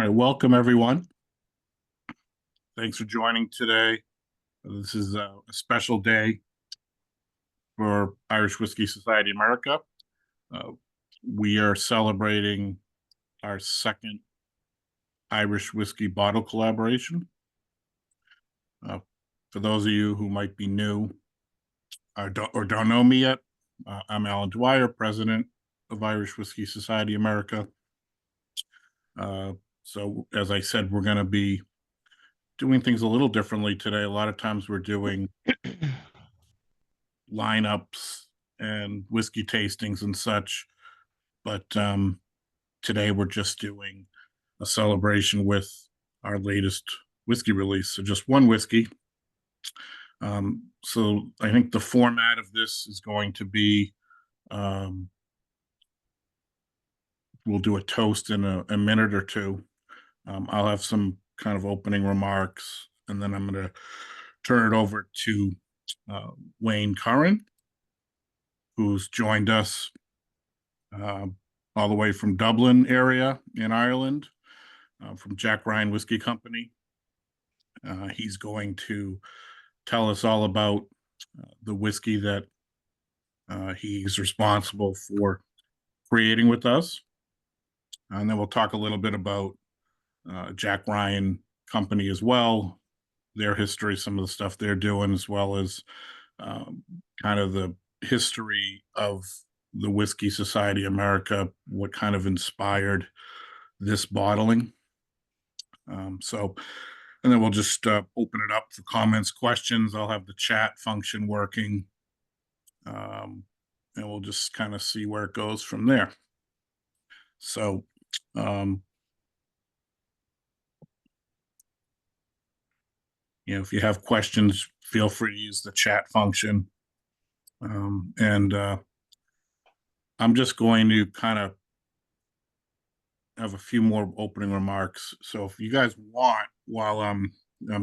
right, welcome everyone. Thanks for joining today. This is a special day for Irish Whiskey Society America. We are celebrating our second Irish whiskey bottle collaboration. For those of you who might be new or don't know me yet, I'm Allan Dwyer, president of Irish Whiskey Society America. So as I said, we're going to be doing things a little differently today. A lot of times we're doing lineups and whiskey tastings and such, but today we're just doing a celebration with our latest whiskey release. So just one whiskey. So I think the format of this is going to be we'll do a toast in a minute or two. I'll have some kind of opening remarks, and then I'm going to turn it over to Wayne Curran, who's joined us all the way from Dublin area in Ireland, from Jack Ryan Whiskey Company. He's going to tell us all about the whiskey that he's responsible for creating with us. And then we'll talk a little bit about Jack Ryan Company as well, their history, some of the stuff they're doing, as well as kind of the history of the Whiskey Society America, what kind of inspired this bottling. And then we'll just open it up for comments, questions. I'll have the chat function working, and we'll just kind of see where it goes from there. So if you have questions, feel free to use the chat function. And I'm just going to kind of have a few more opening remarks. So if you guys want, while I'm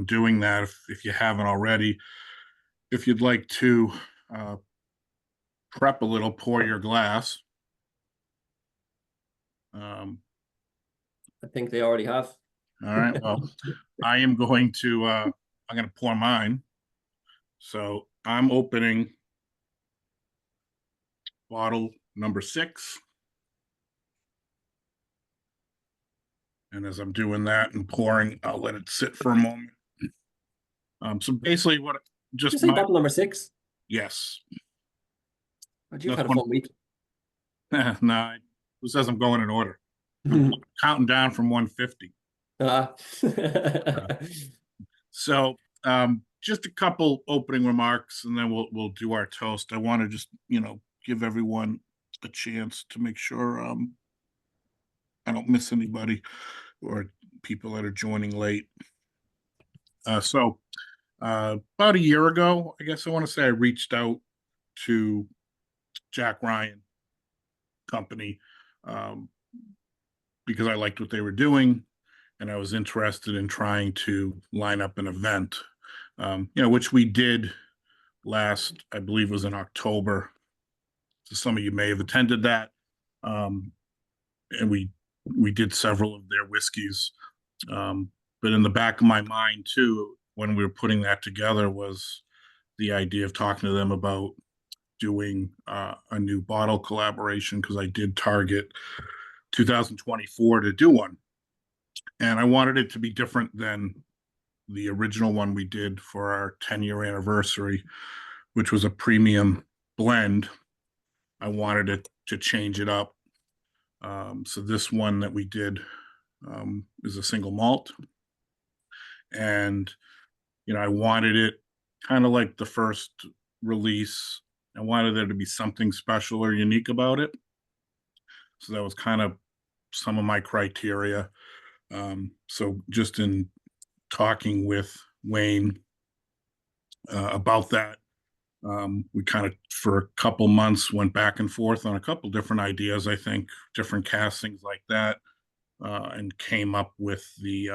doing that, if you haven't already, if you'd like to prep a little, pour your glass. I think they already have. All right. Well, I am going to I'm going to pour mine. So I'm opening bottle number 6. And as I'm doing that and pouring, I'll let it sit for a moment. So basically what just Did you say bottle number 6? Yes. But you've had a fun week. No, it says I'm going in order. I'm counting down from 150. So just a couple opening remarks, and then we'll do our toast. I want to just give everyone a chance to make sure I don't miss anybody or people that are joining late. So about a year ago, I guess I want to say, I reached out to Jack Ryan Company because I liked what they were doing, and I was interested in trying to line up an event, which we did last, I believe, was in October. So some of you may have attended that, and we did several of their whiskeys. But in the back of my mind too, when we were putting that together, was the idea of talking to them about doing a new bottle collaboration, because I did target 2024 to do one, and I wanted it to be different than the original one we did for our 10-year anniversary, which was a premium blend. I wanted it to change it up. So this one that we did is a single malt, and I wanted it kind of like the first release. I wanted there to be something special or unique about it. So that was kind of some of my criteria. So just in talking with Wayne about that, we kind of, for a couple months, went back and forth on a couple different ideas, I think, different castings like that, and came up with the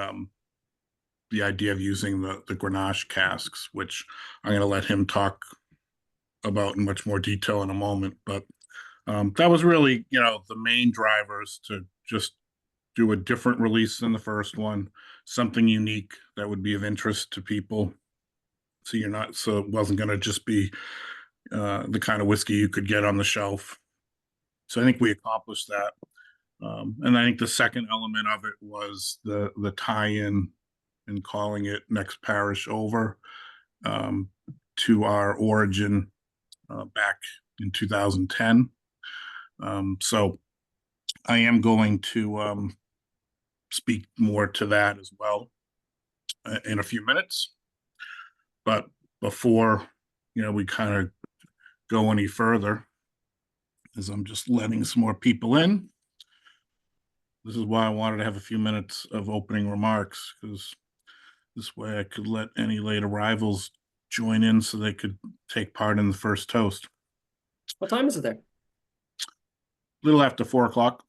idea of using the Grenache casks, which I'm going to let him talk about in much more detail in a moment. But that was really, the main drivers to just do a different release than the first one, something unique that would be of interest to people. So it wasn't going to just be the kind of whiskey you could get on the shelf. So I think we accomplished that. And I think the second element of it was the tie-in and calling it Next Parish Over, to our origin back in 2010. So I am going to speak more to that as well in a few minutes. But before, we kind of go any further, as I'm just letting some more people in. This is why I wanted to have a few minutes of opening remarks, because this way I could let any late arrivals join in so they could take part in the first toast. What time is it there? A little after 4 o'clock.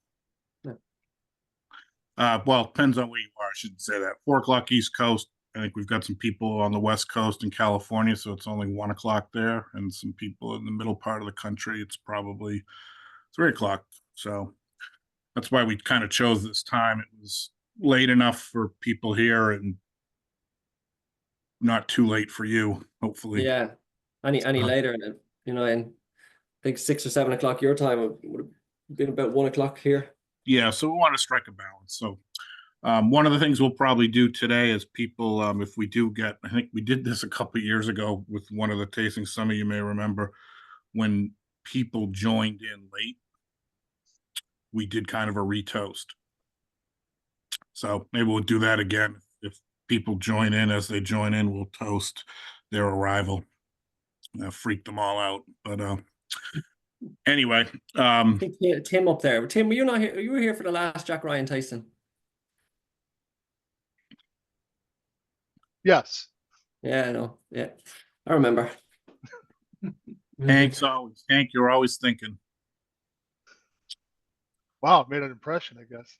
Yeah. Well, depends on where you are. I shouldn't say that. 4 o'clock East Coast. I think we've got some people on the West Coast in California, so it's only 1 o'clock there, and some people in the middle part of the country. It's probably 3 o'clock. So that's why we kind of chose this time. It was late enough for people here and not too late for you, hopefully. Yeah. Any later, and I think 6 or 7 o'clock your time would have been about 1 o'clock here. Yeah, so we want to strike a balance. So one of the things we'll probably do today is people, if we do get, I think we did this a couple of years ago with one of the tastings, some of you may remember, when people joined in late, we did kind of a retoast. So maybe we'll do that again. If people join in, as they join in, we'll toast their arrival. Freak them all out. But anyway. I think Tim up there. Tim, were you not here? You were here for the last Jack Ryan tasting. Yes. Yeah, I know. Yeah, I remember. Hank, you're always thinking. Wow, made an impression, I guess.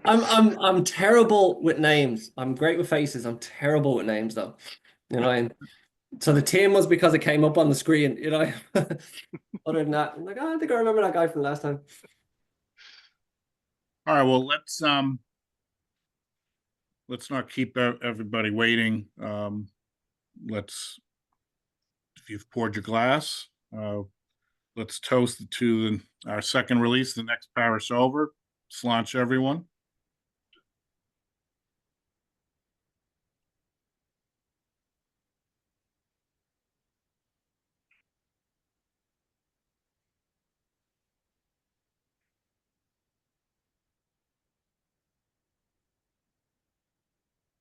I'm terrible with names. I'm great with faces. I'm terrible with names, though. And so the Tim was because it came up on the screen. Other than that, I'm like, I think I remember that guy from last time. All right, well, let's not keep everybody waiting. If you've poured your glass, let's toast to our second release, the Next Parish Over. Sláinte, everyone.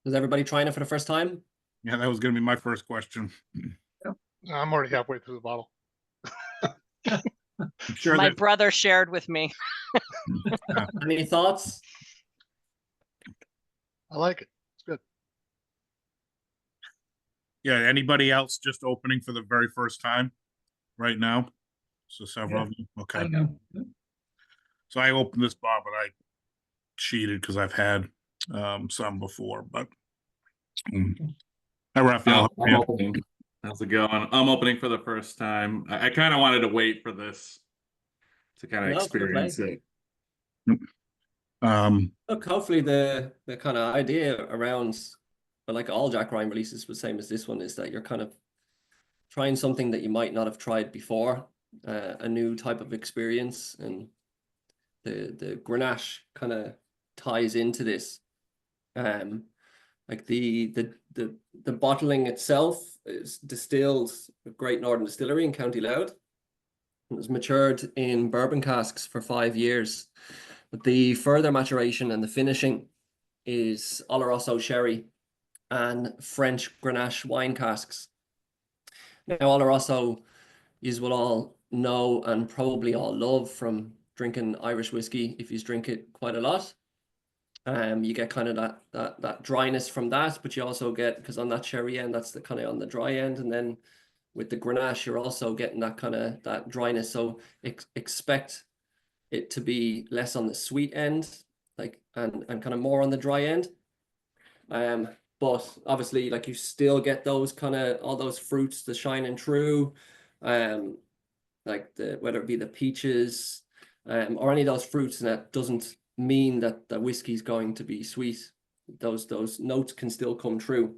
Is everybody trying it for the first time? Yeah, that was going to be my first question. I'm already halfway through the bottle. I'm sure my brother shared with me. Any thoughts? I like it. It's good. Yeah, anybody else just opening for the very first time right now? So several of you. Okay. I know. So I opened this bottle, but I cheated because I've had some before. But hi, Raphael. I'm opening. How's it going? I'm opening for the first time. I kind of wanted to wait for this to kind of experience it. Look, hopefully the kind of idea around, like all Jack Ryan releases, the same as this one, is that you're kind of trying something that you might not have tried before, a new type of experience, and the Grenache kind of ties into this. Like the bottling itself is distilled at Great Northern Distillery in County Louth. It was matured in bourbon casks for 5 years. But the further maturation and the finishing is Oloroso sherry and French Grenache wine casks. Now, Oloroso is what all know and probably all love from drinking Irish whiskey if you drink it quite a lot. You get kind of that dryness from that, but you also get, because on that cherry end, that's the kind of on the dry end, and then with the Grenache, you're also getting that kind of that dryness. So expect it to be less on the sweet end, like and kind of more on the dry end. But obviously, like, you still get those kind of all those fruits, the shining through, like whether it be the peaches or any of those fruits, and that doesn't mean that the whiskey is going to be sweet. Those notes can still come through.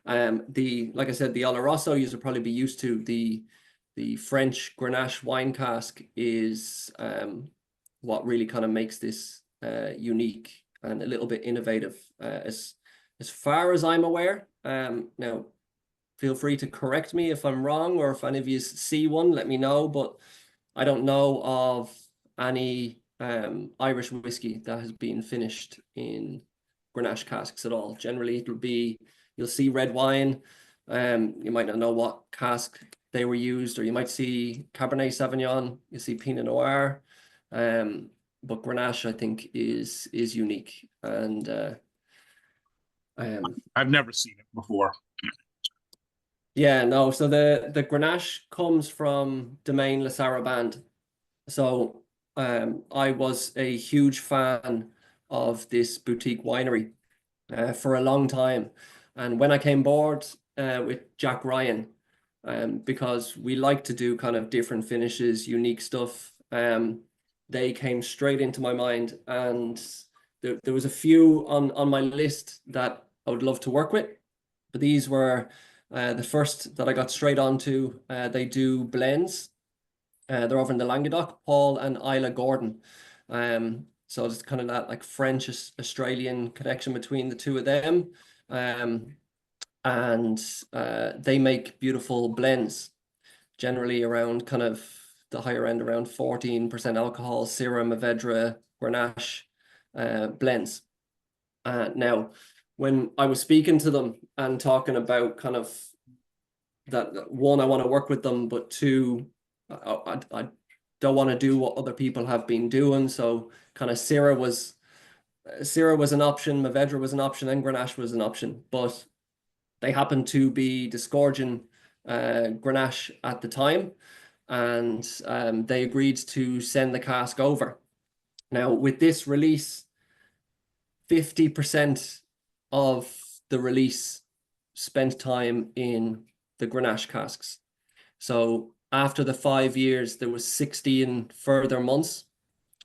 Like I said, the Oloroso you'll probably be used to. The French Grenache wine cask is what really kind of makes this unique and a little bit innovative, as far as I'm aware. Now, feel free to correct me if I'm wrong, or if any of you see one, let me know. But I don't know of any Irish whiskey that has been finished in Grenache casks at all. Generally, it'll be, you'll see red wine. You might not know what cask they were used, or you might see Cabernet Sauvignon, you see Pinot Noir. But Grenache, I think, is unique. And I've never seen it before. yeah, no. So the Grenache comes from Domaine Les Sarabande. So I was a huge fan of this boutique winery for a long time. And when I came board with Jack Ryan, because we like to do kind of different finishes, unique stuff, they came straight into my mind. And there was a few on my list that I would love to work with. But these were the first that I got straight onto. They do blends. They're over in the Languedoc, Paul and Isla Gordon. So it's kind of that like French Australian connection between the two of them. And they make beautiful blends, generally around kind of the higher end, around 14% alcohol, Syrah, Mourvedre, Grenache blends. Now, when I was speaking to them and talking about kind of that, one, I want to work with them, but two, I don't want to do what other people have been doing. So kind of Syrah was an option, Mourvedre was an option, and Grenache was an option, but they happened to be disgorging Grenache at the time, and they agreed to send the cask over. Now, with this release, 50% of the release spent time in the Grenache casks. So after the 5 years, there was 16 further months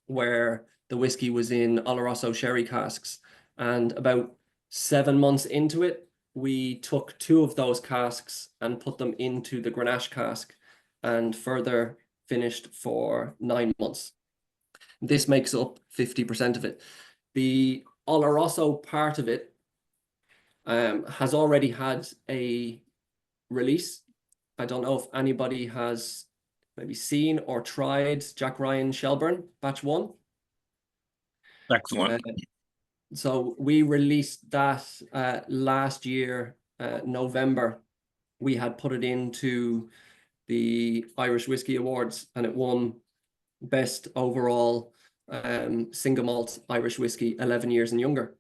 where the whiskey was in Oloroso sherry casks. And about 7 months into it, we took 2 of those casks and put them into the Grenache cask and further finished for 9 months. This makes up 50% of it. The Oloroso part of it has already had a release. I don't know if anybody has maybe seen or tried Jack Ryan Shelbourne Batch 1. Excellent. So we released that last year, November. We had put it into the Irish Whiskey Awards, and it won Best Overall Single Malt Irish Whiskey 11 years and younger.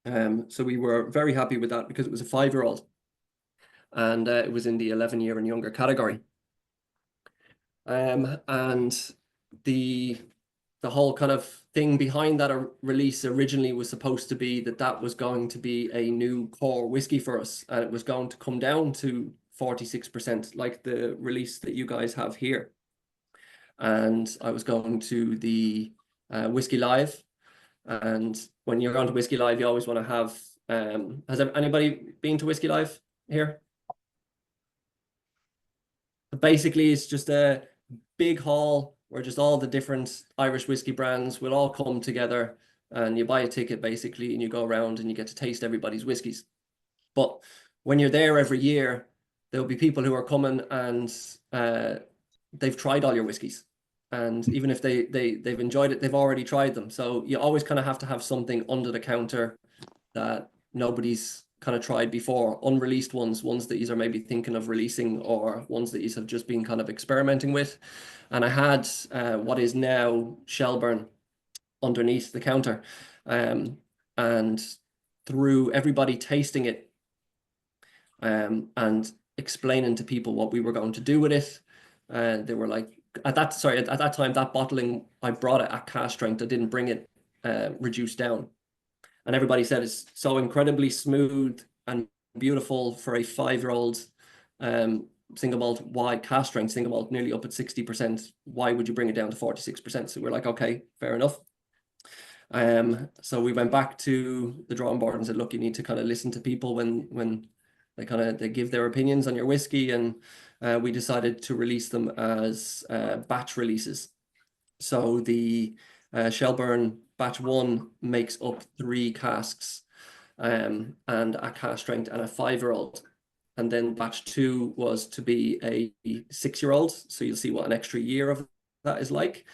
So we were very happy with that because it was a 5-year-old. And it was in the 11-year and younger category. And the whole kind of thing behind that release originally was supposed to be that was going to be a new core whiskey for us, and it was going to come down to 46%, like the release that you guys have here. And I was going to the Whiskey Live, and when you're going to Whiskey Live, you always want to have. Has anybody been to Whiskey Live here? Basically, it's just a big hall where just all the different Irish whiskey brands will all come together, and you buy a ticket basically, and you go around and you get to taste everybody's whiskeys. But when you're there every year, there'll be people who are coming and they've tried all your whiskeys, and even if they've enjoyed it, they've already tried them. So you always kind of have to have something under the counter that nobody's kind of tried before, unreleased ones that you are maybe thinking of releasing, or ones that you have just been kind of experimenting with. And I had what is now Shelbourne underneath the counter, and through everybody tasting it and explaining to people what we were going to do with it, they were like, at that time, that bottling, I brought it at cask strength. I didn't bring it reduced down. And everybody said it's so incredibly smooth and beautiful for a 5-year-old single malt, why cask strength single malt nearly up at 60%? Why would you bring it down to 46%? So we're like, okay, fair enough. So we went back to the drawing board and said, look, you need to kind of listen to people when they give their opinions on your whiskey, and we decided to release them as batch releases. So the Shelbourne batch 1 makes up 3 casks and a cask strength and a 5-year-old. And then batch 2 was to be a 6-year-old. So you'll see what an extra year of that is like.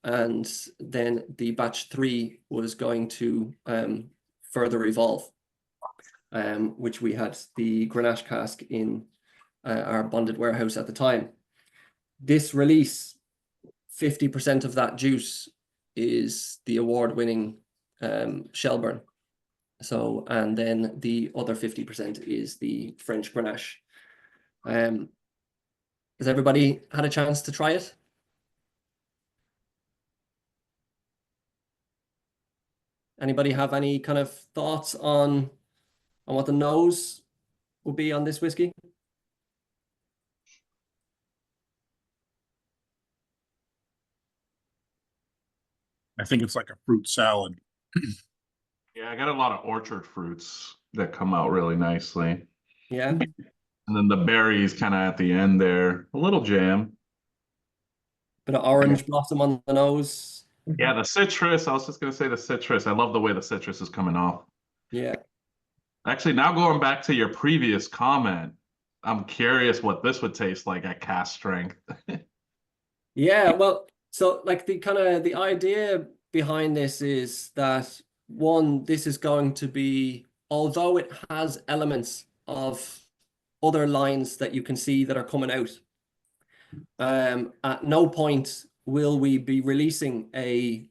And then the batch 3 was going to further evolve, which we had the Grenache cask in our bonded warehouse at the time. This release, 50% of that juice is the award-winning Shelbourne. So, and then the other 50% is the French Grenache. Has everybody had a chance to try it? Anybody have any kind of thoughts on what the nose will be on this whiskey? I think it's like a fruit salad. Yeah, I got a lot of orchard fruits that come out really nicely. Yeah. And then the berries kind of at the end there, a little jam. Bit of orange blossom on the nose. Yeah, the citrus. I was just gonna say the citrus. I love the way the citrus is coming off. Yeah. Actually, now going back to your previous comment, I'm curious what this would taste like at cask strength. Yeah, well, so like the idea behind this is that, one, this is going to be, although it has elements of other lines that you can see that are coming out, at no point will we be releasing a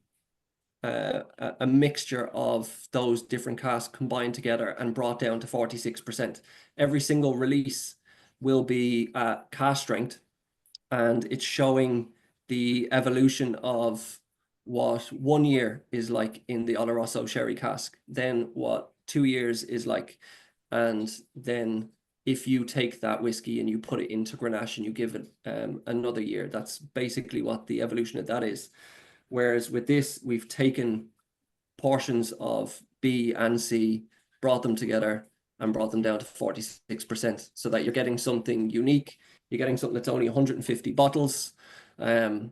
mixture of those different casks combined together and brought down to 46%. Every single release will be at cask strength, and it's showing the evolution of what 1 year is like in the Oloroso sherry cask, then what 2 years is like, and then if you take that whiskey and you put it into Grenache and you give it another year, that's basically what the evolution of that is. Whereas with this, we've taken portions of B and C, brought them together and brought them down to 46%, so that you're getting something unique. You're getting something that's only 150 bottles. And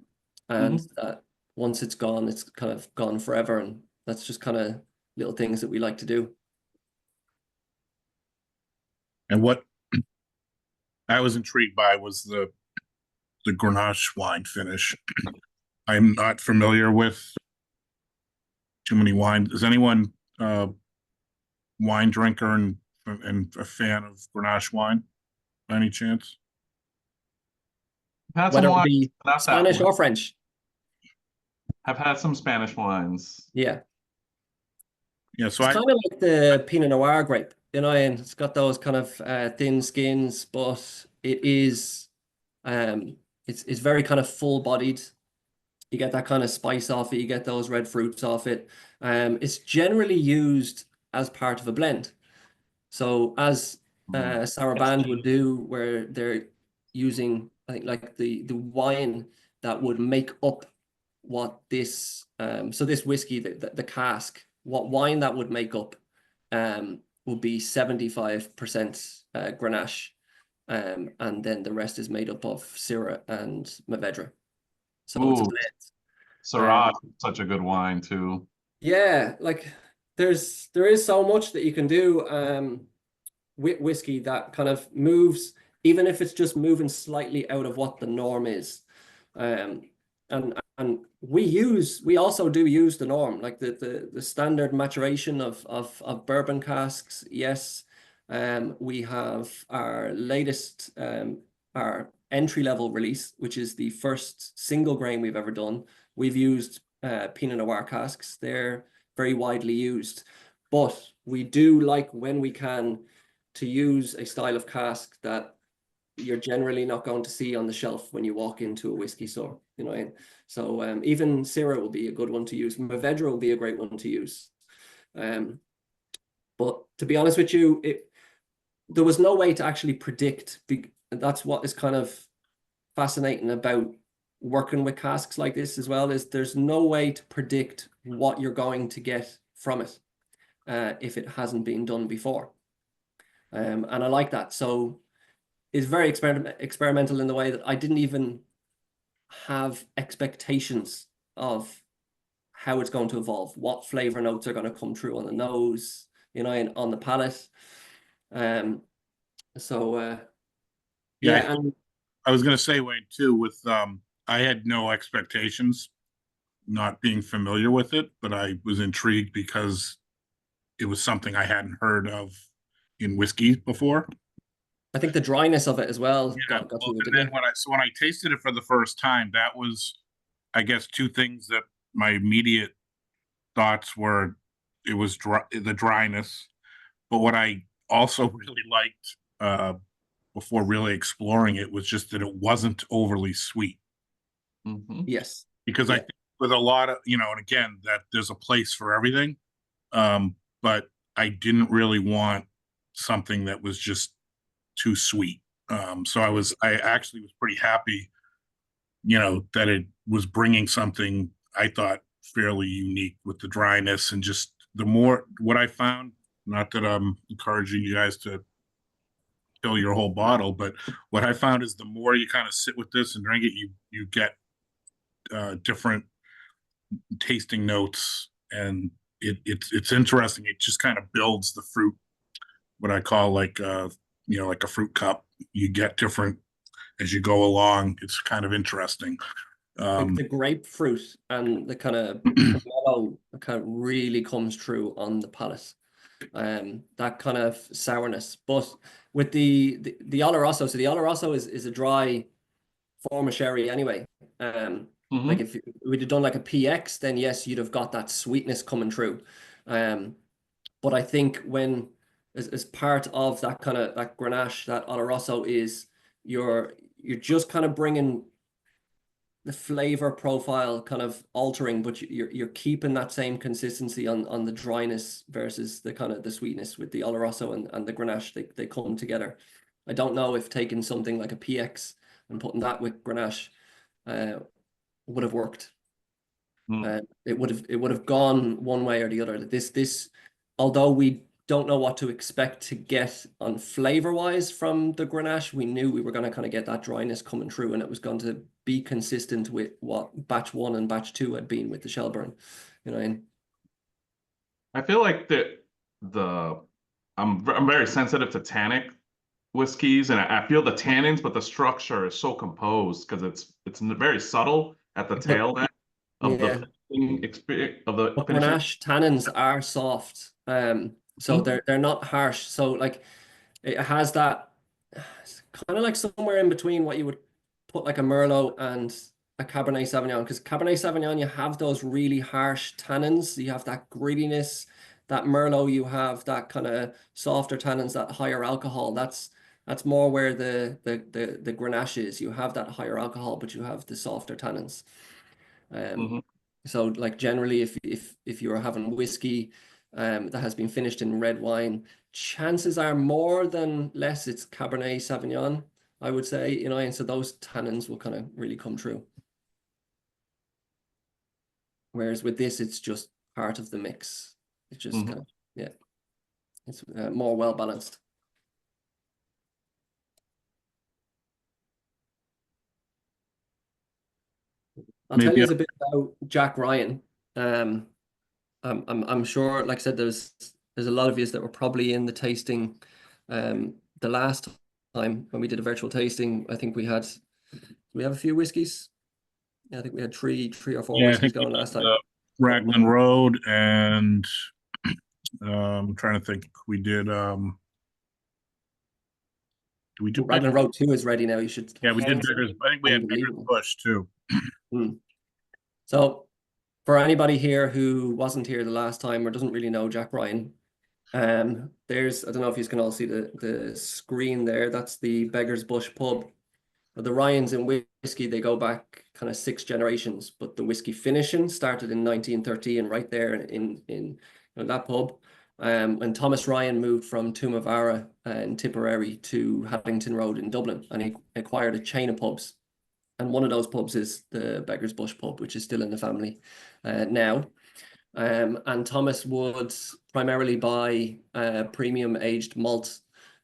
once it's gone, it's kind of gone forever. And that's just kind of little things that we like to do. And what I was intrigued by was the Grenache wine finish. I'm not familiar with too many wines. Is anyone wine drinker and a fan of Grenache wine by any chance? Had Whether some it wine, be not that Spanish one. or French. I've had some Spanish wines. Yeah. Yeah, so It's kind of like the Pinot Noir grape, you know, and it's got those kind of thin skins, but it is it's very kind of full-bodied. You get that kind of spice off it, you get those red fruits off it. It's generally used as part of a blend. So as Sarabande would do, where they're using, I think, like the wine that would make up what this so this whiskey, the cask, what wine that would make up would be 75% Grenache, and then the rest is made up of Syrah and Mourvedre. So it's a Ooh, blend. Syrah, such a good wine too. Yeah, like there is so much that you can do with whiskey that kind of moves, even if it's just moving slightly out of what the norm is. And we also do use the norm, like the standard maturation of bourbon casks. Yes, we have our latest our entry-level release, which is the first single grain we've ever done. We've used Pinot Noir casks. They're very widely used, but we do like, when we can, to use a style of cask that you're generally not going to see on the shelf when you walk into a whiskey store, you know. So even Syrah will be a good one to use. Mourvedre will be a great one to use. But to be honest with you, there was no way to actually predict that's what is kind of fascinating about working with casks like this as well, is there's no way to predict what you're going to get from it if it hasn't been done before. And I like that. So it's very experimental in the way that I didn't even have expectations of how it's going to evolve, what flavor notes are going to come through on the nose, you know, and on the palate. Yeah, and I was going to say, Wayne, too, with I had no expectations, not being familiar with it, but I was intrigued because it was something I hadn't heard of in whiskey before. I think the dryness of it as well Yeah, got well, to it, and didn't then it? when I tasted it for the first time, that was, I guess, two things that my immediate thoughts were. It was the dryness, but what I also really liked before really exploring it was just that it wasn't overly sweet. Yes. Because Yeah. I think with a lot of, you know, and again, that there's a place for everything. But I didn't really want something that was just too sweet. So I actually was pretty happy, you know, that it was bringing something I thought fairly unique with the dryness, and just the more what I found, not that I'm encouraging you guys to fill your whole bottle, but what I found is the more you kind of sit with this and drink it, you get different tasting notes, and it's interesting. It just kind of builds the fruit, what I call like you know, like a fruit cup. You get different as you go along. It's kind of interesting. The grapefruit and the kind of mellow kind of really comes through on the palate. That kind of sourness. But with the Oloroso, so the Oloroso is a dry form of sherry anyway. Like if we'd have done like a PX, then yes, you'd have got that sweetness coming through. But I think when as part of that kind of that Grenache, that Oloroso is you're just kind of bringing the flavor profile kind of altering, but you're keeping that same consistency on the dryness versus the kind of the sweetness with the Oloroso and the Grenache. They come together. I don't know if taking something like a PX and putting that with Grenache would have worked. It would have gone one way or the other. This, although we don't know what to expect to get on flavor wise from the Grenache, we knew we were going to kind of get that dryness coming through, and it was going to be consistent with what batch 1 and batch 2 had been with the Shelbourne. You know, I feel like I'm very sensitive to tannic whiskeys, and I feel the tannins, but the structure is so composed because it's very subtle at the tail end of the finishing experience of the but finishing. Grenache tannins are soft, so they're not harsh. So like it has that kind of like somewhere in between what you would put like a Merlot and a Cabernet Sauvignon, because Cabernet Sauvignon, you have those really harsh tannins, you have that grittiness. That Merlot, you have that kind of softer tannins, that higher alcohol. That's more where the Grenache is. You have that higher alcohol, but you have the softer tannins. So like generally, if you're having whiskey that has been finished in red wine, chances are more than less it's Cabernet Sauvignon, I would say, you know, and so those tannins will kind of really come through. Whereas with this, it's just part of the mix. It's just kind of, yeah, it's more well balanced. I'll tell you a bit about Jack Ryan. I'm sure, like I said, there's a lot of you that were probably in the tasting the last time when we did a virtual tasting. I think we have a few whiskeys. Yeah, I think we had three or four whiskeys going last time. Raglan Road, and I'm trying to think. We did we do Raglan Road 2 is ready now. You should. Yeah, we did Beggars. I think we had Beggars Bush too. So for anybody here who wasn't here the last time or doesn't really know Jack Ryan, there's, I don't know if you can all see the screen there. That's the Beggars Bush pub. The Ryans in whiskey, they go back kind of 6 generations, but the whiskey finishing started in 1913 right there in that pub. when Thomas Ryan moved from Tumavara in Tipperary to Haddington Road in Dublin, and he acquired a chain of pubs. And one of those pubs is the Beggar's Bush pub, which is still in the family now. And Thomas would primarily buy premium aged malt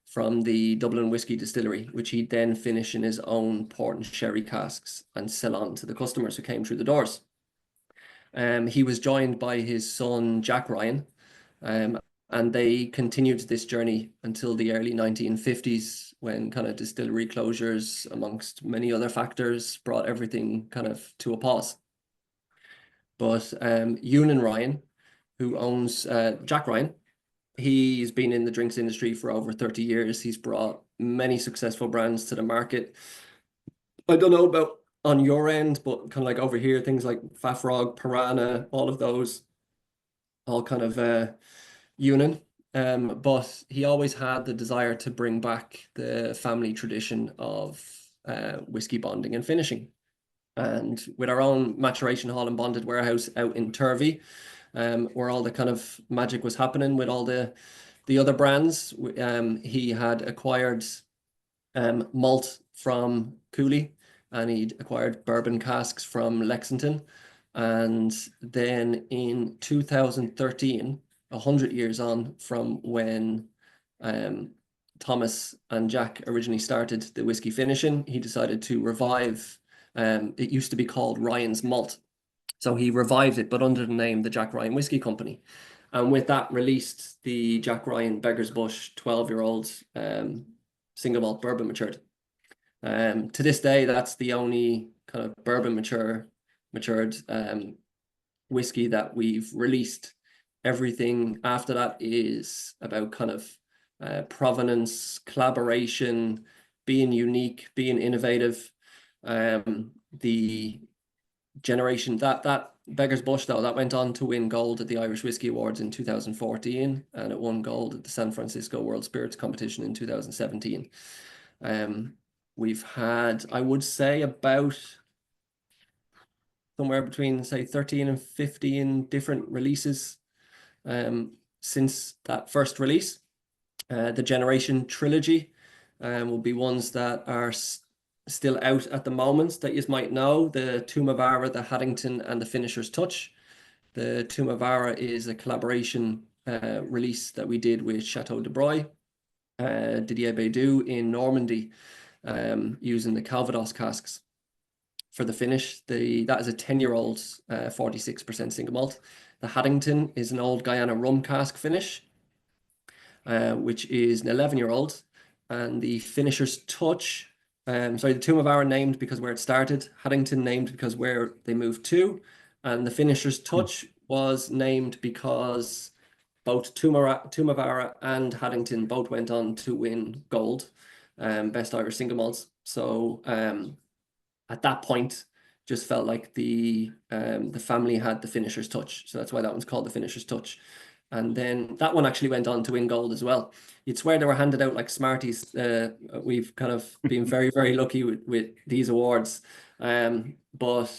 from the Dublin Whiskey Distillery, which he'd then finish in his own port and sherry casks and sell on to the customers who came through the doors. He was joined by his son, Jack Ryan, and they continued this journey until the early 1950s, when kind of distillery closures, amongst many other factors, brought everything kind of to a pause. But Ewan Ryan, who owns Jack Ryan, he's been in the drinks industry for over 30 years. He's brought many successful brands to the market. I don't know about on your end, but kind of like over here, things like Fafrog, Piranha, all of those, all kind of Ewan. But he always had the desire to bring back the family tradition of whiskey bonding and finishing. And with our own maturation hall and bonded warehouse out in Turvey, where all the kind of magic was happening with all the other brands, he had acquired malt from Cooley, and he'd acquired bourbon casks from Lexington. And then in 2013, 100 years on from when Thomas and Jack originally started the whiskey finishing, he decided to revive. It used to be called Ryan's Malt. So he revived it, but under the name the Jack Ryan Whiskey Company. And with that, released the Jack Ryan Beggar's Bush 12-year-old single malt bourbon matured. To this day, that's the only kind of bourbon matured whiskey that we've released. Everything after that is about kind of provenance, collaboration, being unique, being innovative. The generation that Beggar's Bush, though, that went on to win gold at the Irish Whiskey Awards in 2014, and it won gold at the San Francisco World Spirits Competition in 2017. We've had, I would say, about somewhere between, say, 13 and 15 different releases since that first release. The Generation Trilogy will be ones that are still out at the moment that you might know: the Tumavara, the Haddington, and the Finisher's Touch. The Tumavara is a collaboration release that we did with Chateau de Broye, Didier Bedoux in Normandy, using the Calvados casks for the finish. That is a 10-year-old 46% single malt. The Haddington is an old Guyana rum cask finish, which is an 11-year-old. And the Finisher's Touch, sorry, the Tumavara named because where it started, Haddington named because where they moved to, and the Finisher's Touch was named because both Tumavara and Haddington both went on to win gold, Best Irish Single Malts. So at that point, just felt like the family had the Finisher's Touch. So that's why that one's called the Finisher's Touch. And then that one actually went on to win gold as well. You'd swear they were handed out like Smarties. We've kind of been very, very lucky with these awards. But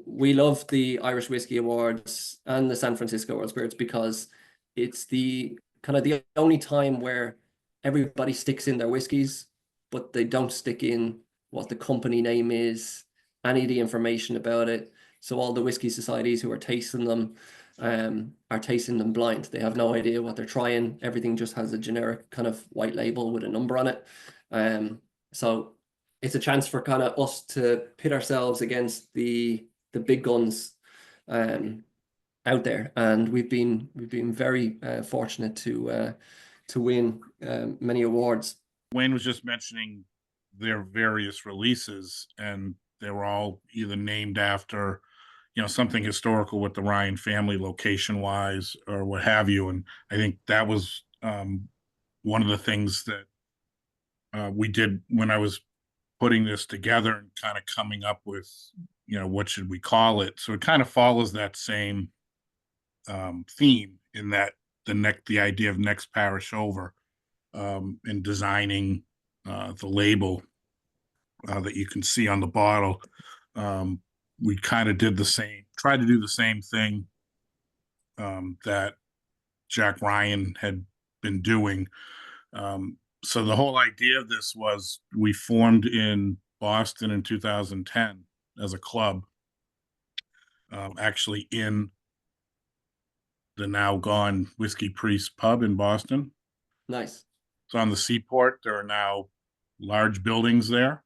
we love the Irish Whiskey Awards and the San Francisco World Spirits because it's the kind of the only time where everybody sticks in their whiskies, but they don't stick in what the company name is, any of the information about it. So all the whiskey societies who are tasting them are tasting them blind. They have no idea what they're trying. Everything just has a generic kind of white label with a number on it. So it's a chance for kind of us to pit ourselves against the big guns out there, and we've been very fortunate to win many awards. Wayne was just mentioning their various releases, and they were all either named after, you know, something historical with the Ryan family, location wise or what have you. And I think that was one of the things that we did when I was putting this together and kind of coming up with, you know, what should we call it? So it kind of follows that same theme in that the idea of next parish over, in designing the label that you can see on the bottle. We kind of tried to do the same thing that Jack Ryan had been doing. So the whole idea of this was we formed in Boston in 2010 as a club, actually in the now gone Whiskey Priest pub in Boston. Nice. So on the seaport, there are now large buildings there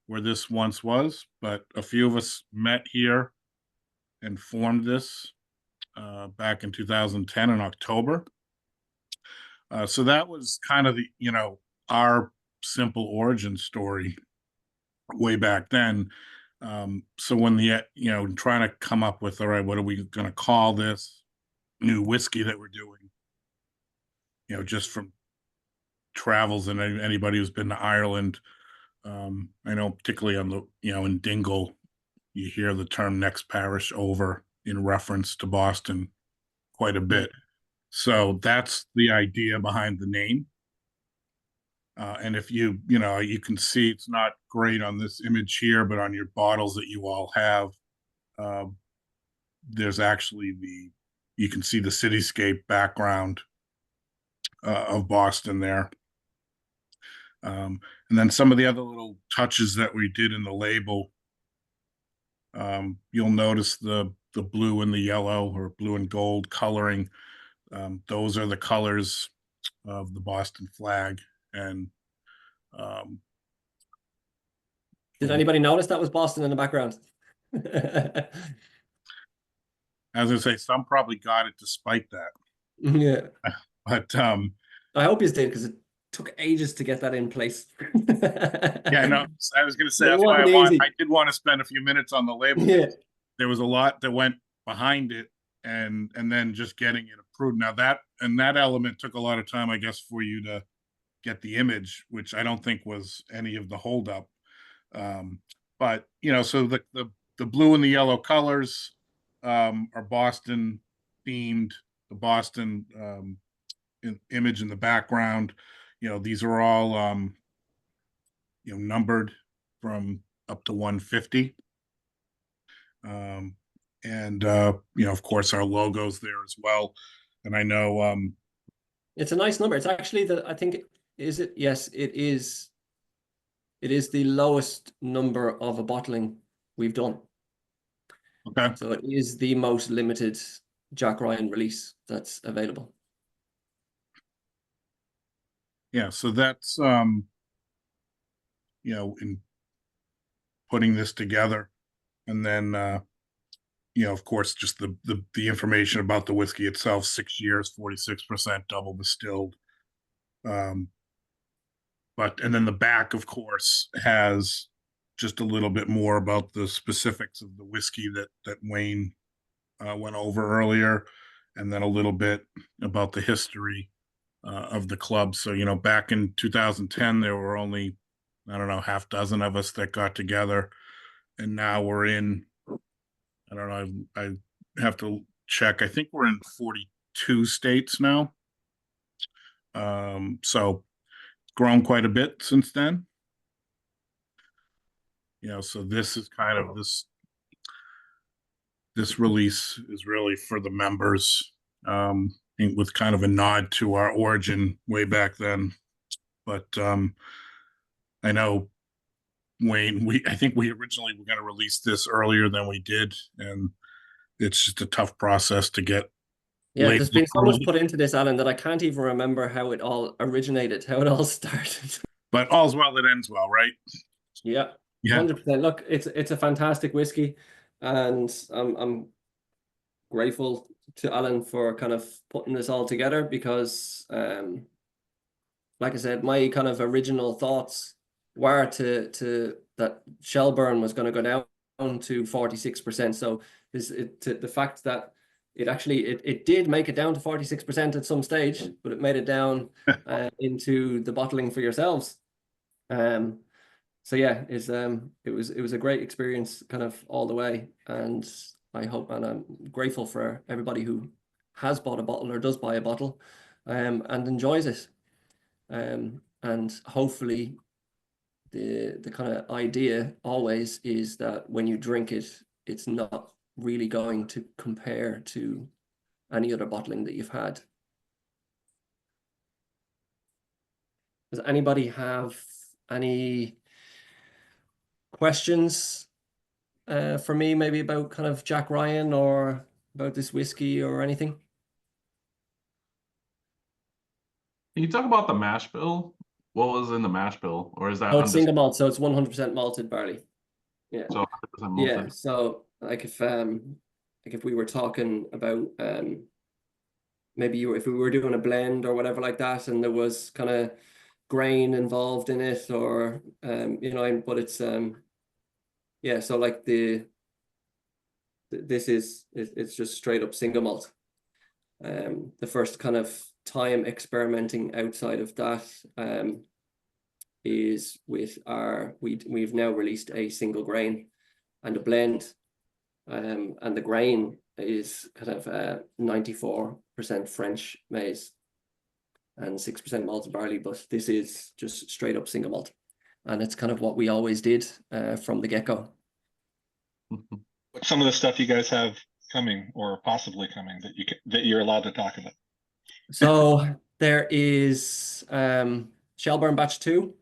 where this once was, but a few of us met here and formed this back in 2010 in October. So that was kind of the, our simple origin story way back then. So when trying to come up with, all right, what are we going to call this new whiskey that we're doing? Just from travels and anybody who's been to Ireland, I know particularly on the, in Dingle, you hear the term next parish over in reference to Boston quite a bit. So that's the idea behind the name. And if you can see, it's not great on this image here, but on your bottles that you all have, there's actually you can see the cityscape background of Boston there. And then some of the other little touches that we did in the label, you'll notice the blue and the yellow, or blue and gold coloring. Those are the colors of the Boston flag. And did anybody notice that was Boston in the background? as I say, some probably got it despite that. Yeah. But I hope you did, because it took ages to get that in place. yeah, no, I was going to say, It that's why wasn't I did want to spend a few minutes on the label. Yeah. There was a lot that went behind it, and then just getting it approved. Now that element took a lot of time, I guess, for you to get the image, which I don't think was any of the holdup. But so the blue and the yellow colors are Boston themed. The Boston image in the background, these are all numbered from up to 150. And of course our logo's there as well. And I know it's a nice number. It's actually I think, is it? Yes, it is. It is the lowest number of a bottling we've done. okay. So it is the most limited Jack Ryan release that's available. Yeah, so that's in putting this together, and then of course, just the information about the whiskey itself: 6 years, 46% double distilled. And then the back, of course, has just a little bit more about the specifics of the whiskey that Wayne went over earlier, and then a little bit about the history of the club. So, back in 2010, there were only, I don't know, half dozen of us that got together. And now we're in, I don't know, I have to check. I think we're in 42 states now. So grown quite a bit since then. So this is kind of this release is really for the members, with kind of a nod to our origin way back then. But I know, Wayne, I think we originally were going to release this earlier than we did, and it's just a tough process to get. Yeah, there's been so much put into this, Allan, that I can't even remember how it all originated, how it all started. But all's well that ends well, right? Yeah, Yeah. 100%. Look, it's a fantastic whiskey, and I'm grateful to Allan for kind of putting this all together, because like I said, my kind of original thoughts were to that Shelbourne was going to go down to 46%. So the fact that it actually it did make it down to 46% at some stage, but it made it down into the bottling for yourselves. So yeah, it was a great experience kind of all the way, and I hope, and I'm grateful for everybody who has bought a bottle or does buy a bottle and enjoys it. And hopefully the kind of idea always is that when you drink it, it's not really going to compare to any other bottling that you've had. Does anybody have any questions for me, maybe about kind of Jack Ryan or about this whiskey or anything? Can you talk about the mash bill? What was in the mash bill, or is that Oh, it's single malt, so it's 100% malted barley. Yeah. so 100% Yeah. malted? So like if we were talking about maybe if we were doing a blend or whatever like that, and there was kind of grain involved in it, or you know, but it's yeah, so like it's just straight up single malt. The first kind of time experimenting outside of that is with we've now released a single grain and a blend, and the grain is kind of 94% French maize and 6% malted barley, but this is just straight up single malt, and it's kind of what we always did from the get-go. What's some of the stuff you guys have coming or possibly coming that you're allowed to talk about? So there is Shelbourne Batch 2,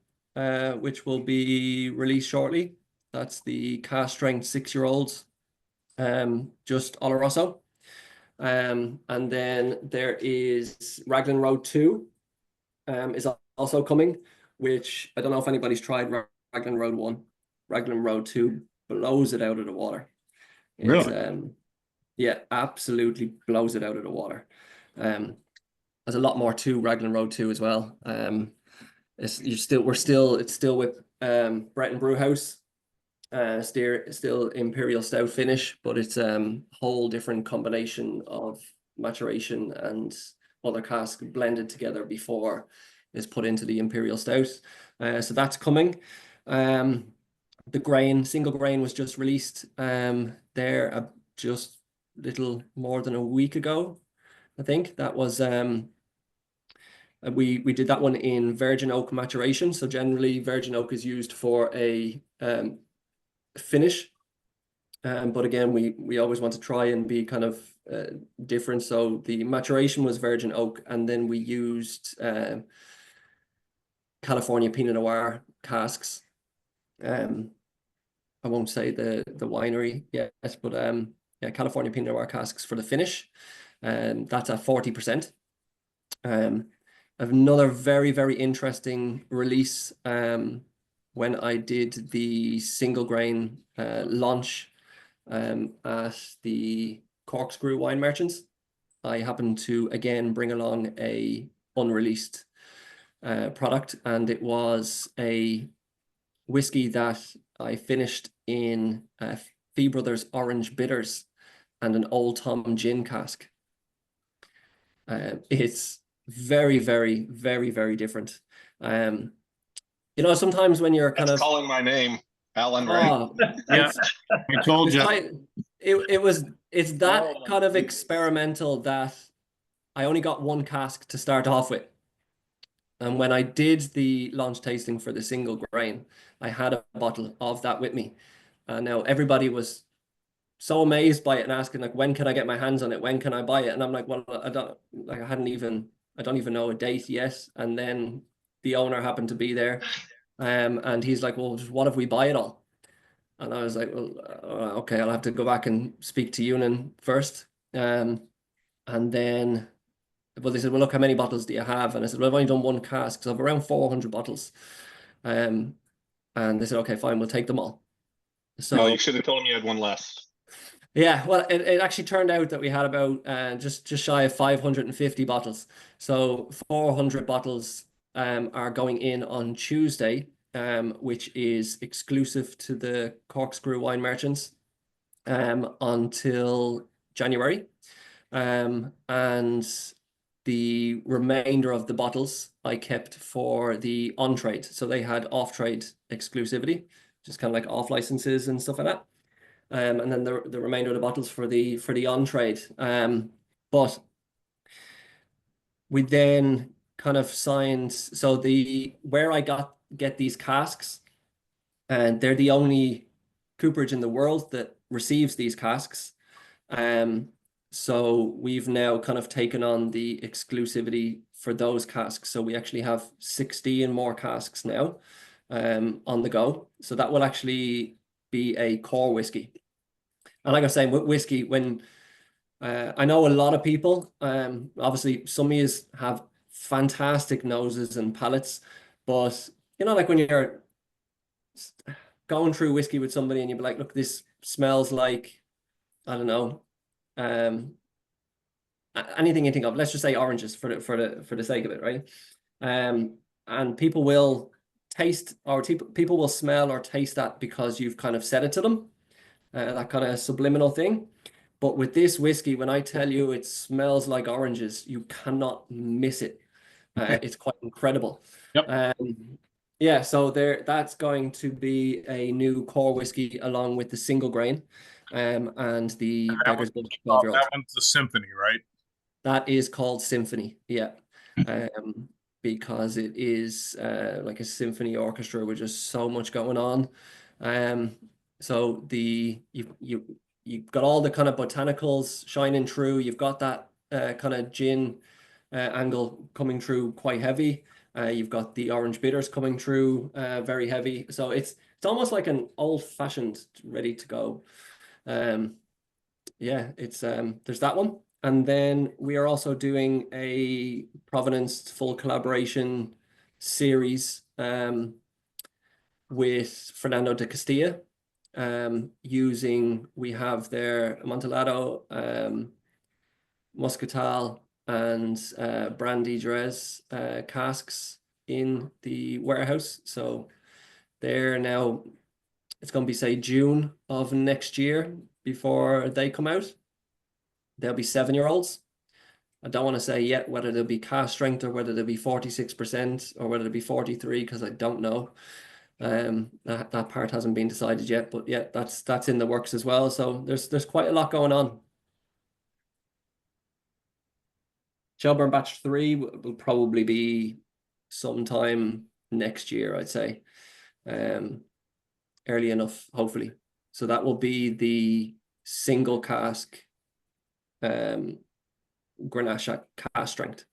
which will be released shortly. That's the cask strength 6-year-olds, just Oloroso. And then there is Raglan Road 2 is also coming, which I don't know if anybody's tried Raglan Road 1. Raglan Road 2 blows it out of the water. Really? Yeah, absolutely blows it out of the water. There's a lot more to Raglan Road 2 as well. It's still with Breton Brewhouse, still Imperial Stout finish, but it's whole different combination of maturation and other casks blended together before it's put into the Imperial Stout. So that's coming. The single grain was just released there just little more than a week ago. I think that was we did that one in virgin oak maturation. So generally virgin oak is used for a finish, but again we always want to try and be kind of different. So the maturation was virgin oak, and then we used California Pinot Noir casks. I won't say the winery yet, but yeah, California Pinot Noir casks for the finish, and that's at 40%. Another very, very interesting release when I did the single grain launch at the Corkscrew Wine Merchants. I happened to again bring along a unreleased product, and it was a whiskey that I finished in Fee Brothers Orange Bitters and an Old Tom Gin cask. It's very, very, very, very different. You know, sometimes when you're kind That's of calling my name, Allan, right? Yeah, I told you. It's that kind of experimental that I only got one cask to start off with. And when I did the launch tasting for the single grain, I had a bottle of that with me. And now everybody was so amazed by it and asking, like, when can I get my hands on it? When can I buy it? And I'm like, well, I don't even know a date yet. And then the owner happened to be there. And he's like, well, what if we buy it all? And I was like, well, okay, I'll have to go back and speak to Ewan first. And then, well, they said, well, look, how many bottles do you have? And I said, well, I've only done one cask, so I have around 400 bottles. And they said, okay, fine, we'll take them all. So No, you should have told me you had one less. yeah, well, it actually turned out that we had about just shy of 550 bottles. So 400 bottles are going in on Tuesday, which is exclusive to the Corkscrew Wine Merchants until January. And the remainder of the bottles I kept for the on-trade. So they had off-trade exclusivity, just kind of like off licenses and stuff like that. And then the remainder of the bottles for the on-trade. But we then kind of signed, so where I get these casks, and they're the only cooperage in the world that receives these casks. So we've now kind of taken on the exclusivity for those casks. So we actually have 16 more casks now on the go. So that will actually be a core whiskey. And like I was saying, with whiskey, when I know a lot of people, obviously some of you have fantastic noses and palates, but you know, like when you're going through whiskey with somebody and you'd be like, look, this smells like, I don't know, anything you think of. Let's just say oranges for the sake of it, right? And people will taste, or people will smell or taste that because you've kind of said it to them, that kind of subliminal thing. But with this whiskey, when I tell you it smells like oranges, you cannot miss it. It's quite incredible. Yep. Yeah, so that's going to be a new core whiskey along with the single grain, and the Beggar's Blood 12-year-old. That one's the Symphony, right? That is called Symphony, yeah. Because it is like a symphony orchestra with just so much going on. So you've got all the kind of botanicals shining through. You've got that kind of gin angle coming through quite heavy. You've got the orange bitters coming through very heavy. So it's almost like an old-fashioned ready to go. Yeah, it's there's that one. And then we are also doing a Provenance full collaboration series with Fernando de Castilla. We have their Amontillado, Muscatel, and Brandy Jerez casks in the warehouse. So they're now, it's going to be, say, June of next year before they come out. They'll be 7-year-olds. I don't want to say yet whether they'll be cask strength or whether they'll be 46% or whether they'll be 43, because I don't know. That part hasn't been decided yet, but yeah, that's in the works as well. So there's quite a lot going on. Shelbourne Batch 3 will probably be sometime next year, I'd say. Early enough, hopefully. So that will be the single cask Grenache cask strength.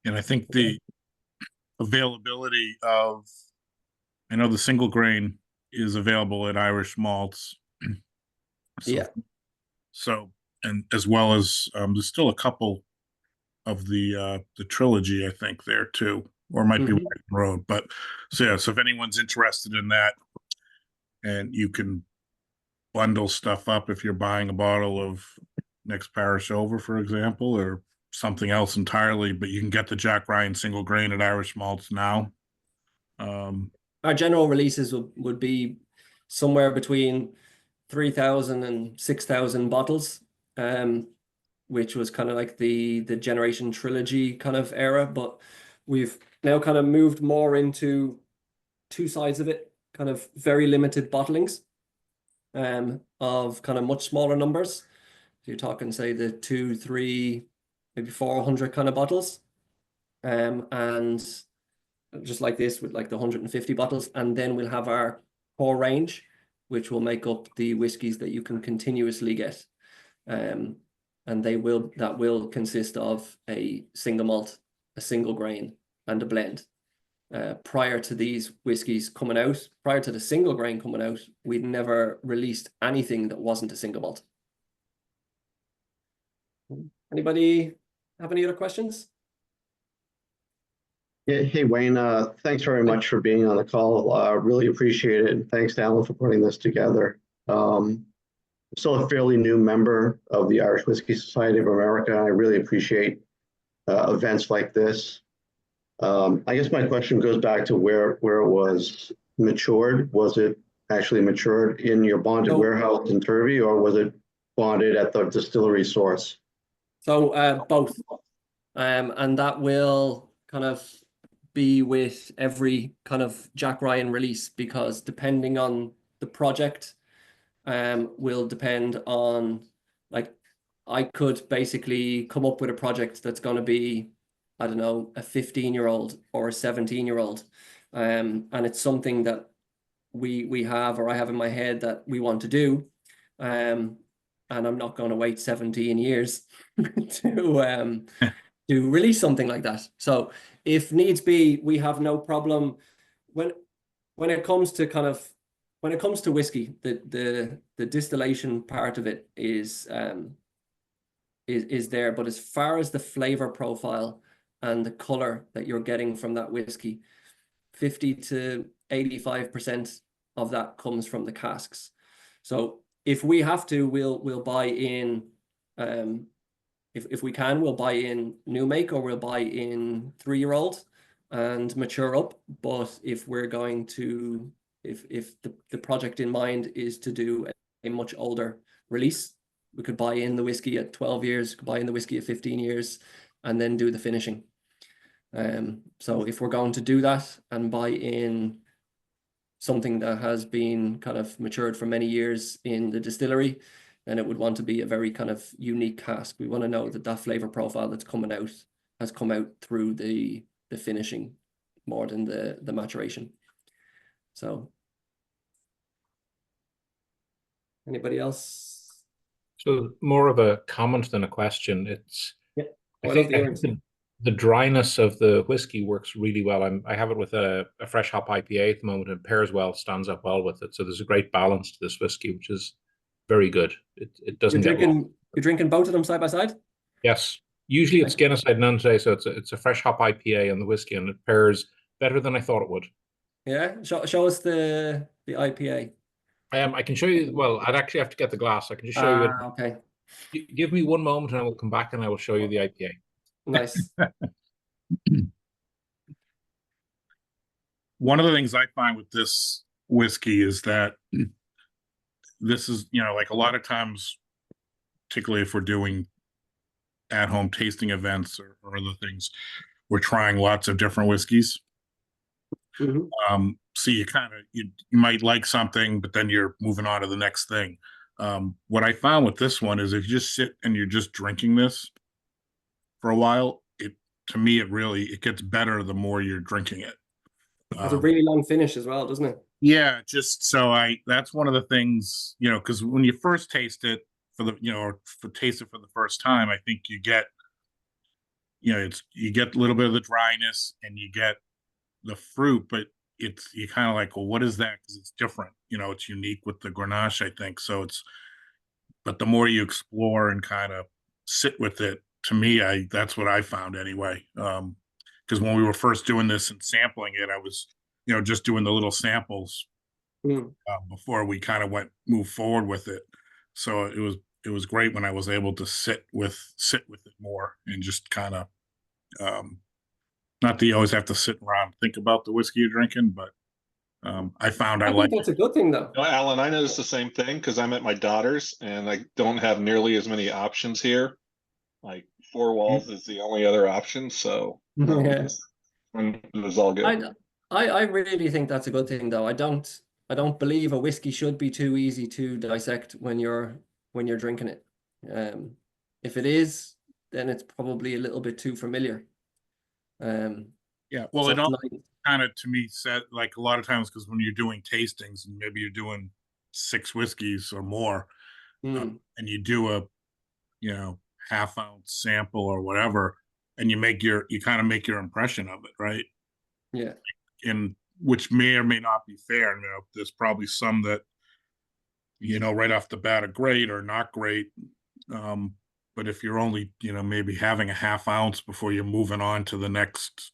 And I think the availability of, I know the single grain is available at Irish Malts. Yeah. So, and as well as there's still a couple of the trilogy, I think, there too, or it might be White Road. But so yeah, so if anyone's interested in that, and you can bundle stuff up if you're buying a bottle of next Parish Over, for example, or something else entirely, but you can get the Jack Ryan single grain at Irish Malts now. Our general releases would be somewhere between 3,000 and 6,000 bottles, which was kind of like the Generation Trilogy kind of era, but we've now kind of moved more into two sides of it, kind of very limited bottlings of kind of much smaller numbers. So you're talking, say, the 2, 3, maybe 400 kind of bottles, and just like this with like the 150 bottles, and then we'll have our core range, which will make up the whiskies that you can continuously get, and that will consist of a single malt, a single grain, and a blend. Prior to these whiskies coming out, prior to the single grain coming out, we'd never released anything that wasn't a single malt. Anybody have any other questions? Yeah, hey Wayne, thanks very much for being on the call. Really appreciate it. And thanks to Allan for putting this together. I'm still a fairly new member of the Irish Whiskey Society of America. I really appreciate events like this. I guess my question goes back to where it was matured. Was it actually matured in your bonded warehouse in Turvey, or was it bonded at the distillery source? So both, and that will kind of be with every kind of Jack Ryan release, because depending on the project, will depend on, like, I could basically come up with a project that's going to be, I don't know, a 15-year-old or a 17-year-old, and it's something that we have, or I have in my head that we want to do, and I'm not going to wait 17 years to release something like that. So if needs be, we have no problem when it comes to whiskey. The distillation part of it is there, but as far as the flavor profile and the color that you're getting from that whiskey, 50 to 85% of that comes from the casks. So if we have to, we'll buy in, if we can, we'll buy in new make, or we'll buy in 3-year-old and mature up. But if we're going to, if the project in mind is to do a much older release, we could buy in the whiskey at 12 years, could buy in the whiskey at 15 years, and then do the finishing. So if we're going to do that and buy in something that has been kind of matured for many years in the distillery, then it would want to be a very kind of unique cask. We want to know that that flavor profile that's coming out has come out through the finishing more than the maturation. So anybody else? So more of a comment than a question. It's, Yeah. I think the dryness of the whiskey works really well. I have it with a fresh hop IPA at the moment, and pairs well, stands up well with it. So there's a great balance to this whiskey, which is very good. It doesn't get long. You're drinking both of them side by side? Yes. Usually it's Guinness I'd none today, so it's a fresh hop IPA on the whiskey, and it pairs better than I thought it would. Yeah. Show us the IPA. I can show you. Well, I'd actually have to get the glass. I can just show you. Okay. Give me one moment, and I will come back and I will show you the IPA. Nice. One of the things I find with this whiskey is that this is, like a lot of times, particularly if we're doing at-home tasting events or other things, we're trying lots of different whiskeys. Mm-hmm. So you kind of, you might like something, but then you're moving on to the next thing. What I found with this one is if you just sit and you're just drinking this for a while, to me, it gets better the more you're drinking it. It's a really long finish as well, doesn't it? Yeah, just so that's one of the things, because when you first taste it or taste it for the first time, I think you get, you get a little bit of the dryness and you get the fruit, but you're kind of like, well, what is that? Because it's different, it's unique with the Grenache, I think. So but the more you explore and kind of sit with it, to me, that's what I found anyway. Because when we were first doing this and sampling it, I was, just doing the little samples before we kind of move forward with it. So it was great when I was able to sit with it more and just kind of, not that you always have to sit around and think about the whiskey you're drinking, but I found I think that's a good thing, though. Alan, I noticed the same thing because I'm at my daughter's and I don't have nearly as many options here. Like 4 walls is the only other option, so it was all good. I really think that's a good thing, though. I don't believe a whiskey should be too easy to dissect when you're drinking it. If it is, then it's probably a little bit too familiar. Yeah, well, it all kind of, to me, said like a lot of times, because when you're doing tastings and maybe you're doing 6 whiskeys or more, and you do a half-ounce sample or whatever, and you kind of make your impression of it, right? Yeah. And which may or may not be fair. There's probably some that right off the bat are great or not great. But if you're only maybe having a half ounce before you're moving on to the next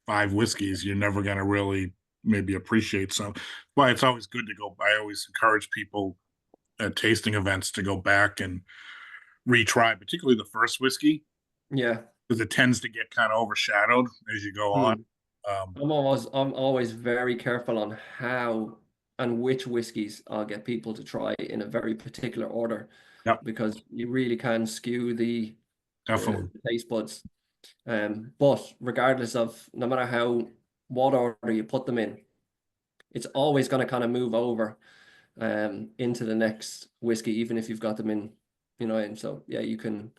5 whiskeys, you're never going to really maybe appreciate some. Why it's always good to go. I always encourage people at tasting events to go back and retry, particularly the first whiskey. Yeah, because it tends to get kind of overshadowed as you go on. I'm always very careful on how and which whiskeys I'll get people to try in a very particular order. Yep. Because you really can skew the taste buds. But regardless of, no matter what order you put them in, it's always going to kind of move over into the next whiskey, even if you've got them in, and so yeah, you can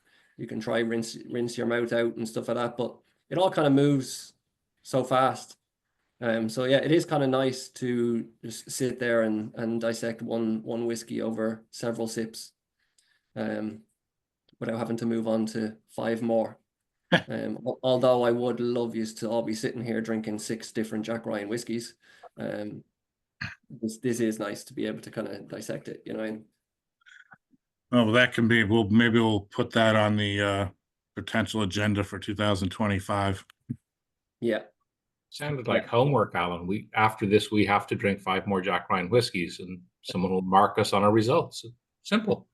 try rinse your mouth out and stuff like that, but it all kind of moves so fast. So yeah, it is kind of nice to just sit there and dissect one whiskey over several sips, without having to move on to 5 more. Although I would love you to all be sitting here drinking 6 different Jack Ryan whiskeys. This is nice to be able to kind of dissect it, you know. Oh, well, that can be, maybe we'll put that on the potential agenda for 2025. Yeah. Sounded like homework, Alan. After this, we have to drink 5 more Jack Ryan whiskeys, and someone will mark us on our results. Simple.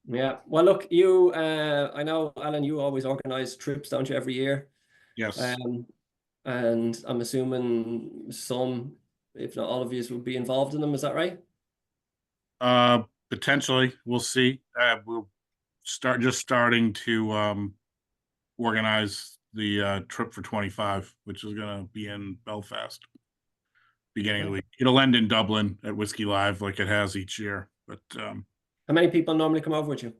Yeah. Well, look, you, I know, Alan, you always organize trips, don't you, every year? Yes. And I'm assuming some, if not all of you, will be involved in them. Is that right? Potentially, we'll see. We'll starting to organize the trip for 25, which is going to be in Belfast, beginning of the week. It'll end in Dublin at Whiskey Live, like it has each year. But how many people normally come over with you?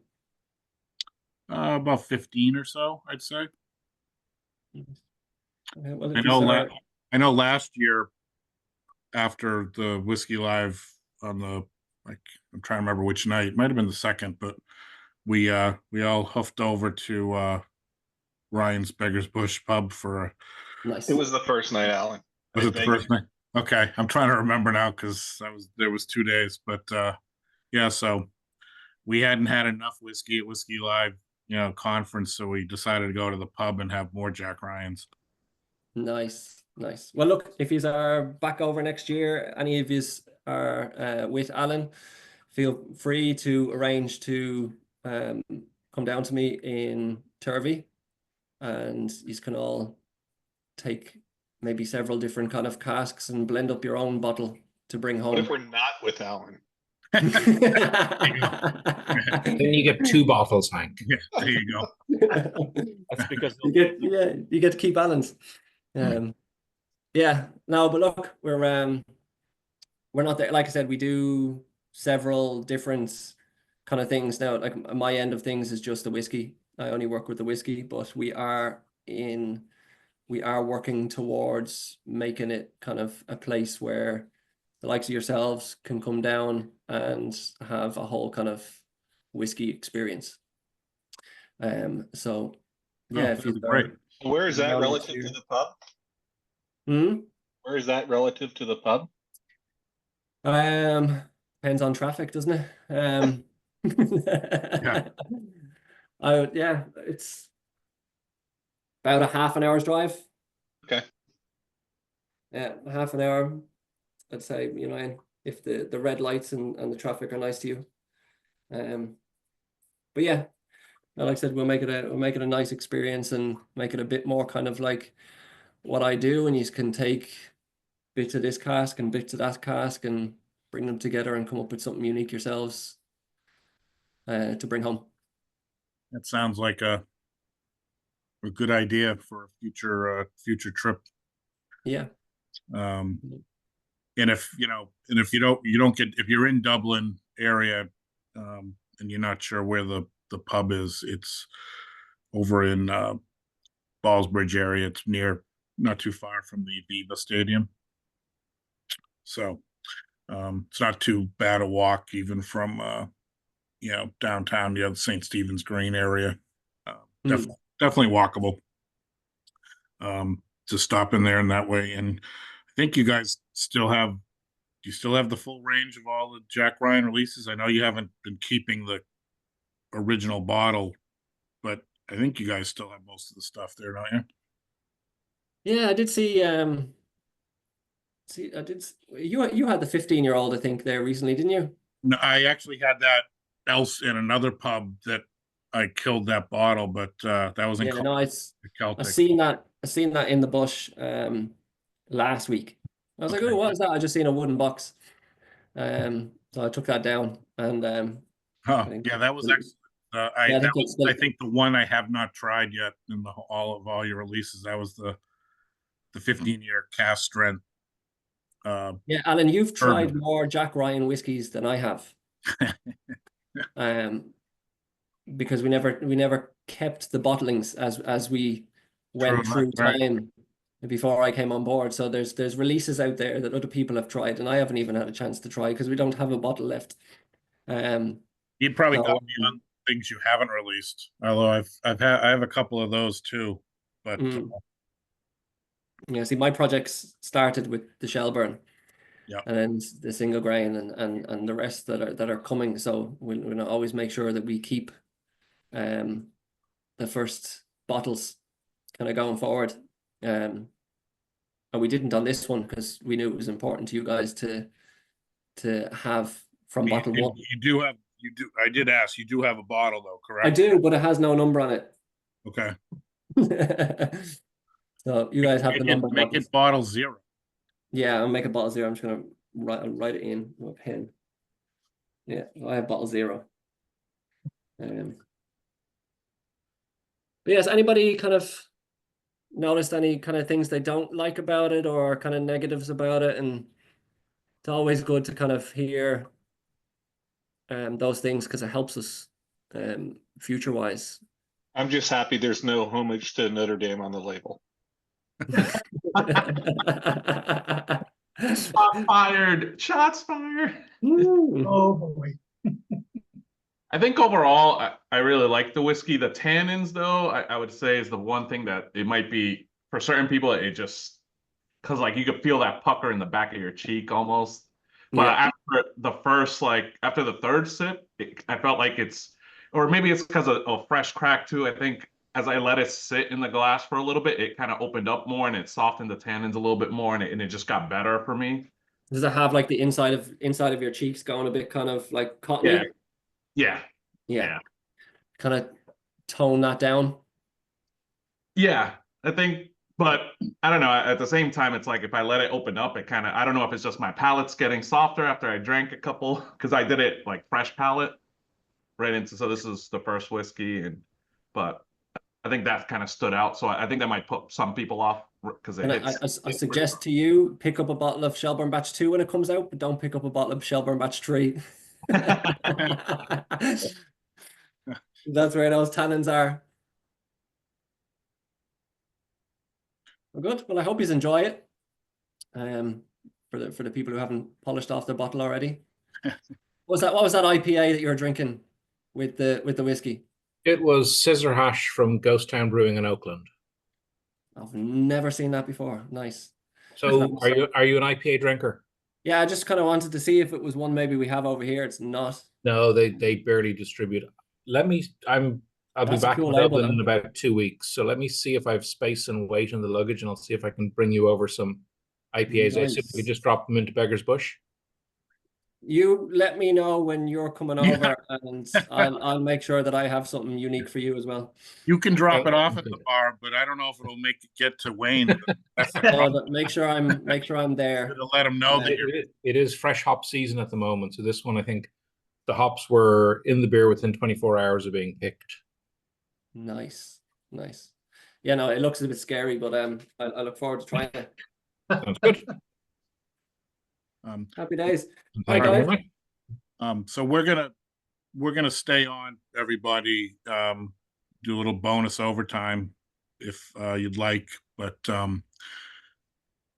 About 15 or so, I'd say. Okay, well, I know last year after the Whiskey Live on the, like, I'm trying to remember which night, it might have been the second, but we all hoofed over to Ryan's Beggar's Bush pub for nice. It was the first night, Alan. Was it the first night? Okay, I'm trying to remember now because there was 2 days, but yeah, so we hadn't had enough whiskey at Whiskey Live, conference, so we decided to go to the pub and have more Jack Ryans. Nice. Well, look, if you are back over next year, any of you are with Alan, feel free to arrange to come down to me in Turvey, and you can all take maybe several different kind of casks and blend up your own bottle to bring home. What if we're not with Alan? Then you get 2 bottles, Hank. Yeah, there you go. That's because you get to keep Alan's. Yeah, no, but look, we're not there. Like I said, we do several different kind of things now. Like my end of things is just the whiskey. I only work with the whiskey, but we are working towards making it kind of a place where the likes of yourselves can come down and have a whole kind of whiskey experience. So yeah, if you great. Where is that relative to the pub? Where is that relative to the pub? Depends on traffic, doesn't it? Yeah, it's about a half an hour's drive. Okay. Yeah, half an hour. I'd say, if the red lights and the traffic are nice to you. But yeah, like I said, we'll make it a nice experience and make it a bit more kind of like what I do, and you can take bits of this cask and bits of that cask and bring them together and come up with something unique yourselves to bring home. That sounds like a good idea for a future trip. Yeah. And if you're in Dublin area, and you're not sure where the pub is, it's over in Ballsbridge area. It's not too far from the Aviva Stadium. So it's not too bad a walk even from downtown, the St. Stephen's Green area. Definitely walkable. To stop in there in that way. And I think you guys still have the full range of all the Jack Ryan releases. I know you haven't been keeping the original bottle, but I think you guys still have most of the stuff there, don't you? Yeah, I did see. You had the 15-year-old, I think, there recently, didn't you? No, I actually had that else in another pub that I killed that bottle, but that was in Celtic. I seen that in the bush last week. I was like, oh, what is that? I just seen a wooden box. So I took that down and yeah, that was excellent. I think the one I have not tried yet in all your releases. That was the 15-year cask strength. Yeah, Alan, you've tried more Jack Ryan whiskies than I have. Because we never kept the bottlings as we went through time. before I came on board. So there's releases out there that other people have tried, and I haven't even had a chance to try because we don't have a bottle left. You'd probably So, go beyond things you haven't released. Although I have a couple of those too, but yeah, see, my projects started with the Shelbourne, yeah, and then the single grain and the rest that are coming. So we'll always make sure that we keep the first bottles kind of going forward. And we didn't on this one because we knew it was important to you guys to have from bottle one. You do. I did ask. You do have a bottle though, correct? I do, but it has no number on it. Okay. So you guys have the number. Make it bottle 0. Yeah, I'll make a bottle 0. I'm just gonna write it in with a pen. Yeah, I have bottle 0. But yes, anybody kind of noticed any kind of things they don't like about it or kind of negatives about it? And it's always good to kind of hear those things because it helps us future wise. I'm just happy there's no homage to Notre Dame on the label. Shots fired. Shots fired. Oh boy. I think overall, I really like the whiskey. The tannins, though, I would say is the one thing that it might be for certain people. It just because like you could feel that pucker in the back of your cheek almost. But after the first, like after the third sip, I felt like it's, or maybe it's because of a fresh crack too. I think as I let it sit in the glass for a little bit, it kind of opened up more and it softened the tannins a little bit more, and it just got better for me. Does it have like the inside of your cheeks going a bit kind of like cottony? Yeah. Kind of tone that down. Yeah, I think, but I don't know. At the same time, it's like if I let it open up, it kind of, I don't know if it's just my palate's getting softer after I drank a couple, because I did it like fresh palate right into, so this is the first whiskey, but I think that kind of stood out. So I think that might put some people off because I suggest to you, pick up a bottle of Shelbourne Batch 2 when it comes out, but don't pick up a bottle of Shelbourne Batch 3. That's where those tannins are. Well, good. Well, I hope you enjoy it. For the people who haven't polished off their bottle already. What was that IPA that you were drinking with the whiskey? It was Scissor Hash from Ghost Town Brewing in Oakland. I've never seen that before. Nice. So are you an IPA drinker? Yeah, I just kind of wanted to see if it was one maybe we have over here. It's not. No, they barely distribute. I'll be back in Dublin in about 2 weeks. So let me see if I have space and weight in the luggage, and I'll see if I can bring you over some IPAs. Nice. I see if we just drop them into Beggar's Bush. You let me know when you're coming over, and I'll make sure that I have something unique for you as well. You can drop it off at the bar, but I don't know if it'll make it get to Wayne. Make sure I'm there. To let him know that it is fresh hop season at the moment. So this one, I think the hops were in the beer within 24 hours of being picked. Nice. Yeah, no, it looks a bit scary, but I look forward to trying it. Sounds good. Happy days. Thank you very much. So we're gonna stay on, everybody. Do a little bonus overtime if you'd like, but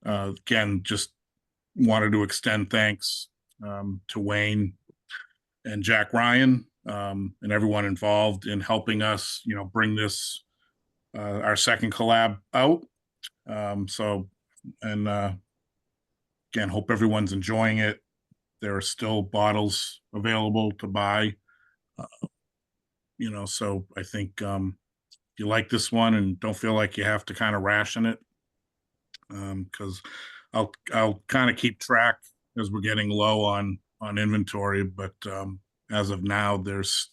again, just wanted to extend thanks to Wayne and Jack Ryan and everyone involved in helping us, bring this our second collab out. Again, hope everyone's enjoying it. There are still bottles available to buy. So I think if you like this one and don't feel like you have to kind of ration it, because I'll kind of keep track as we're getting low on inventory, but as of now, there's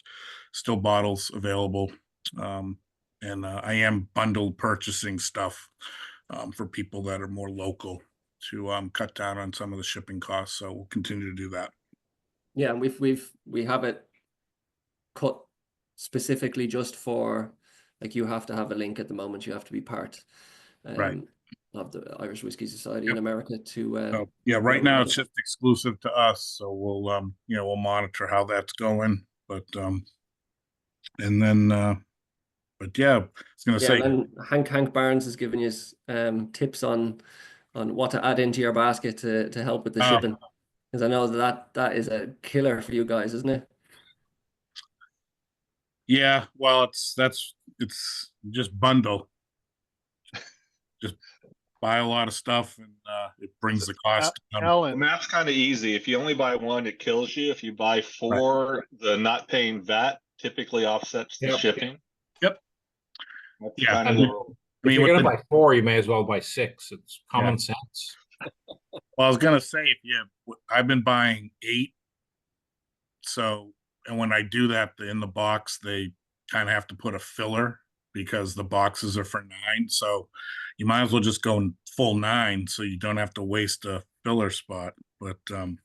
still bottles available. And I am bundle purchasing stuff for people that are more local to cut down on some of the shipping costs. So we'll continue to do that. Yeah, and we have it cut specifically just for, like, you have to have a link at the moment. You have to be part Right. of the Irish Whiskey Society in America to right now it's just exclusive to us. So we'll we'll monitor how that's going. But and then yeah, I was gonna Yeah, say, and then Hank Barnes has given you tips on what to add into your basket to help with the Oh. shipping. Because I know that is a killer for you guys, isn't it? yeah, well, it's just bundle. Just buy a lot of stuff and it brings the cost down. The Alan, math's kind of easy. If you only buy one, it kills you. If you buy four, the not paying VAT typically offsets the Yep. shipping. Yep. That's Yeah, kind of and the rule. I If mean, you're with gonna the, buy 4, you may as well buy 6. It's common sense. well, I was gonna say, if you, I've been buying 8. So, and when I do that, in the box, they kind of have to put a filler because the boxes are for 9. So you might as well just go full 9 so you don't have to waste a filler spot. But I'm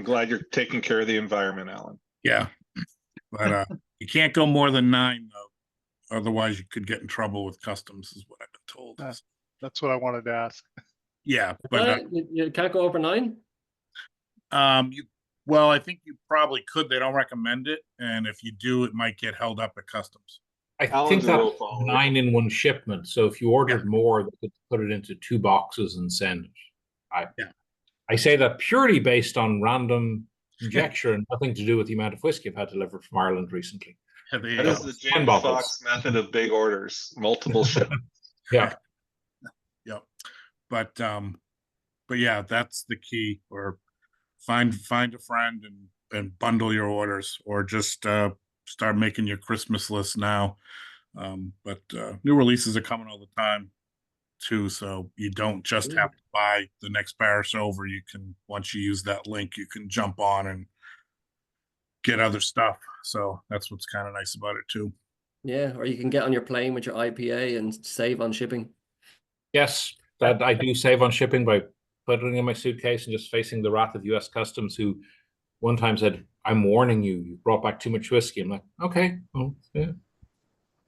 glad you're taking care of the environment, Alan. yeah, but you can't go more than 9 though. Otherwise, you could get in trouble with customs, is what I've been told. that's what I wanted to ask. Yeah, but You can't go over 9? you, well, I think you probably could. They don't recommend it, and if you do, it might get held up at customs. I Alan's think a that's rule follower. 9 in one shipment. So if you ordered more, they could put it into 2 boxes and send it. I say that purely based on random conjecture and nothing to do with the amount of whiskey I've had delivered from Ireland recently. Yeah, they, That is the 10 James bottles. Fox method of big orders, multiple shipments. Yeah. Yep. But yeah, that's the key. Or find a friend and bundle your orders, or just start making your Christmas list now. But new releases are coming all the time too, so you don't just have to buy the next Parish Over. You can, once you use that link, you can jump on and get other stuff. So that's what's kind of nice about it too. Yeah, or you can get on your plane with your IPA and save on shipping. Yes, that I do save on shipping by putting it in my suitcase and just facing the wrath of US Customs, who one time said, "I'm warning you, you brought back too much whiskey." I'm like, okay, well, yeah.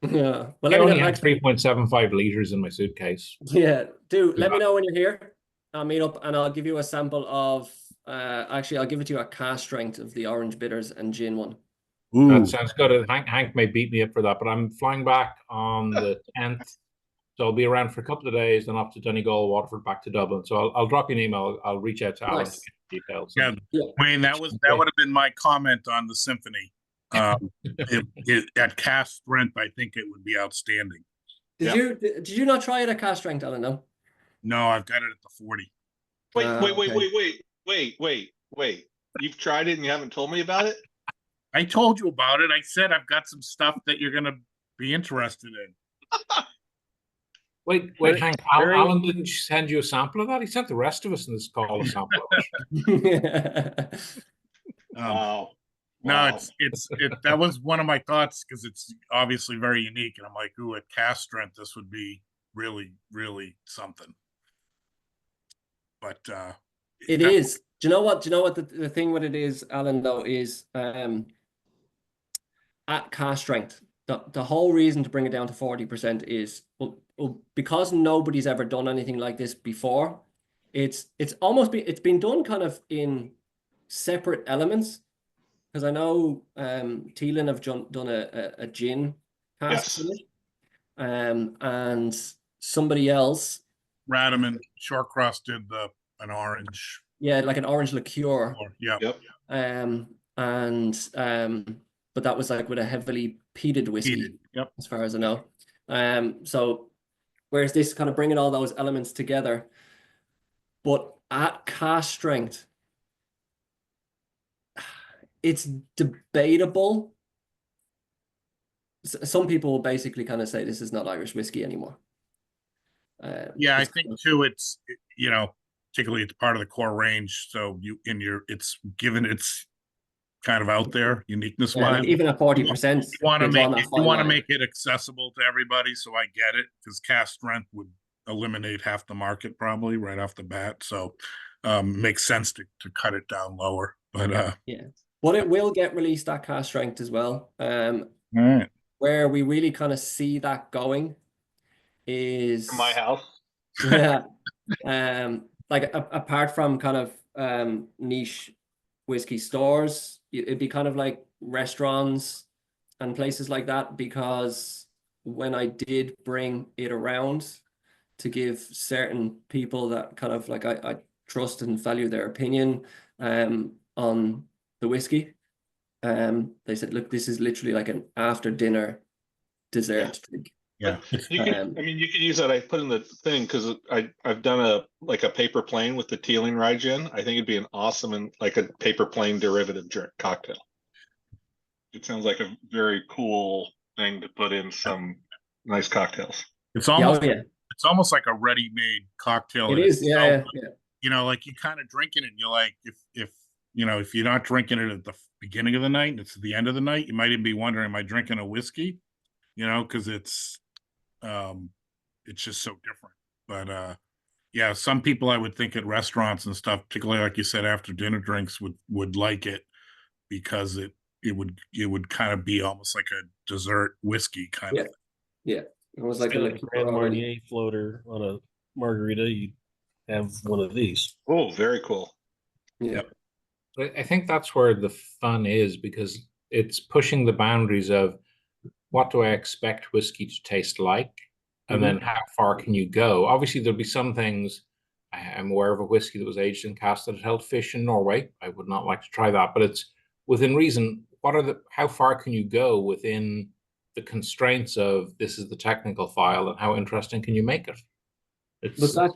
Yeah. Well, I let me only know. had 3.75 liters in my suitcase. Yeah, let me know when you're here. I'll meet up and I'll give you a sample of actually I'll give it to you at cask strength of the orange bitters and gin one. Ooh, That sounds good. Hank may beat me up for that, but I'm flying back on the 10th. So I'll be around for a couple of days, then off to Donegal, Waterford, back to Dublin. So I'll drop you an email. I'll reach out to Alan Nice. to get details. yeah, Wayne, that would have been my comment on the symphony. At cask strength, I think it would be outstanding. Did you not try it at cask strength, Alan? No. No, I've got it at the 40. Wait. You've tried it and you haven't told me about it? I told you about it. I said I've got some stuff that you're gonna be interested in. Wait, Hank, Alan didn't send you a sample of that? He sent the rest of us in this call a sample of it. Wow. No, that was one of my thoughts, because it's obviously very unique, and I'm like, ooh, at cask strength, this would be really, really something. But It is. Do you know what? The thing with it is, Alan, though, is at cask strength, the whole reason to bring it down to 40% is because nobody's ever done anything like this before. It's been done kind of in separate elements, because I know Teelan have done a gin cask Yes. and somebody else, Radaman Shortcross did an orange. yeah, like an orange liqueur. Yeah. Yep. But that was like with a heavily peated whiskey, Yep. as far as I know. So whereas this kind of bringing all those elements together, but at cask strength, it's debatable. Some people will basically kind of say this is not Irish whiskey anymore. Yeah, I think too, it's, particularly it's part of the core range. So it's given its kind of out there uniqueness wise. Even at 40%, you want to make it accessible to everybody. So I get it, because cask strength would eliminate half the market probably right off the bat. So makes sense to cut it down lower. But yeah, but it will get released at cask strength as well. All right. Where we really kind of see that going is My house. yeah, like apart from kind of niche whiskey stores, it'd be kind of like restaurants and places like that, because when I did bring it around to give certain people that kind of like I trust and value their opinion on the whiskey, they said, look, this is literally like an after dinner dessert drink. Yeah. You can, I mean, you could use that. I put in the thing because I've done a paper plane with the Teeling Rye gin. I think it'd be an awesome and like a paper plane derivative drink cocktail. It sounds like a very cool thing to put in some nice cocktails. It's almost Yeah, it's almost like a ready-made cocktail. it in is. Yeah, itself. yeah. You know, like you kind of drinking it, and you're like, if you know, if you're not drinking it at the beginning of the night and it's at the end of the night, you might even be wondering, am I drinking a whiskey? You know, because it's just so different. But yeah, some people I would think at restaurants and stuff, particularly like you said, after dinner drinks would like it because it would kind of be almost like a dessert whiskey kind of thing. Yeah. It was like Instead a of a Grand Marnier floater on a margarita, you have one of these. Oh, very cool. Yeah. I think that's where the fun is, because it's pushing the boundaries of what do I expect whiskey to taste like, and then how far can you go? Obviously, there'll be some things. I'm aware of a whiskey that was aged in cask that held fish in Norway. I would not like to try that, but it's within reason. How far can you go within the constraints of this is the technical file, and how interesting can you make it? But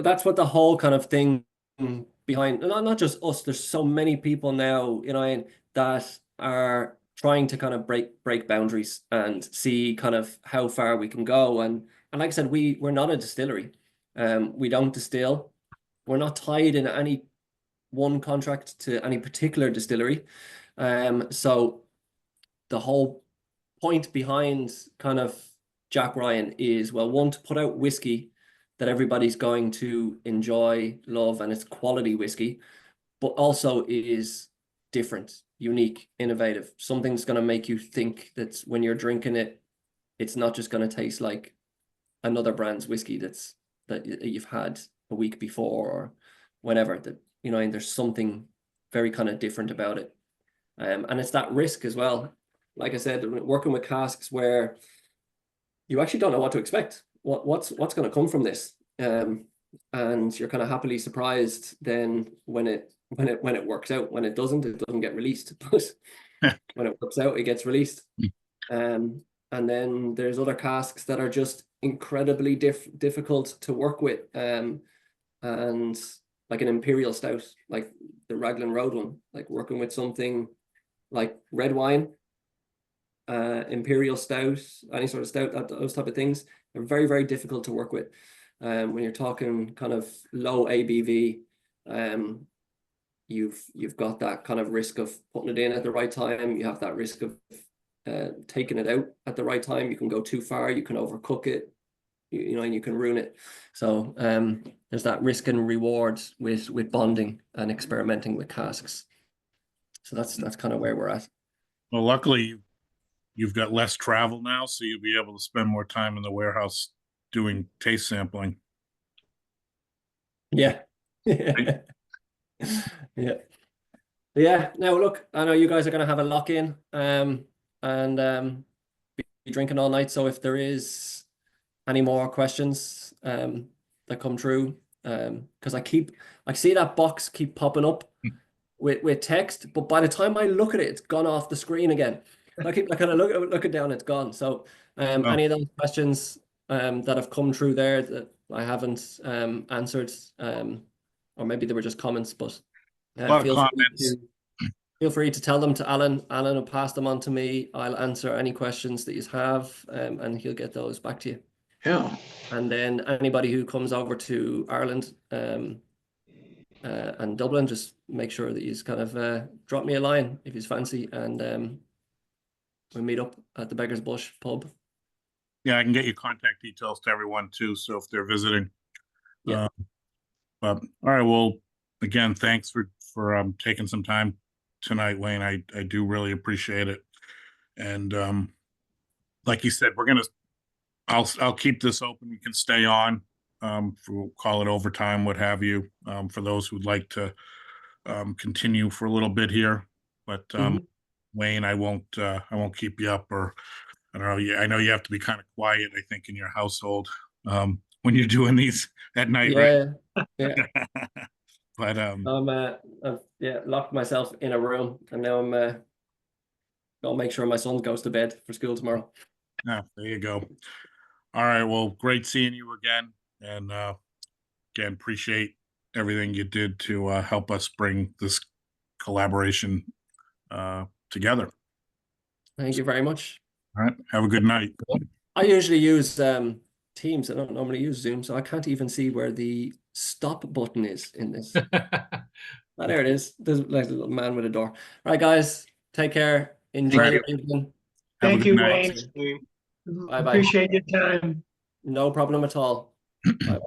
that's what the whole kind of thing behind, not just us, there's so many people now, you know, that are trying to kind of break boundaries and see kind of how far we can go. And like I said, we're not a distillery. We don't distill. We're not tied in any one contract to any particular distillery. So the whole point behind kind of Jack Ryan is, well, one, to put out whiskey that everybody's going to enjoy, love, and it's quality whiskey, but also is different, unique, innovative. Something's going to make you think that when you're drinking it, it's not just going to taste like another brand's whiskey that you've had a week before or whenever. That, you know, and there's something very kind of different about it. And it's that risk as well. Like I said, working with casks where you actually don't know what to expect. What's going to come from this, and you're kind of happily surprised then when it works out. When it doesn't get released, but when it works out, it gets released. And then there's other casks that are just incredibly difficult to work with, and like an imperial stout, like the Raglan Road one, like working with something like red wine, imperial stout, any sort of stout, those type of things, they're very, very difficult to work with. When you're talking kind of low ABV, you've got that kind of risk of putting it in at the right time. You have that risk of taking it out at the right time. You can go too far, you can overcook it, you know, and you can ruin it. So there's that risk and reward with bonding and experimenting with casks. So that's kind of where we're at. Well, luckily you've got less travel now, so you'll be able to spend more time in the warehouse doing taste sampling. Yeah. Yeah. Now look, I know you guys are going to have a lock in and be drinking all night. So if there is any more questions that come through, because I see that box keep popping up with text, but by the time I look at it, it's gone off the screen again. I kind of look it down, it's gone. So any of those questions that have come through there that I haven't answered, or maybe they were just comments, but feel free to tell them to Allan. Allan will pass them on to me. I'll answer any questions that you have, and he'll get those back to you. Yeah. And then anybody who comes over to Ireland and Dublin, just make sure that you kind of drop me a line if you fancy, and we meet up at the Beggar's Bush pub. Yeah, I can get you contact details to everyone too, so if they're visiting. Yeah. All right. Well, again, thanks for taking some time tonight, Wayne. I do really appreciate it. And like you said, I'll keep this open. We can stay on. We'll call it overtime, what have you. For those who'd like to continue for a little bit here, but Wayne, I won't keep you up or I don't know. I know you have to be kind of quiet, I think, in your household when you're doing these at night, right? Yeah. But I've locked myself in a room, and now I'm gonna make sure my son goes to bed for school tomorrow. there you go. All right. Well, great seeing you again, and again, appreciate everything you did to help us bring this collaboration together. Thank you very much. All right. Have a good night. I usually use Teams. I don't normally use Zoom, so I can't even see where the stop button is in this. Oh, there it is. There's like a little man with a door. All right, guys, take care. Enjoy your evening. Have a Thank good you, night. Wayne. Bye-bye. Appreciate your time. No problem at all. Bye-bye.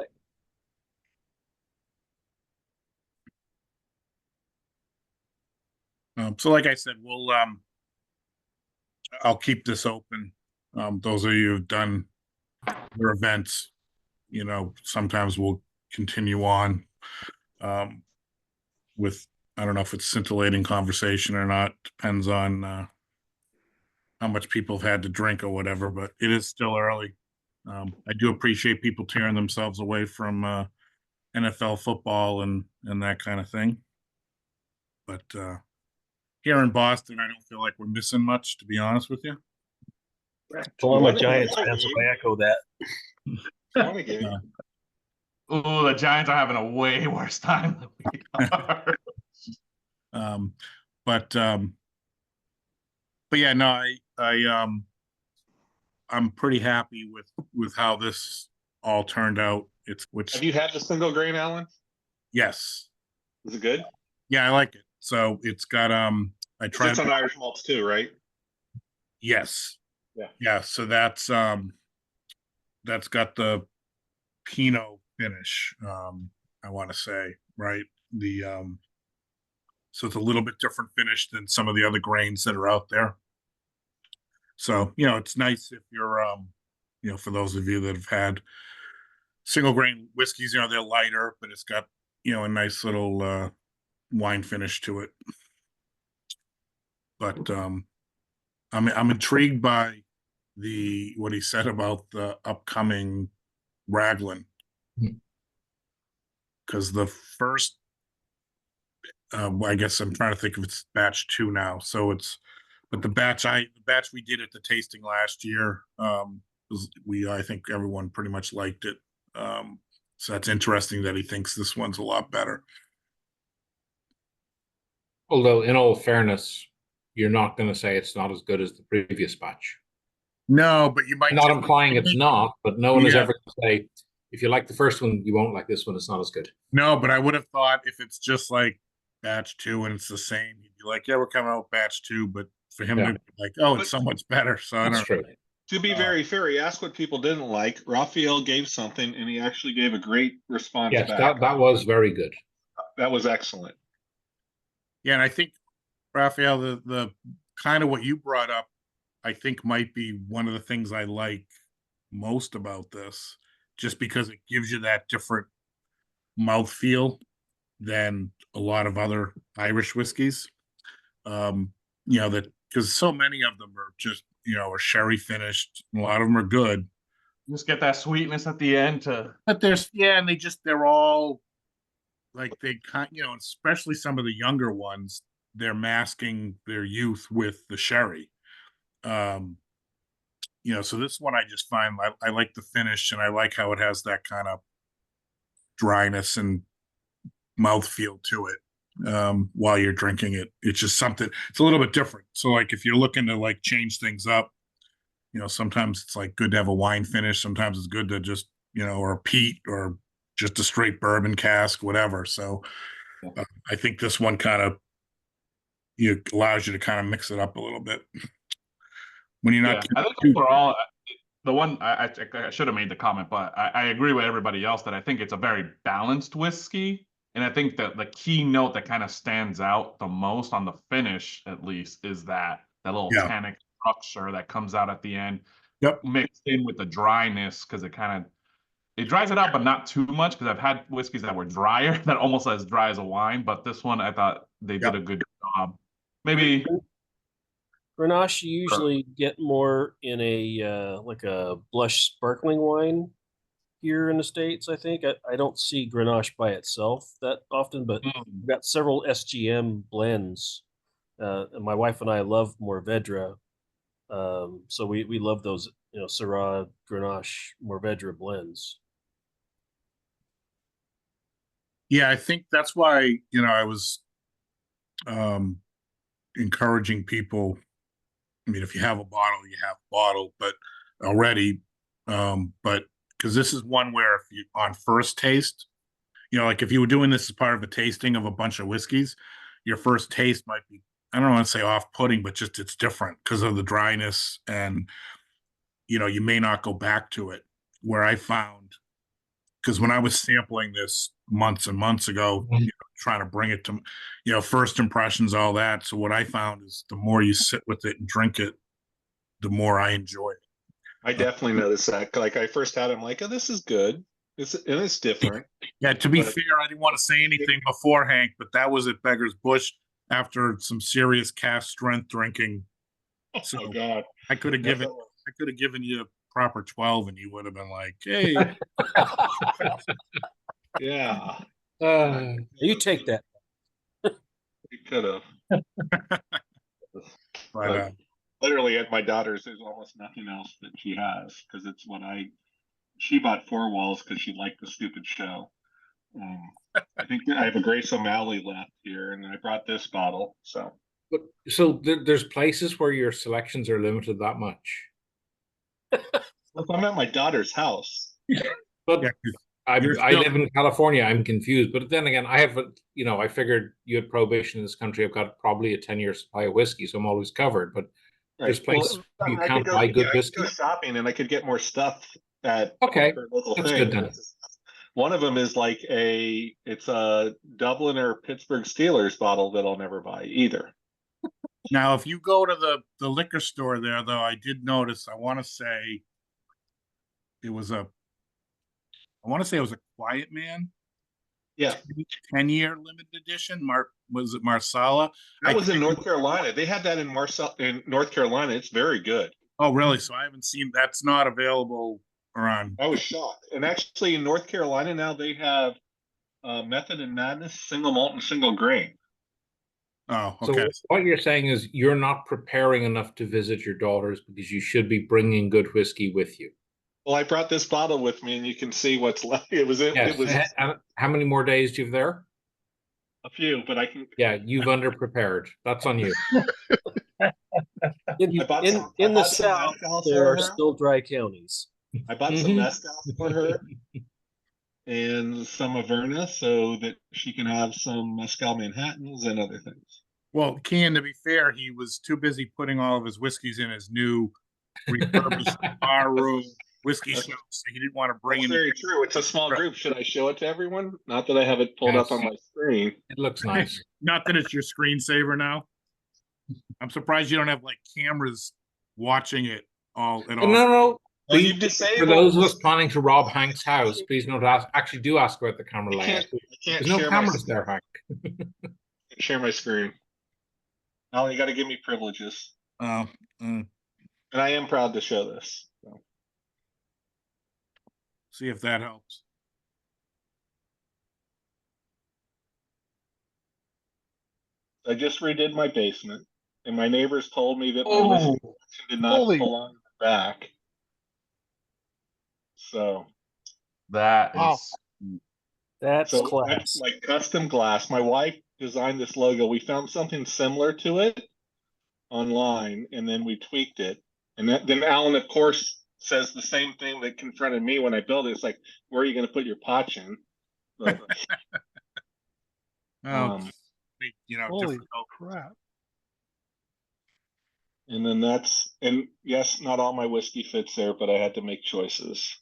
So like I said, I'll keep this open. Those of you who've done your events, sometimes we'll continue on with, I don't know if it's scintillating conversation or not, depends on how much people have had to drink or whatever, but it is still early. I do appreciate people tearing themselves away from NFL football and that kind of thing. But here in Boston, I don't feel like we're missing much, to be honest with you. Well, I'm a Giants fan, so I echo that. Oh, the Giants are having a way worse time than we are. But yeah, no, I'm pretty happy with how this all turned out. Have you had the single grain, Allan? Yes. Is it good? Yeah, I like it. So it's got I tried. It's on Irish malts too, right? Yes. Yeah. Yeah. So that's got the Pinot finish. I want to say, right? So it's a little bit different finish than some of the other grains that are out there. So, it's nice if you're, for those of you that have had single grain whiskeys, they're lighter, but it's got, a nice little wine finish to it. But I'm intrigued by what he said about the upcoming Raglan. Because the first, I guess I'm trying to think if it's batch 2 now. So but the batch we did at the tasting last year, I think everyone pretty much liked it. So that's interesting that he thinks this one's a lot better. Although, in all fairness, you're not going to say it's not as good as the previous batch. No, but you might. I'm not implying it's not, but no one is ever going to say, if you like the first one, you won't like this one. It's not as good. No, but I would have thought if it's just like batch 2 and it's the same, he'd be like, yeah, we're coming out with batch 2, but for him to be like, oh, it's so much better. So I don't know. To be very fair, he asked what people didn't like. Raphael gave something, and he actually gave a great response yes, back. that was very good. That was excellent. Yeah, and I think, Raphael, the kind of what you brought up, I think might be one of the things I like most about this, just because it gives you that different mouthfeel than a lot of other Irish whiskeys. That because so many of them are just, are sherry finished. A lot of them are good. Just get that sweetness at the end But and they're all like they kind, especially some of the younger ones, they're masking their youth with the sherry. So this one I just find I like the finish, and I like how it has that kind of dryness and mouthfeel to it while you're drinking it. It's just something, it's a little bit different. So like if you're looking to like change things up, sometimes it's like good to have a wine finish. Sometimes it's good to just, or a peat or just a straight bourbon cask, whatever. So I think this one kind of allows you to kind of mix it up a little bit when you're not. I think overall, the one I should have made the comment, but I agree with everybody else that I think it's a very balanced whiskey. And I think that the key note that kind of stands out the most on the finish, at least, is that little tannic structure that comes out at the end, mixed in with the dryness, because it dries it out, but not too much. Because I've had whiskeys that were drier, that almost as dry as a wine, but this one I thought they did a good job. Maybe Grenache you usually get more in a like a blush sparkling wine here in the States, I think. I don't see Grenache by itself that often, but we've got several SGM blends. And my wife and I love Mourvedre. So we love those, Syrah, Grenache, Mourvedre blends. Yeah, I think that's why, I was encouraging people. I mean, if you have a bottle, you have a bottle, but already, but because this is one where if you on first taste, like if you were doing this as part of a tasting of a bunch of whiskeys, your first taste might be, I don't want to say off-putting, but just it's different because of the dryness, and you may not go back to it. Where I found, because when I was sampling this months and months ago, trying to bring it to, first impressions, all that. So what I found is the more you sit with it and drink it, the more I enjoy it. I definitely noticed that. Like I first had it, I'm like, oh, this is good. It's different. Yeah, to be fair, I didn't want to say anything before, Hank, but that was at Beggar's Bush after some serious cask strength drinking. So Oh God. I could have given you a proper 12 and you would have been like, hey. Yeah. You take that. You could have. But literally at my daughter's, there's almost nothing else that she has because it's she bought 4 Walls because she liked the stupid show. I think I have a Grace O'Malley left here, and I brought this bottle. So there's places where your selections are limited that much. Look, I'm at my daughter's house. But yeah, I live in California. I'm confused. But then again, I have I figured you had prohibition in this country. I've got probably a 10-year supply of whiskey, so I'm always covered. But there's places you can't buy good whiskey. I could go shopping, and I could get more stuff at local that's good then. One of them is like it's a Dublin or Pittsburgh Steelers bottle that I'll never buy either. Now, if you go to the liquor store there, though, I did notice, I want to say it was a Quiet Man. Yeah. 10-year limited edition. Was it Marsala? That was in North Carolina. They had that in North Carolina. It's very good. Oh, really? So I haven't seen, that's not available around. I was shocked. And actually in North Carolina now they have Method and Madness, single malt and single grain. Oh, okay. So what you're saying is you're not preparing enough to visit your daughters because you should be bringing good whiskey with you. Well, I brought this bottle with me, and you can see what's left. It was. How many more days do you have there? A few, but I can. Yeah, you've underprepared. That's on you. In the South, there are still dry counties. I bought some mezcal for her and some Averna so that she can have some mezcal Manhattans and other things. Well, to be fair, he was too busy putting all of his whiskeys in his new refurbished bar room whiskey show, so he didn't want to bring in. Very true. It's a small group. Should I show it to everyone? Not that I have it pulled up on my screen. It looks nice. Not that it's your screensaver now. I'm surprised you don't have like cameras watching it all at all. No. Well, you've disabled. For those of us planning to rob Hank's house, please don't ask. Actually, do ask about the camera layout. There's no cameras there, Hank. Share my screen. Now you got to give me privileges. And I am proud to show this. So. See if that helps. I just redid my basement, and my neighbors told me that my whiskey collection did not belong in the back. So that's class. That's like custom glass. My wife designed this logo. We found something similar to it online, and then we tweaked it. And then Allan, of course, says the same thing that confronted me when I built it. It's like, where are you going to put your Pachin? But, holy crap. And then yes, not all my whiskey fits there, but I had to make choices.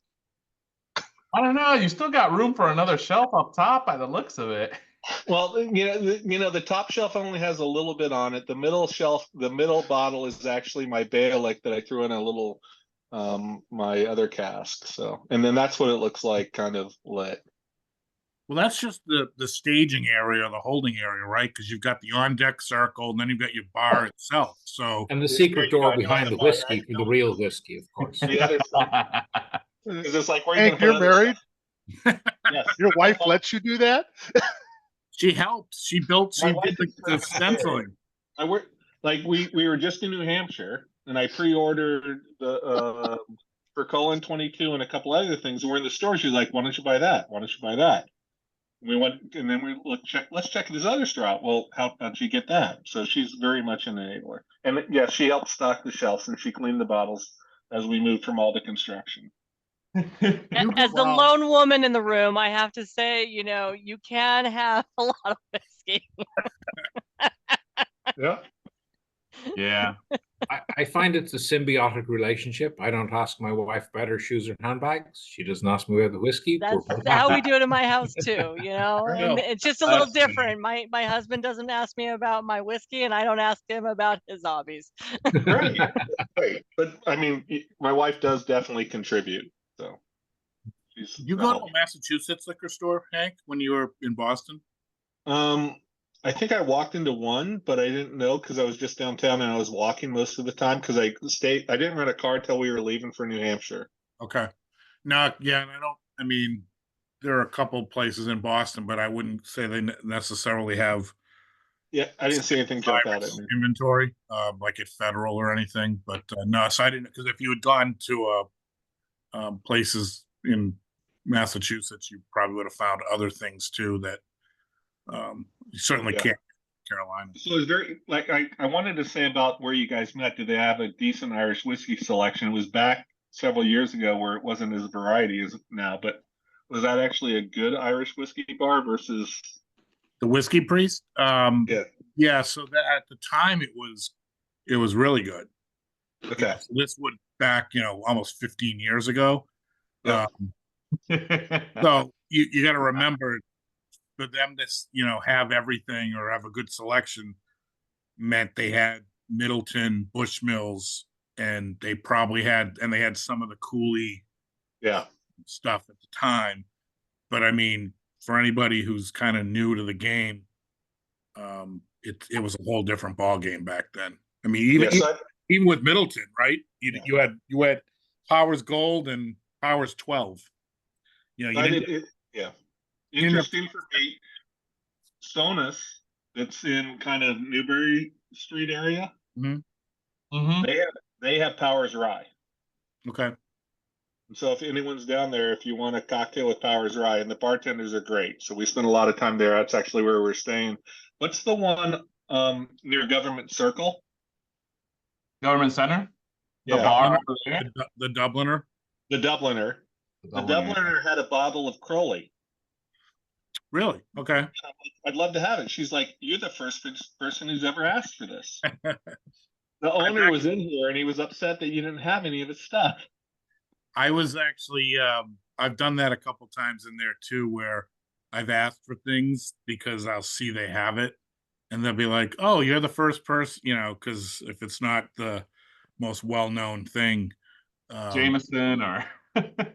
I don't know. You still got room for another shelf up top by the looks of it. Well, the top shelf only has a little bit on it. The middle shelf, the middle bottle is actually my Baileys that I threw in a little, my other cask. So, and then that's what it looks like, kind of lit. Well, that's just the staging area, the holding area, right? Because you've got the on deck circle, and then you've got your bar itself. So And the secret door behind the whiskey for the real whiskey, of course. Yeah, it's just like, where are you Hank, gonna you're put other married? stuff? Yes. Your wife lets you do that? she helps. She built. My She wife did is the stenciling. I work like we were just in New Hampshire, and I pre-ordered the for Colin 22 and a couple other things. We're in the store. She's like, "Why don't you buy that? Why don't you buy that?" And we went, and then we let's check this other store out. Well, how about you get that? So she's very much an enabler, and yeah, she helped stock the shelves and she cleaned the bottles as we moved from all the construction. As the lone woman in the room, I have to say, you know, you can have a lot of whiskey. Yeah. Yeah. I find it's a symbiotic relationship. I don't ask my wife about her shoes or handbags. She doesn't ask me about the whiskey. That's how we do it in my house too, you know. And No, it's just a little that's different. My husband doesn't ask me about my whiskey, and I don't ask him about his hobbies. Right. Right. But I mean, my wife does definitely contribute. So she's You go to a Massachusetts liquor store, Hank, when you were in Boston? I think I walked into one, but I didn't know because I was just downtown and I was walking most of the time because I didn't rent a car till we were leaving for New Hampshire. Okay. No, yeah, and I mean, there are a couple places in Boston, but I wouldn't say they necessarily have Yeah, I didn't see anything jump out at me. inventory, like at Federal or anything. But no, so I didn't, because if you had gone to places in Massachusetts, you probably would have found other things too that you certainly can't in Carolina. So it's very like I wanted to say about where you guys met. Do they have a decent Irish whiskey selection? It was back several years ago where it wasn't as variety as now, but was that actually a good Irish whiskey bar versus The Whiskey Priest? Yeah. Yeah, so that at the time it was really good. Okay. So this would back, almost 15 years ago. Yeah. So you got to remember, for them to have everything or have a good selection meant they had Middleton, Bushmills, and they had some of the Cooley stuff at the time. But I mean, for anybody who's kind of new to the game, it was a whole different ball game back then. I mean, even with Middleton, right? You had Powers Gold and Powers 12. Interesting for me. Sonus, that's in kind of Newbury Street area. Mm-hmm. They have Powers Rye. Okay. And so if anyone's down there, if you want a cocktail with Powers Rye, and the bartenders are great, so we spend a lot of time there. That's actually where we're staying. What's the one near Government Circle? Government Center? The Yeah. bar over there? The Dubliner. The Dubliner. The Dubliner had a bottle of Crowley. Really? Okay. I'd love to have it. She's like, "You're the first person who's ever asked for this." The owner was in here and he was upset that you didn't have any of his stuff. I was actually, I've done that a couple times in there too, where I've asked for things because I'll see they have it and they'll be like, "Oh, you're the first person," because if it's not the most well-known thing, Jameson or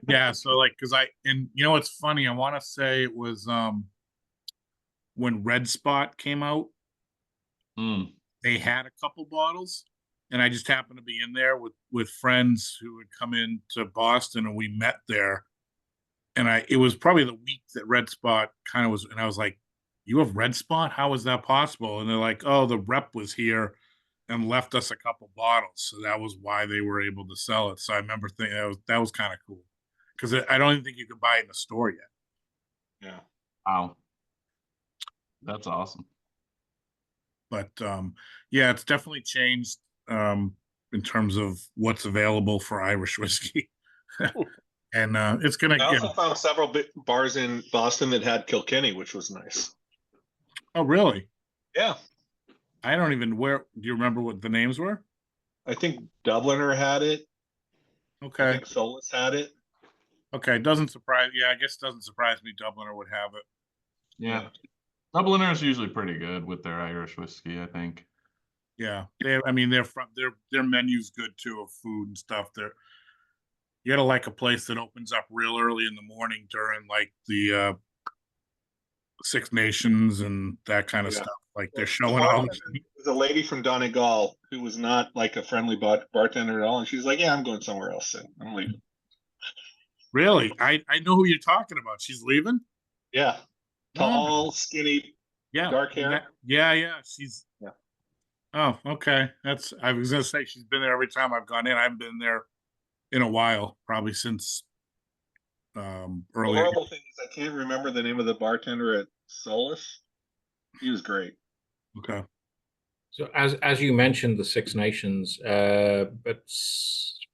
yeah. So because it's funny. I want to say it was when Red Spot came out. They had a couple bottles, and I just happened to be in there with friends who had come into Boston, and we met there. And it was probably the week that Red Spot kind of was, and I was like, "You have Red Spot? How is that possible?" And they're like, "Oh, the rep was here and left us a couple bottles, so that was why they were able to sell it." So I remember thinking that was kind of cool, because I don't even think you could buy it in the store yet. Yeah. Wow. That's awesome. But yeah, it's definitely changed in terms of what's available for Irish whiskey. And it's gonna. I also found several bars in Boston that had Kilkenny, which was nice. Oh, really? Yeah. I don't even do you remember what the names were? I think Dubliner had it. Okay. I think Solus had it. Okay, I guess it doesn't surprise me Dubliner would have it. Yeah. Dubliner is usually pretty good with their Irish whiskey, I think. Yeah. Their menu's good too, of food and stuff. You gotta like a place that opens up real early in the morning during like the Six Nations and that kind of Yeah. stuff. Like Well, they're the showing all. bartender was a lady from Donegal who was not like a friendly bartender at all, and she's like, "Yeah, I'm going somewhere else. And I'm leaving." Really, I know who you're talking about. She's leaving. Yeah, Oh, tall, skinny, yeah, dark hair. yeah. She's. Yeah. Oh, okay. That's. I was gonna say she's been there every time I've gone in. I haven't been there in a while, probably since The earlier. horrible thing is I can't remember the name of the bartender at Solus. He was great. Okay. So as you mentioned, the Six Nations, but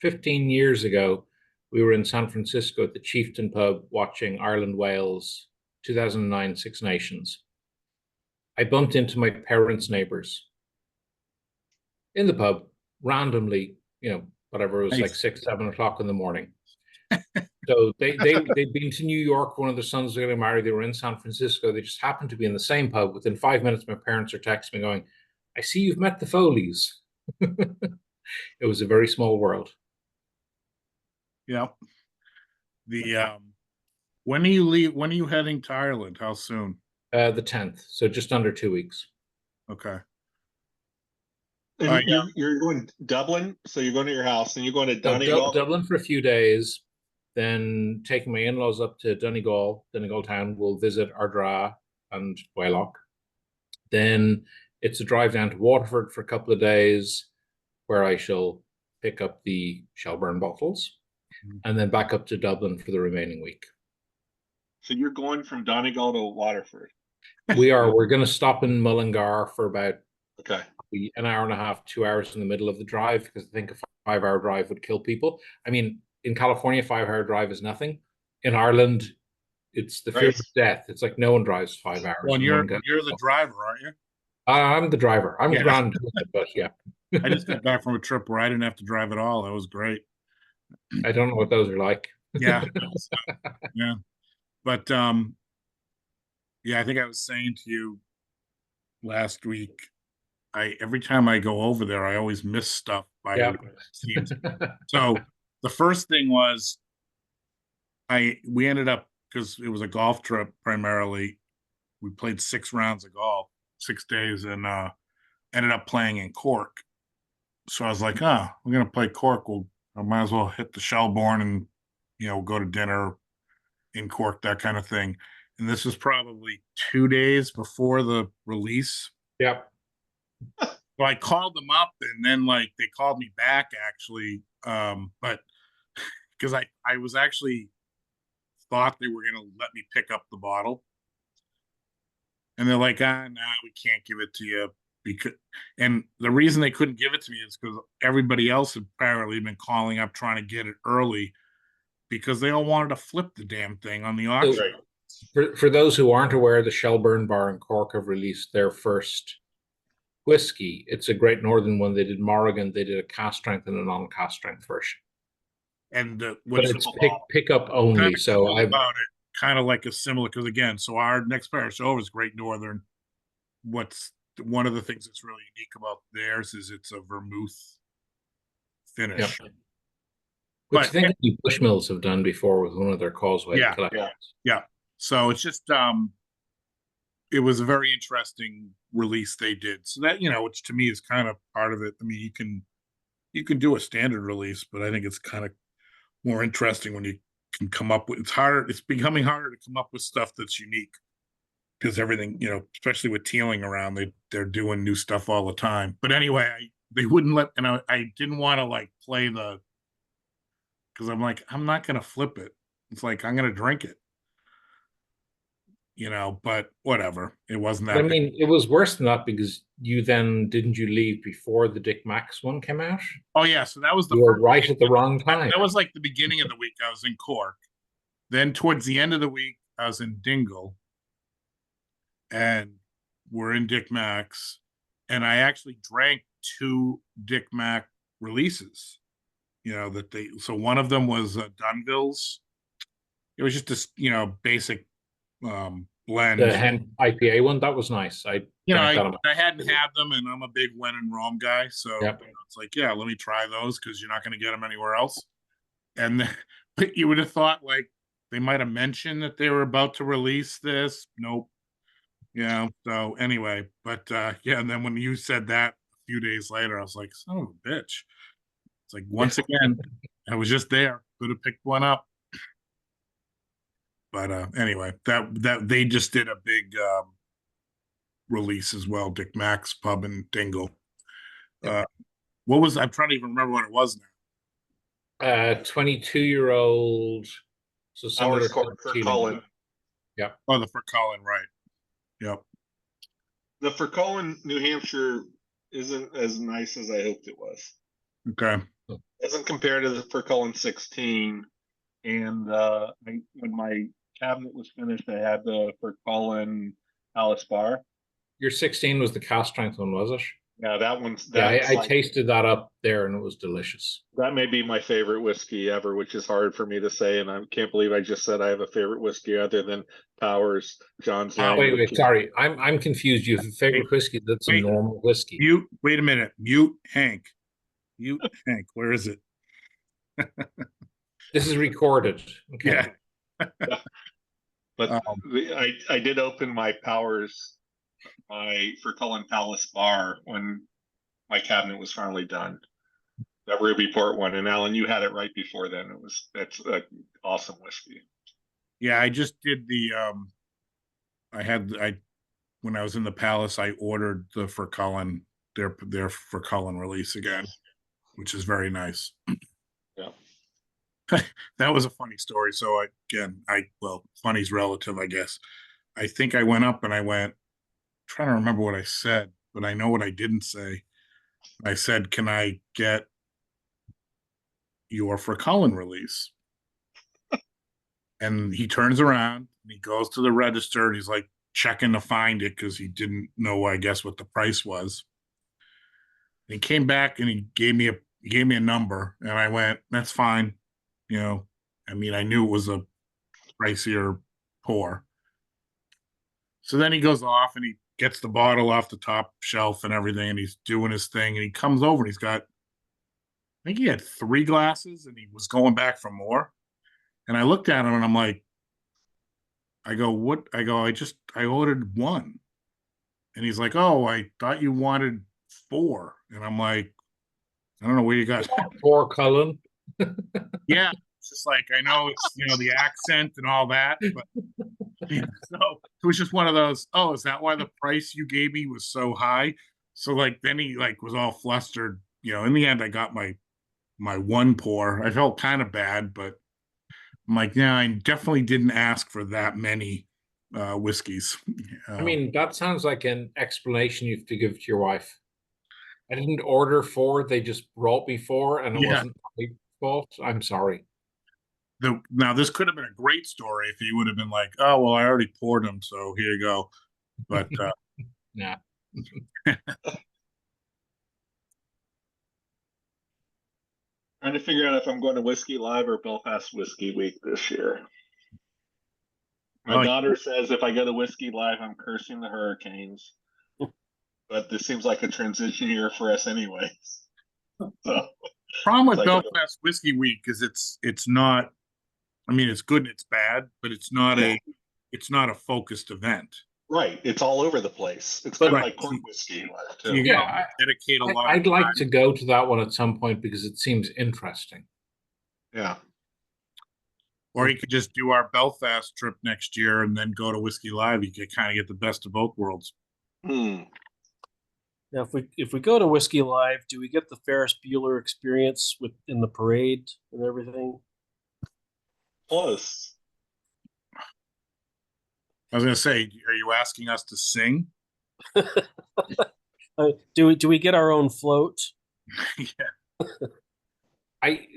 15 years ago, we were in San Francisco at the Chieftain Pub watching Ireland Wales 2009 Six Nations. I bumped into my parents' neighbors in the pub randomly, whatever, it was like Nice. 6, 7 o'clock in the morning. So they'd been to New York. One of their sons was getting married. They were in San Francisco. They just happened to be in the same pub. Within 5 minutes, my parents are texting me going, "I see you've met the Foleys." It was a very small world. Yeah. The when are you leave? When are you heading to Ireland? How soon? The 10th, so just under 2 weeks. Okay. And yeah. you're going to Dublin, so you're going to your house, and you're going to Donegal. Dublin for a few days, then taking my in-laws up to Donegal town. We'll visit Ardra and Waylock. Then it's a drive down to Waterford for a couple of days, where I shall pick up the Shelbourne bottles, and then back up to Dublin for the remaining week. So you're going from Donegal to Waterford. We're going to stop in Mullingar for about Okay. an hour and a half, 2 hours in the middle of the drive, because I think a 5-hour drive would kill people. I mean, in California, 5-hour drive is nothing. In Ireland, it's the fear of death. It's like no one drives 5 hours. Well, you're the driver, aren't you? I'm the driver. I'm grand, but yeah. I just got back from a trip where I didn't have to drive at all. That was great. I don't know what those are like. Yeah. Yeah. But yeah, I think I was saying to you last week, every time I go over there, I always miss stuff by Yeah. teams. So the first thing was we ended up, because it was a golf trip primarily, we played 6 rounds of golf, 6 days, and ended up playing in Cork. So I was like, we're gonna play Cork. I might as well hit the Shelbourne and go to dinner in Cork, that kind of thing. And this was probably 2 days before the release. Yep. So I called them up, and then they called me back actually, but because I was actually thought they were gonna let me pick up the bottle, and they're like, nah, we can't give it to you, and the reason they couldn't give it to me is because everybody else had apparently been calling up trying to get it early, because they all wanted to flip the damn thing on the auction. For those who aren't aware, the Shelbourne Bar in Cork have released their first whiskey. It's a Great Northern one. They did Morrigan. They did a cask strength and a non-cask strength version. And but it's pick up only. So I've about it kind of like a similar, because again, so our next Parish Over is Great Northern. What's one of the things that's really unique about theirs is it's a vermouth finish. Yep. Which I think the Bushmills have done before with one of their Causeway collections. Yeah. So it's just it was a very interesting release they did. So that, which to me is kind of part of it. I mean, you can do a standard release, but I think it's kind of more interesting when you can come up with, it's becoming harder to come up with stuff that's unique, because everything, especially with Teeling around, they're doing new stuff all the time. But anyway, they wouldn't let, and I didn't want to play because I'm like, I'm not going to flip it. It's like, I'm going to drink it. But whatever. It wasn't that. I mean, it was worse than that, because didn't you leave before the Dick Max one came out? Oh yeah, so that was you were right at the wrong time. That was like the beginning of the week. I was in Cork. Then towards the end of the week, I was in Dingle, and we're in Dick Max, and I actually drank 2 Dick Mac releases. So one of them was Dunville's. It was just a basic blend. The hemp IPA one, that was nice. I hadn't had them, and I'm a big When in Rome guy, so it's like, yeah, let me try those, because you're not going to get them anywhere else. And then, but you would have thought they might have mentioned that they were about to release this. Nope. Yeah. So anyway, but yeah, and then when you said that a few days later, I was like, son of a bitch. It's like once again, I was just there. Could have picked one up. But anyway, that they just did a big release as well, Dick Mack's Pub and Dingle. What was I'm trying to even remember what it was now. 22-year-old. So similar Ours to called for Teeling. Cullen. Yeah. Oh, the for Colin, right. Yep. The for Cullen, New Hampshire isn't as nice as I hoped it was. Okay. Doesn't compare to the for Cullen 16. And when my cabinet was finished, I had the for Cullen Palace Bar. Your 16 was the cast strength one, was it? Yeah, that's I like, tasted that up there and it was delicious. that may be my favorite whiskey ever, which is hard for me to say, and I can't believe I just said I have a favorite whiskey other than Powers, John's Lang. Wait, sorry. I'm confused. You have a favorite whiskey that's a Wait. normal whiskey. Mute. Wait a minute. Mute Hank. Mute Hank. Where is it? This is recorded. Okay. Yeah. But I did open my Powers, my for Cullen Palace Bar when my cabinet was finally done. That Ruby Port one, and Alan, you had it right before then. That's an awesome whiskey. Yeah, I just did the when I was in the Palace, I ordered the for Cullen, their for Cullen release again, which is very nice. Yeah. That was a funny story. So funny's relative, I guess. I think I went up and I went, trying to remember what I said, but I know what I didn't say. I said, "Can I get your for Cullen release?" And he turns around and he goes to the register and he's like checking to find it because he didn't know, I guess, what the price was. And he came back and he gave me a number, and I went, "That's fine." You know, I mean, I knew it was a pricier pour. So then he goes off and he gets the bottle off the top shelf and everything, and he's doing his thing, and he comes over and he's got, I think he had 3 glasses and he was going back for more. And I looked at him and I'm like, I go, what? I go, I ordered 1. And he's like, "Oh, I thought you wanted 4. And I'm like, I don't know where you got 4 Cullen. Yeah, it's just like, I know it's, the accent and all that, but so it was just one of those, oh, is that why the price you gave me was so high? So like then he like was all flustered. In the end I got my 1 pour. I felt kind of bad, but I'm like, yeah, I definitely didn't ask for that many whiskeys. I mean, that sounds like an explanation you have to give to your wife. I didn't order 4, they just brought me 4, and it wasn't my fault. I'm sorry. Now this could have been a great story if he would have been like, "Oh, well, I already poured them, so here you go." But Yeah. Trying to figure out if I'm going to Whiskey Live or Belfast Whiskey Week this year. My daughter says if I go to Whiskey Live, I'm cursing the hurricanes. But this seems like a transition year for us anyway. So, problem with Belfast Whiskey Week is it's not. I mean, it's good and it's bad, but it's not a focused event. Right, it's all over the place. It's kind of like cork whiskey. Too. Yeah, dedicate a lot. I'd like to go to that one at some point because it seems interesting. Yeah. Or you could just do our Belfast trip next year and then go to Whiskey Live. You could kind of get the best of both worlds. Now, if we go to Whiskey Live, do we get the Ferris Bueller experience in the parade and everything? Close. I was going to say, are you asking us to sing? Do we get our own float? Yeah.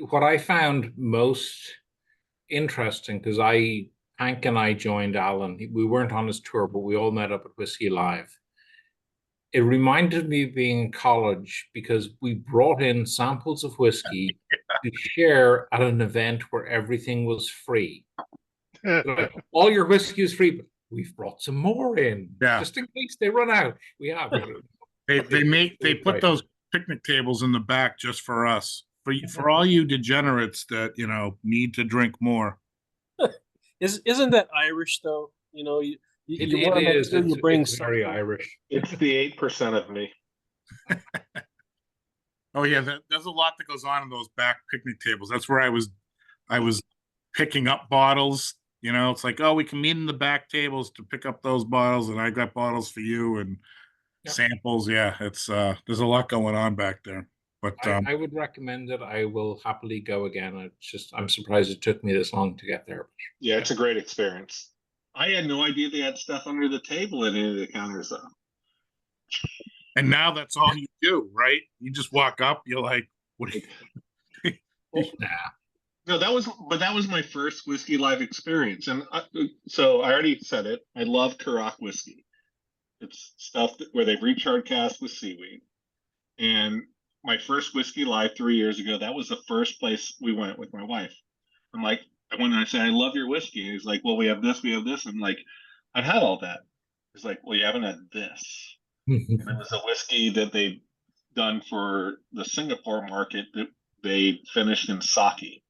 What I found most interesting, because Hank and I joined Allan. We weren't on his tour, but we all met up at Whiskey Live. It reminded me of being in college because we brought in samples of whiskey to share at an event where everything was free. Like, all your whiskey is free, but we've brought some more in, just in case they run out. We have. They put those picnic tables in the back just for us, for all you degenerates that need to drink more. Isn't that Irish though? You want to make sure you bring it's very something. Irish. It's the 8% of me. Oh yeah, there's a lot that goes on in those back picnic tables. That's where I was picking up bottles. You know, it's like, oh, we can meet in the back tables to pick up those bottles, and I got bottles for you and samples. Yeah, it's there's a lot going on back there. But I would recommend it. I will happily go again. I'm surprised it took me this long to get there. Yeah, it's a great experience. I had no idea they had stuff under the table at any of the counters though. and now that's all you do, right? You just walk up, you're like, what do you Nah. No, that was my first Whiskey Live experience. And so I already said it. I love Curragh whiskey. It's stuff where they've recharred casks with seaweed. And my first Whiskey Live 3 years ago, that was the first place we went with my wife. I'm like, I went and I said, I love your whiskey. And he's like, well, we have this, we have this. I'm like, I've had all that. He's like, well, you haven't had this. And it was a whiskey that they'd done for the Singapore market that they finished in sake.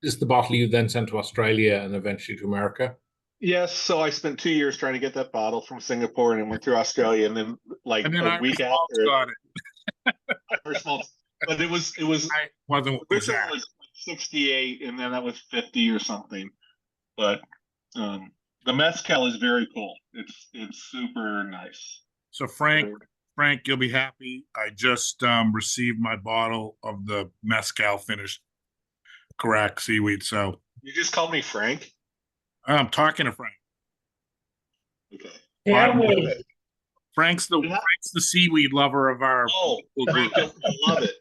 This is the bottle you then sent to Australia and eventually to America? Yes, so I spent 2 years trying to get that bottle from Singapore and it went through Australia, and then like and then a week after got it. Irish Malts, but it was I wasn't what was that? was 68 and then that was 50 or something. But the mezcal is very cool. It's super nice. So Frank, you'll be happy. I just received my bottle of the mezcal finished Curragh seaweed. So You just called me Frank? I'm talking to Frank. Okay. Frank's the seaweed lover of our Frank, I love it.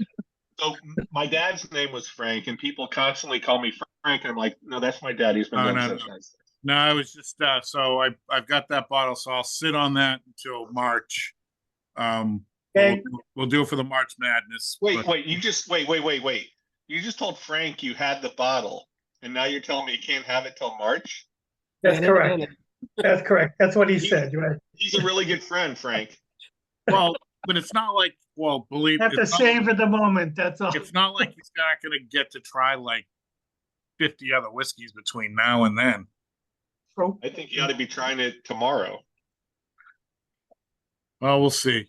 So my dad's name was Frank, and people constantly call me Frank. And I'm like, no, that's my dad. He's been doing such nice things. No, I was just so I've got that bottle, so I'll sit on that until March. Okay. We'll do it for the March Madness. Wait. You just told Frank you had the bottle, and now you're telling me you can't have it till March? That's correct. That's correct. That's what he said, right? He's a really good friend, Frank. Well, but it's not like, believe Have to savor the moment, that's all. It's not like he's not going to get to try like 50 other whiskeys between now and then. True. I think you ought to be trying it tomorrow. Well, we'll see.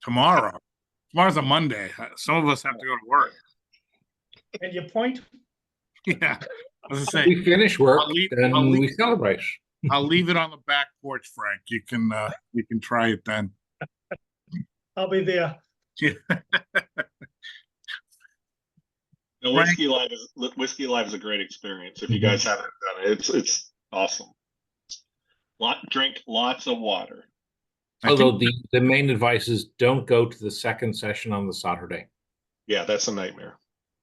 Tomorrow's a Monday. Some of us have to go to work. And your point? Yeah. As I say, We finish work, then I'll leave- we celebrate. I'll leave it on the back porch, Frank. You can try it then. I'll be there. Yeah. No, Whiskey Live is a great experience. If you guys haven't done it, it's awesome. Drink lots of water. Although the main advice is don't go to the second session on the Saturday. Yeah, that's a nightmare.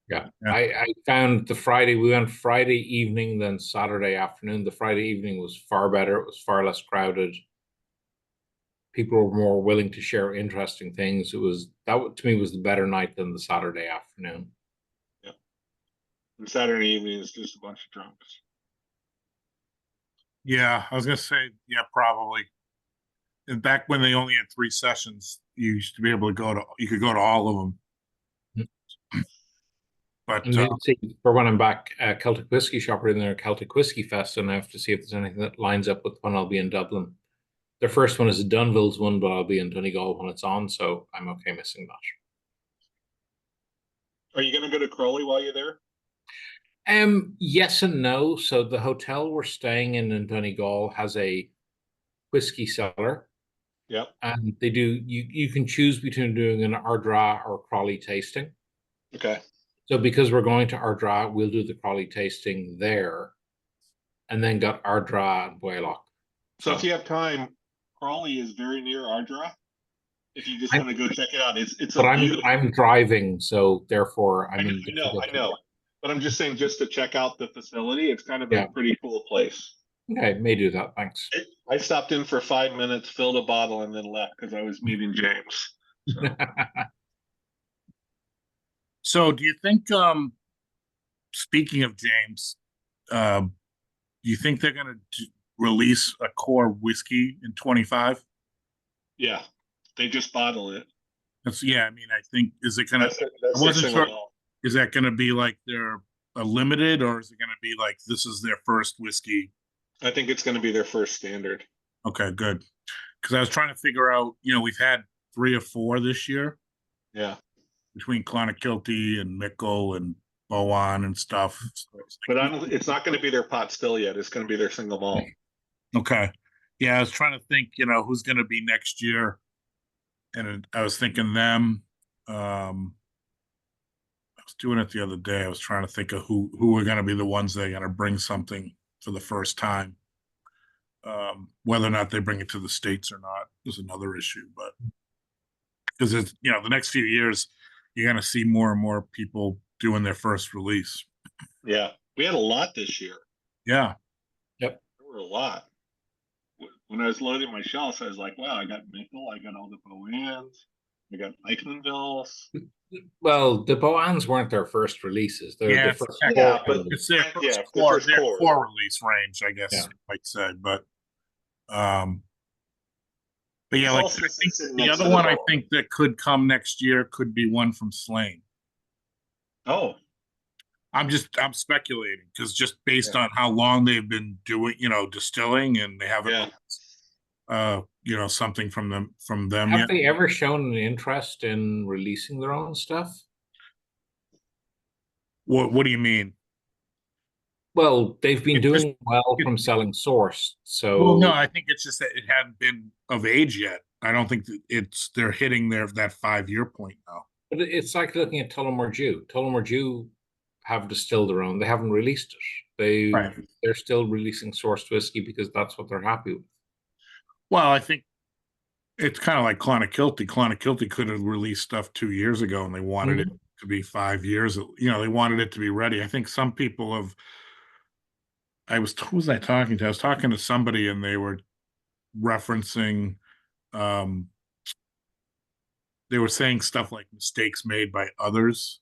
Yeah. Yeah. I found we went Friday evening than Saturday afternoon. The Friday evening was far better. It was far less crowded. People were more willing to share interesting things. To me was the better night than the Saturday afternoon. Yeah. And Saturday evening is just a bunch of drunks. Yeah, I was gonna say, yeah, probably. And back when they only had 3 sessions, you used to be able to you could go to all of them. But for when I'm back, Celtic Whiskey Shop are in their Celtic Whiskey Fest, and I have to see if there's anything that lines up with when I'll be in Dublin. Their first one is a Dunville's one, but I'll be in Donegal when it's on, so I'm okay missing that. Are you going to go to Crowley while you're there? Yes and no. So the hotel we're staying in Donegal has a whiskey cellar. Yep. And they do. You can choose between doing an Ardra or Crawley tasting. Okay. So because we're going to Ardra, we'll do the Crawley tasting there, and then got Ardra and Boylock. So if you have time, Crawley is very near Ardra. If you just want to go check it out, it's. But I'm driving, so therefore I know. But I'm just saying, just to check out the facility, it's kind of a pretty cool place. Okay, may do that. Thanks. I stopped in for 5 minutes, filled a bottle, and then left because I was meeting James. So. So do you think, speaking of James, do you think they're going to release a core whiskey in 25? Yeah, they just bottle it. I mean, I think, is it going to, I wasn't sure, is that going to be like they're a limited, or is it going to be like this is their first whiskey? I think it's going to be their first standard. Okay, good. Because I was trying to figure out, we've had 3 or 4 this year Yeah, between Clonakilty and Mickle and Bowen and stuff. So it's but like, it's not going to be their pot still yet. It's going to be their single malt. okay. Yeah, I was trying to think, who's going to be next year. And I was thinking them. I was doing it the other day. I was trying to think of who are going to be the ones that are going to bring something for the first time. Whether or not they bring it to the States or not is another issue, but because it's, the next few years, you're going to see more and more people doing their first release. Yeah, we had a lot this year. Yeah. Yep. There were a lot. When I was loading my shelves, I was like, wow, I got Mickle, I got all the Boans, I got Eichenvilles. Well, the Boans weren't their first releases. They're the first. Yeah, but it's their first the core, first their core. core release range, I guess Yeah. you might say. But yeah, like I think the other one I think that could come next year could be one from Slane. Oh, I'm speculating because just based on how long they've been doing, distilling, and they haven't, something from them Have yet. they ever shown an interest in releasing their own stuff? What do you mean? Well, they've been doing well from selling source. So Well, no, I think it's just that it hadn't been of age yet. I don't think that they're hitting that 5-year point now. but it's like looking at Tullamore Dew. Tullamore Dew have distilled their own. They haven't released it. They're still releasing sourced whiskey because that's what they're happy with. Well, I think it's kind of like Clonakilty. Clonakilty could have released stuff 2 years ago, and they wanted it to be 5 years. They wanted it to be ready. I think some people have. Who was I talking to? I was talking to somebody, and they were referencing. They were saying stuff like mistakes made by others.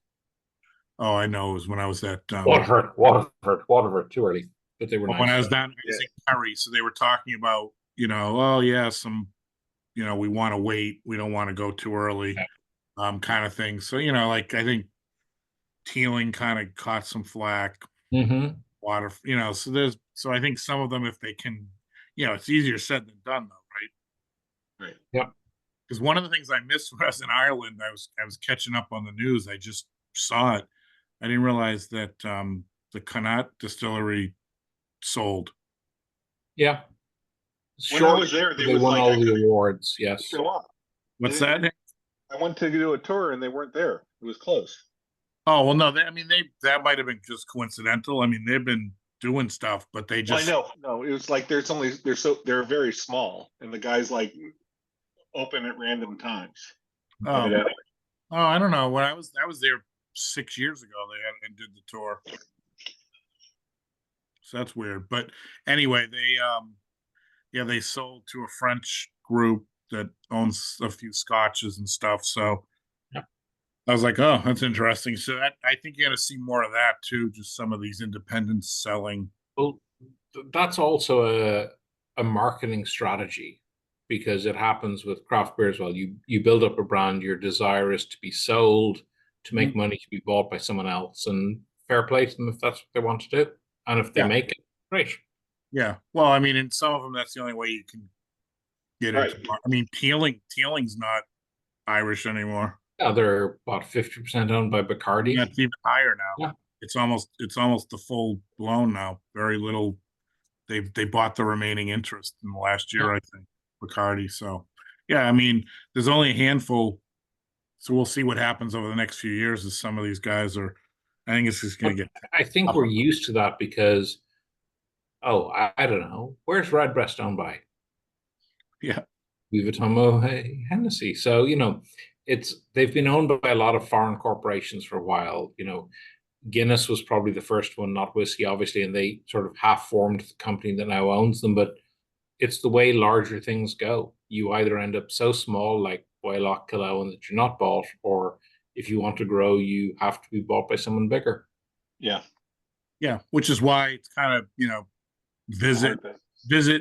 Oh, I know. It was when I was at Waterford, too early, but they were nice. When I was down in Kerry, so they were talking about, oh yeah, we want to wait, we don't want to go too early, kind of thing. So like I think Teeling kind of caught some flack. Water, so I think some of them, if they can, it's easier said than done, though, right? Right. Yep. Because one of the things I missed when I was in Ireland, I was catching up on the news. I just saw it. I didn't realize that the Connaught distillery sold. Yeah. When I was there, they won all the awards. Yes. What's that? I went to do a tour and they weren't there. It was closed. Oh well, no. That might have been just coincidental. I mean, they've been doing stuff, but they just. Well, I know. No, it was like they're very small, and the guys like open at random times. Oh, I don't know. When I was there 6 years ago, they had and did the tour. So that's weird. But anyway, they sold to a French group that owns a few scotches and stuff. So I was like, oh, that's interesting. So I think you're going to see more of that too. Just some of these independents selling. Well, that's also a marketing strategy, because it happens with craft beer as well. You build up a brand, your desire is to be sold, to make money, to be bought by someone else, and fair play to them if that's what they want to do. And if they make it, great. Yeah. Well, I mean, in some of them, that's the only way you can get it. I mean, Teeling's not Irish anymore. Yeah, they're about 50% owned by Bacardi. Yeah, it's even higher now. Yeah. It's almost the full blown now. Very little. They bought the remaining interest in the last year, I think, Bacardi. So, yeah, I mean, there's only a handful. So we'll see what happens over the next few years as some of these guys are. I think it's just going to get. I think we're used to that because, I don't know, where's Redbreast owned by? Yeah, Louis Vuitton, Hennessy. So they've been owned by a lot of foreign corporations for a while. Guinness was probably the first one, not whiskey, obviously, and they sort of half formed the company that now owns them. But it's the way larger things go. You either end up so small, like Boylock, Killowen, that you're not bought, or if you want to grow, you have to be bought by someone bigger. Yeah. Yeah, which is why it's kind of, visit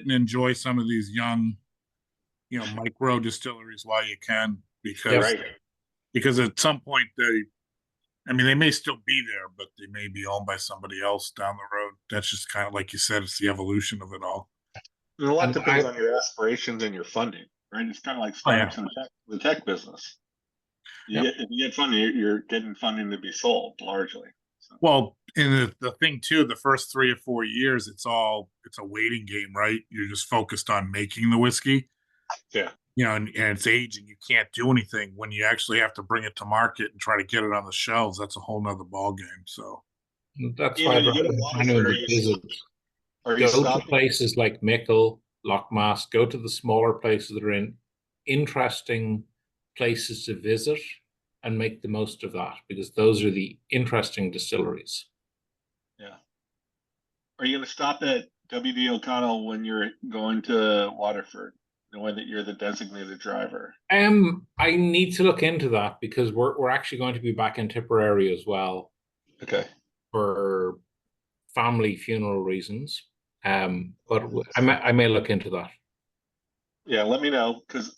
and enjoy some of these young, micro distilleries while you can, because at some point they may still be there, but they may be owned by somebody else down the road. That's just kind of like you said, it's the evolution of it all. And a lot And depends on your aspirations and your funding, right? It's kind of like starting the tech business. If you get funding, you're getting funding to be sold largely. So. Well, and the thing too, the first 3 or 4 years, it's a waiting game, right? You're just focused on making the whiskey. Yeah. You know, and it's aging. You can't do anything when you actually have to bring it to market and try to get it on the shelves. That's a whole nother ball game. So that's why I'm trying to visit. Go to places like Mickle, Lochmask, go to the smaller places that are in interesting places to visit and make the most of that, because those are the interesting distilleries. Yeah. Are you going to stop at W.D. O'Connell when you're going to Waterford, knowing that you're the designated driver? I need to look into that because we're actually going to be back in Tipperary as well. Okay. For family funeral reasons. But I may look into that. Yeah, let me know, because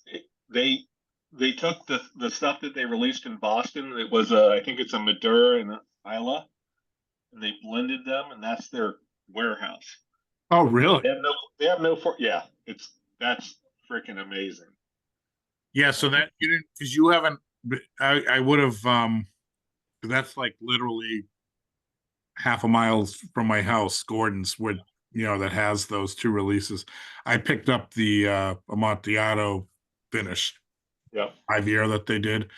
they took the stuff that they released in Boston. It was I think it's a Madura and an Islay, and they blended them, and that's their warehouse. Oh, really? They have no yeah. That's freaking amazing. Yeah, so that you didn't, because you haven't. I would have. That's like literally half a mile from my house, Gordon's, where that has those 2 releases. I picked up the Amontillado finish. Yeah. 5-year that they did.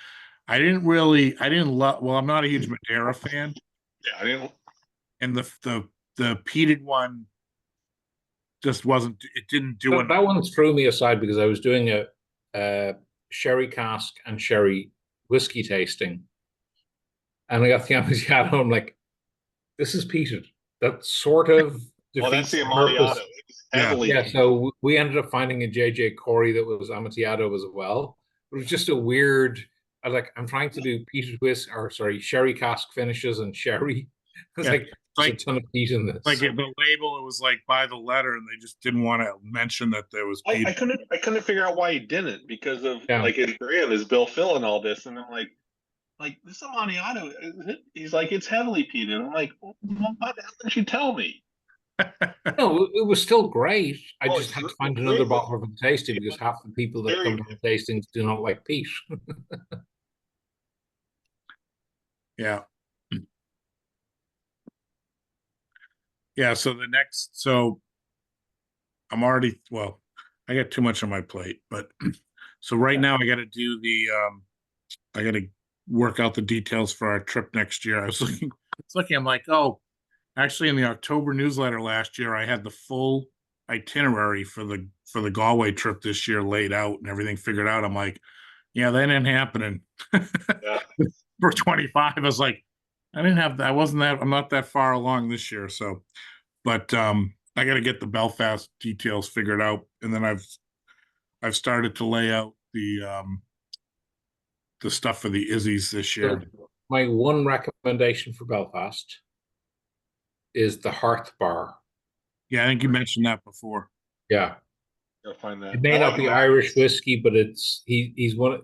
I didn't love. Well, I'm not a huge Madeira fan. Yeah, I didn't. And the peated one just wasn't. It didn't do it. That one threw me aside because I was doing a sherry cask and sherry whiskey tasting, and I got the Amontillado. I'm like, this is peated. That sort of. Well, that's the Amontillado. Yeah, so we ended up finding a JJ Corey that was Amontillado as well. It was just a weird. I'm trying to do peated sherry cask finishes and sherry. It's like a ton of peat in this. Like the label, it was like by the letter, and they just didn't want to mention that there was peat. I couldn't figure out why he didn't, because of like his brand is Bill Phil and all this, and I'm like this Amontillado. He's like, it's heavily peated. I'm like, well, why the hell didn't you tell me? No, it was still great. I just had to find another bottle of the tasting because half the people that come to the tastings do not like peat. Yeah. Yeah, so I'm already, I got too much on my plate, but so right now I got to do I got to work out the details for our trip next year. I was looking, I'm like, oh, actually in the October newsletter last year, I had the full itinerary for the Galway trip this year laid out and everything figured out. I'm like, yeah, that ain't happening. For 25, I was like, I didn't have that. I'm not that far along this year. So, but I got to get the Belfast details figured out. And then I've started to lay out the stuff for the Izzy's this year. My one recommendation for Belfast is the Hearth Bar. Yeah, I think you mentioned that before. Yeah. You'll find that. It may not be Irish whiskey, but he's one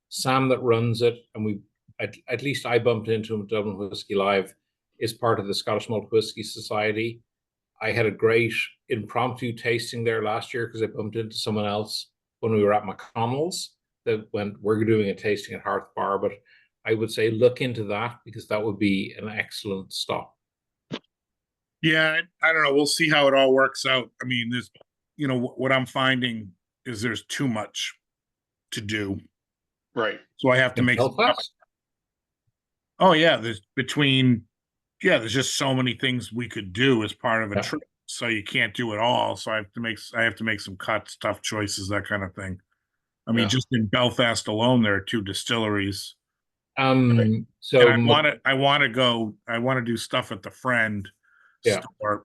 Sam that runs it, and we at least I bumped into him at Dublin Whiskey Live, is part of the Scottish Malt Whiskey Society. I had a great impromptu tasting there last year because I bumped into someone else when we were at McConnell's that went, we're doing a tasting at Hearth Bar, but I would say look into that because that would be an excellent stop. Yeah, I don't know. We'll see how it all works out. I mean, there's, what I'm finding is there's too much to do. Right. So I have to make. Oh yeah, there's just so many things we could do as part of a trip. So you can't do it all. So I have to make some cuts, tough choices, that kind of thing. I mean, just in Belfast alone, there are 2 distilleries. So I want to do stuff at the Friend store,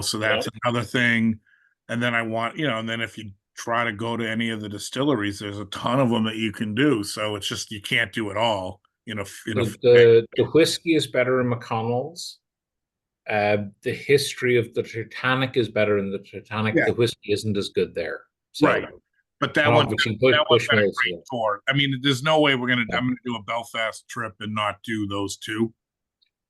so that's another thing. And then I want, and then if you try to go to any of the distilleries, there's a ton of them that you can do. So it's just, you can't do it all. The whiskey is better in McConnell's. The history of the Titanic is better in the Titanic. The whiskey isn't as good there. So, right. But that one's been a great tour. I mean, there's no way I'm going to do a Belfast trip and not do those 2.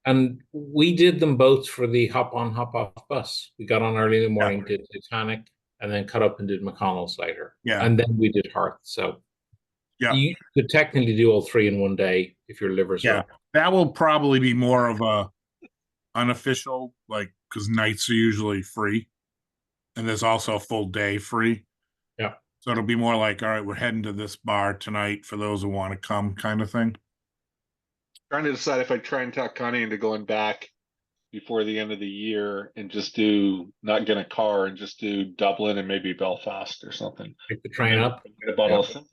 And we did them both for the hop on, hop off bus. We got on early in the morning, did Titanic, and then cut up and did McConnell's later. Yeah. And then we did Hearth. So Yeah. you could technically do all three in one day if your liver's Yeah. up. That will probably be more of a unofficial, like, because nights are usually free. And there's also a full day free. Yeah. So it'll be more like, all right, we're heading to this bar tonight for those who want to come, kind of thing. Trying to decide if I try and talk Connie into going back before the end of the year and just do, not get a car and just do Dublin and maybe Belfast or something. Pick the train up. Get a bottle of Symphony.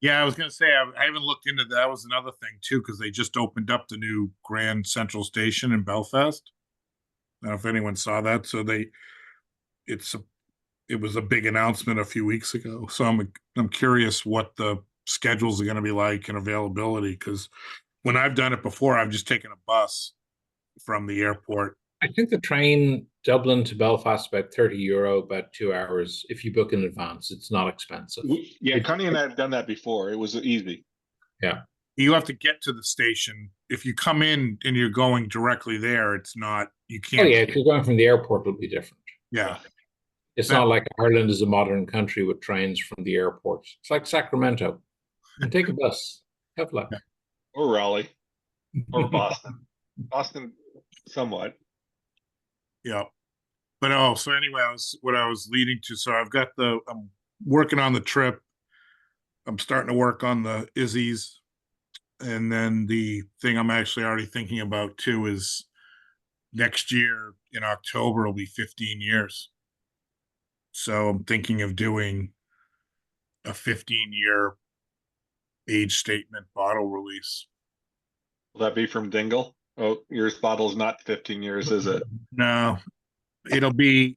Yeah, I was going to say, I haven't looked into that. That was another thing, too, because they just opened up the new Grand Central Station in Belfast. I don't know if anyone saw that. So it was a big announcement a few weeks ago. So I'm curious what the schedules are going to be like and availability, because when I've done it before, I've just taken a bus from the airport. I think the train Dublin to Belfast about €30, about 2 hours. If you book in advance, it's not expensive. Yeah, Connie and I have done that before. It was easy. Yeah. You have to get to the station. If you come in and you're going directly there, it's not, you Oh can't. yeah, if you're going from the airport, it'll be different. Yeah. It's not like Ireland is a modern country with trains from the airport. It's like Sacramento. And take a bus. Have luck. Or Raleigh. Or Boston. Boston, somewhat. Yeah. But so anyway, what I was leading to. So I'm working on the trip. I'm starting to work on the Izzy's. And then the thing I'm actually already thinking about too is next year in October will be 15 years. So I'm thinking of doing a 15-year age statement bottle release. Will that be from Dingle? Oh, your bottle's not 15 years, is it? No, it'll be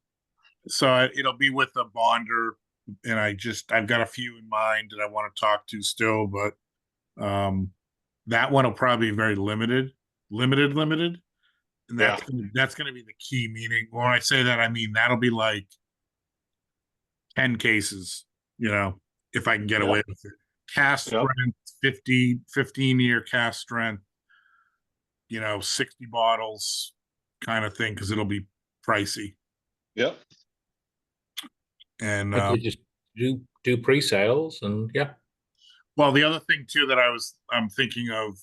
with a bonder, and I've got a few in mind that I want to talk to still, but that one will probably be very limited, and that's going to be the key. Meaning, when I say that, I mean that'll be like 10 cases, if I can get away with it. Cask strength, 15-year cask strength, 60 bottles kind of thing, because it'll be pricey. Yep. And you just do pre-sales and yeah. Well, the other thing too that I'm thinking of,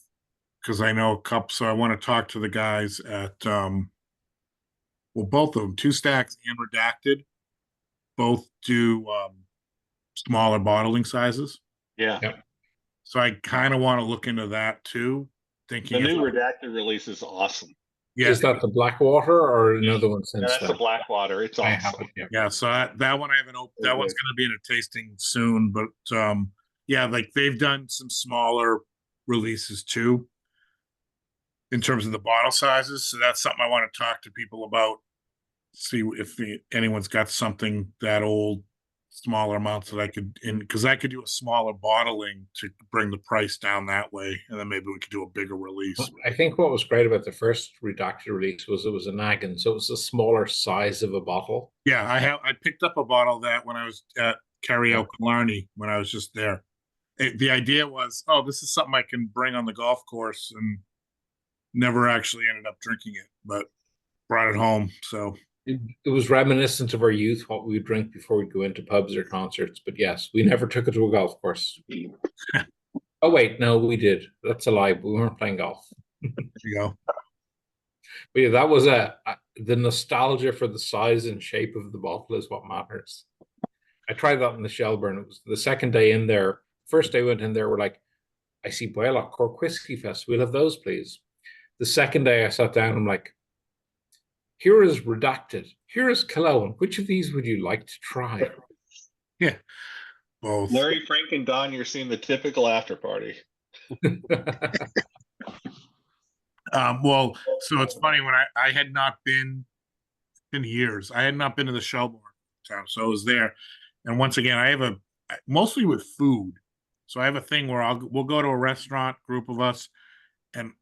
because I know a couple, so I want to talk to the guys at both of them, Two Stacks and Redacted, both do smaller bottling sizes. Yeah. Yep. So I kind of want to look into that too. Thinking the new Redacted release is awesome. Yeah. Is that the Blackwater or another one since that's the Blackwater. It's awesome. Yeah. So that one I haven't opened. That one's going to be in a tasting soon, but yeah, like they've done some smaller releases too in terms of the bottle sizes. So that's something I want to talk to people about. See if anyone's got something that old, smaller amounts that I could, because I could do a smaller bottling to bring the price down that way, and then maybe we could do a bigger release. I think what was great about the first Redacted release was it was a naggin, so it was a smaller size of a bottle. Yeah, I picked up a bottle of that when I was at Karaoke Killarney when I was just there. The idea was, this is something I can bring on the golf course, and never actually ended up drinking it, but brought it home. So it was reminiscent of our youth, what we would drink before we'd go into pubs or concerts. But yes, we never took it to a golf course. Oh wait, no, we did. That's a lie. We weren't playing golf. There you go. But yeah, that was the nostalgia for the size and shape of the bottle is what matters. I tried that in the Shelbourne. It was the second day in there. First day I went in there, we're like, I see Boylock Cork Whiskey Fest. We'll have those, please. The second day I sat down, I'm like, here is Redacted. Here is Cologne. Which of these would you like to try? Yeah, both. Larry, Frank, and Don, you're seeing the typical after party. Well, so it's funny when I had not been in years. I had not been to the Shelbourne town, so I was there. And once again, I have mostly with food. So I have a thing where we'll go to a restaurant, group of us, and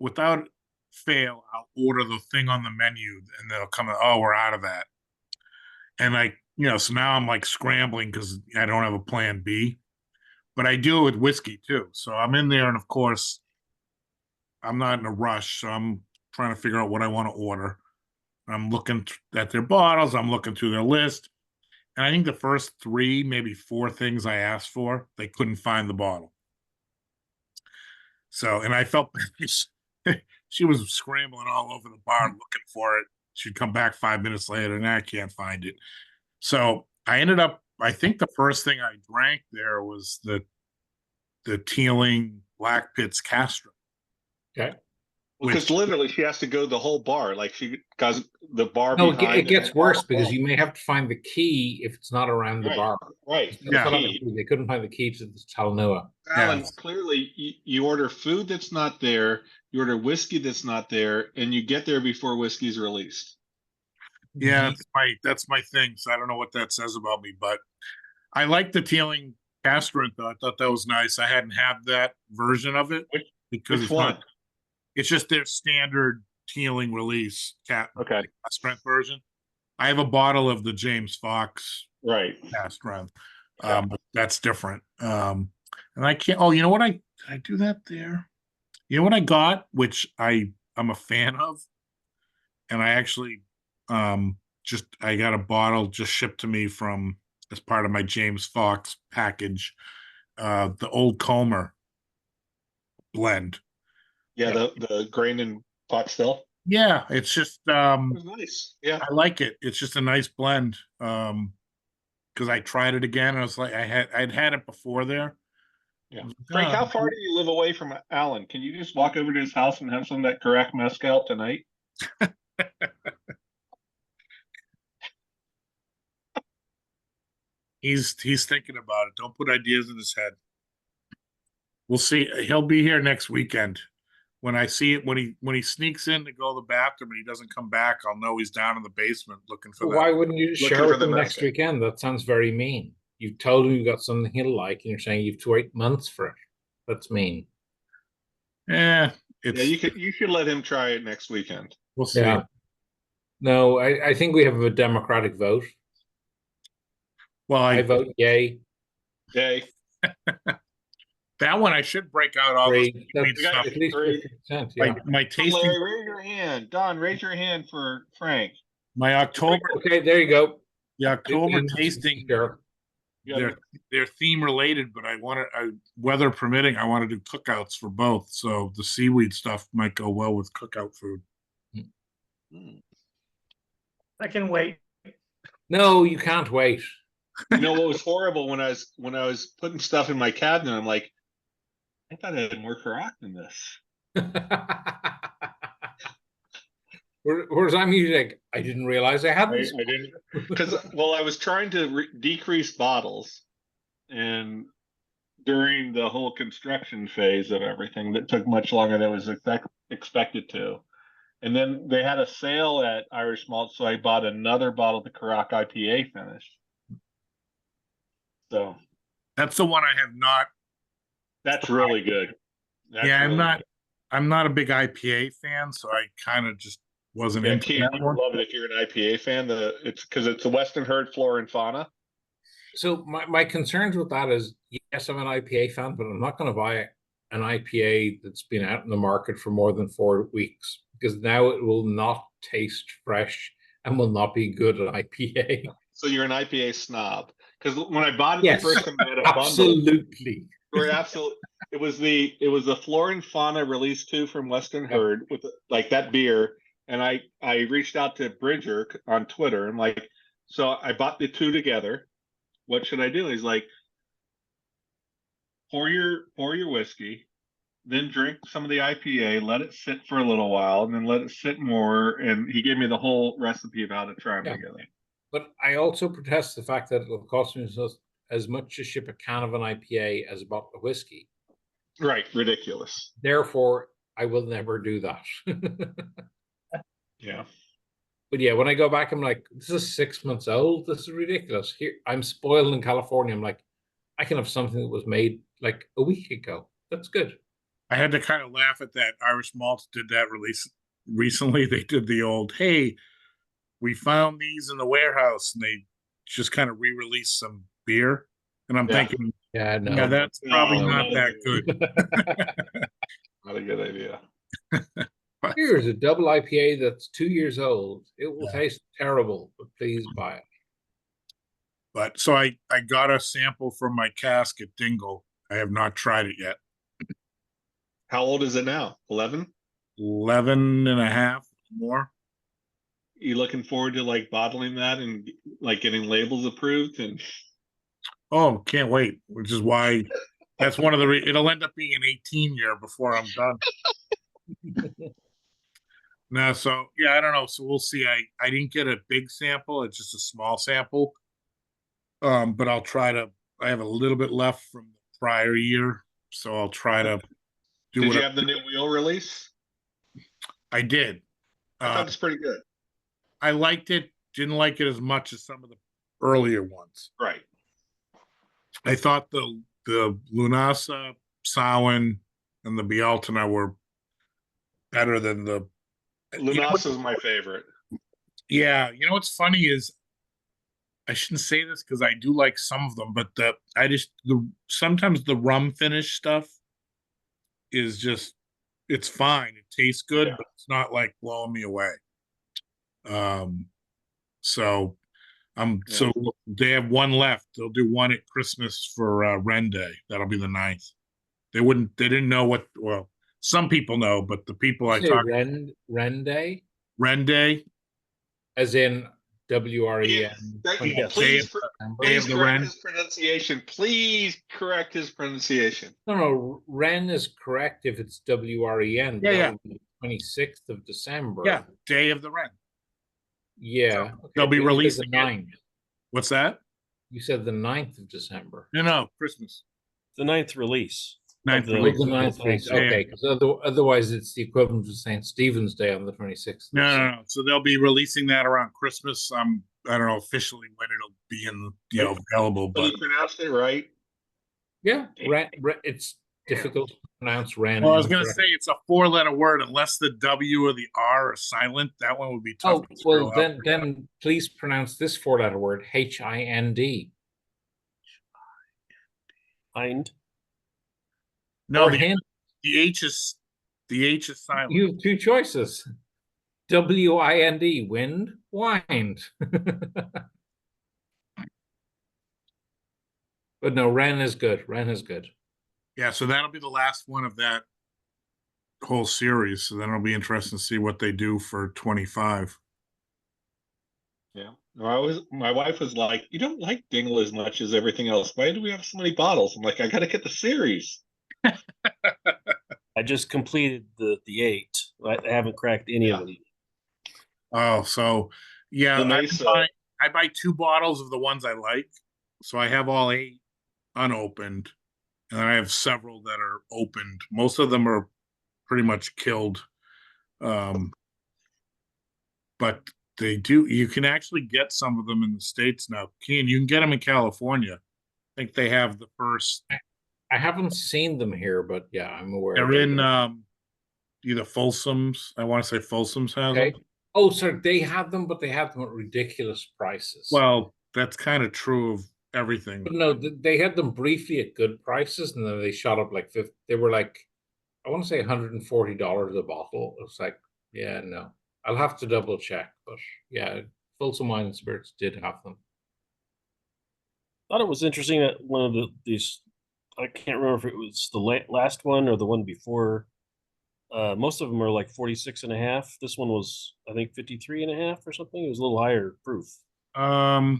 without fail, I'll order the thing on the menu, and they'll come. We're out of that. And so now I'm like scrambling because I don't have a plan B. But I do it with whiskey too. So I'm in there, and of course, I'm not in a rush. So I'm trying to figure out what I want to order. I'm looking at their bottles. I'm looking through their list. And I think the first 3, maybe 4 things I asked for, they couldn't find the bottle. So, and I felt she was scrambling all over the bar looking for it. She'd come back 5 minutes later and I can't find it. So I ended up, I think the first thing I drank there was the Teeling Black Pitts Castro. Okay. Because literally she has to go the whole bar, like because the bar. No, behind it gets worse because you may have to find the key if it's not around the bar. Right. Yeah. They couldn't find the key to the Talanoa. Allan, clearly you order food that's not there, you order whiskey that's not there, and you get there before whiskey's released. Yeah, that's my thing. So I don't know what that says about me, but I like the Teeling Castro. I thought that was nice. I hadn't had that version of it because Which one? It's just their standard Teeling release Okay. strength version. I have a bottle of the James Fox cast strength, but that's different. And I can't. Oh, you know what? Did I do that there? You know what I got, which I'm a fan of, and I actually I got a bottle just shipped to me from as part of my James Fox package, the Old Comer blend. Yeah, the grain and pot still. Yeah, it's just It was nice. Yeah, I like it. It's just a nice blend. Because I tried it again. I was like, I'd had it before there. Yeah. Frank, how far do you live away from Allan? Can you just walk over to his house and have some of that Carac mezcal tonight? He's thinking about it. Don't put ideas in his head. We'll see. He'll be here next weekend. When I see it, when he sneaks in to go to the bathroom and he doesn't come back, I'll know he's down in the basement looking for that. Why wouldn't you share with him next weekend? That sounds very mean. You've told him you've got something he'll like, and you're saying you've to wait months for it. That's mean. Yeah, you should let him try it next weekend. We'll see. Yeah. No, I think we have a democratic vote. Well, I vote yay. Yay. That one I should break out all those stuff. At least 50%. Yeah. My tasting. Larry, raise your hand. Don, raise your hand for Frank. My October. Okay, there you go. The October tasting. They're theme related, but weather permitting, I want to do cookouts for both. So the seaweed stuff might go well with cookout food. I can wait. No, you can't wait. You know what was horrible when I was putting stuff in my cabinet? I'm like, I thought I had more Carac than this. Whereas I'm usually like, I didn't realize I had this. I didn't, because I was trying to decrease bottles, and during the whole construction phase of everything, that took much longer than was expected to. And then they had a sale at Irish Malt, so I bought another bottle of the Carac IPA finish. So that's the one I have not. That's really good. I'm not a big IPA fan, so I kind of just wasn't into Keith, that you one. love it if you're an IPA fan. It's because it's a Western Herd flora and fauna. So my concerns with that is, yes, I'm an IPA fan, but I'm not going to buy an IPA that's been out in the market for more than 4 weeks, because now it will not taste fresh and will not be good at IPA. So you're an IPA snob. Because when I bought it Yes, the first time, I had a absolutely. bundle. It was the Flora and Fauna release 2 from Western Herd with like that beer, and I reached out to Bridger on Twitter. I'm like, so I bought the 2 together. What should I do? He's like, pour your whiskey, then drink some of the IPA, let it sit for a little while, and then let it sit more. And he gave me the whole recipe of how to try them together. But I also protest the fact that it'll cost me as much to ship a can of an IPA as a bottle of whiskey. Right, ridiculous. Therefore, I will never do that. Yeah. But yeah, when I go back, I'm like, this is 6 months old. This is ridiculous. Here, I'm spoiled in California. I'm like, I can have something that was made like a week ago. That's good. I had to kind of laugh at that. Irish Malt did that release recently. They did the old, hey, we found these in the warehouse, and they just kind of re-released some beer. And I'm thinking, that's probably not that good. Not a good idea. Here's a double IPA that's 2 years old. It will taste terrible, but please buy it. But so I got a sample from my cask at Dingle. I have not tried it yet. How old is it now? 11? 11 and a half more. You looking forward to like bottling that and like getting labels approved and Oh, can't wait. Which is why that's one of the it'll end up being an 18 year before I'm done. No, so yeah, I don't know. So we'll see. I didn't get a big sample, it's just a small sample. But I'll try to I have a little bit left from the prior year, so I'll try to do did what you have the new wheel release? I did. I thought it's pretty good. I liked it, didn't like it as much as some of the earlier ones. Right. I thought the Lunasa, Samhain, and the Bialtana were better than the Lunasa is my favorite. Yeah, you know what's funny is I shouldn't say this because I do like some of them, but sometimes the rum finish stuff is just it's fine. It tastes good, but it's not like blowing me away. So so they have one left. They'll do one at Christmas for Ren Day. That'll be the 9th. They didn't know what, well, some people know, but the people I talked Ren Day, RenAy, as in WREN. Please the correct Ren. his pronunciation. Please correct his pronunciation. No, Ren is correct if it's WREN. Yeah. 26th of December. Yeah, Day of the Ren. Yeah. So they'll be releasing the 9th. What's that? You said the 9th of December. No, Christmas. The 9th release. 9th The 9th release. Okay, because otherwise it's the equivalent of St. Stephen's Day on the 26th. No. So they'll be releasing that around Christmas. I don't know officially when it'll be available, But but you pronounced it right. Yeah, it's difficult to pronounce Ren. well, I was going to say it's a 4-letter word. Unless the W or the R are silent, that one would be tough. Oh, well, then please pronounce this 4-letter word, HIND. Hind. No, Or the H is silent. You have two choices. WIND, wind, wind. But no, Ren is good. Ren is good. Yeah, so that'll be the last one of that whole series. So then it'll be interesting to see what they do for 25. Yeah. My wife was like, "You don't like Dingle as much as everything else. Why do we have so many bottles?" I'm like, "I gotta get the series." I just completed the 8. I haven't cracked any of them. Oh, so yeah, The I buy 2 bottles of the ones I like. So I have all 8 unopened, and I have several that are opened. Most of them are pretty much killed. But you can actually get some of them in the States now. You can get them in California. I think they have the first. I haven't seen them here, but yeah, I'm aware. They're in either Folsom's. I want to say Folsom's has them. Oh, sorry, they have them, but they have them at ridiculous prices. Well, that's kind of true of everything. But no, they had them briefly at good prices, and then they shot up like 50. They were like, I want to say $140 a bottle. It was like, yeah, no. I'll have to double check, but yeah, Folsom Wine and Spirits did have them. Thought it was interesting that one of these, I can't remember if it was the last one or the one before. Most of them are like 46.5. This one was, I think, 53.5 or something. It was a little higher proof. Yeah,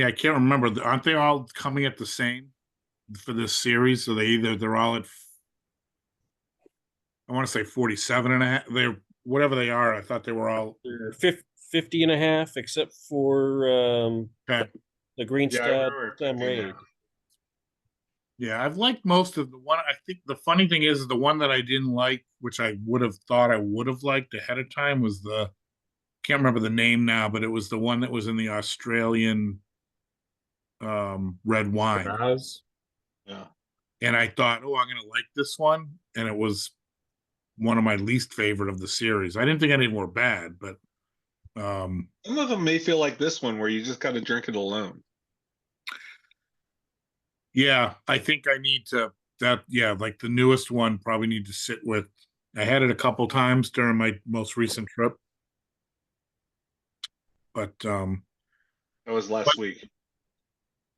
I can't remember. Aren't they all coming at the same for this series? So they're all at, I want to say 47.5. They're whatever they are. I thought they were all. They're 50.5, except for the Green Stud Sam Raid. Yeah, I've liked most of the one. I think the funny thing is the one that I didn't like, which I would have thought I would have liked ahead of time, was can't remember the name now, but it was the one that was in the Australian red wine. Yeah. And I thought, oh, I'm gonna like this one, and it was one of my least favorite of the series. I didn't think any were bad, but some of them may feel like this one where you just got to drink it alone. Yeah, I think I need to like the newest one probably need to sit with. I had it a couple times during my most recent trip. But That was last week.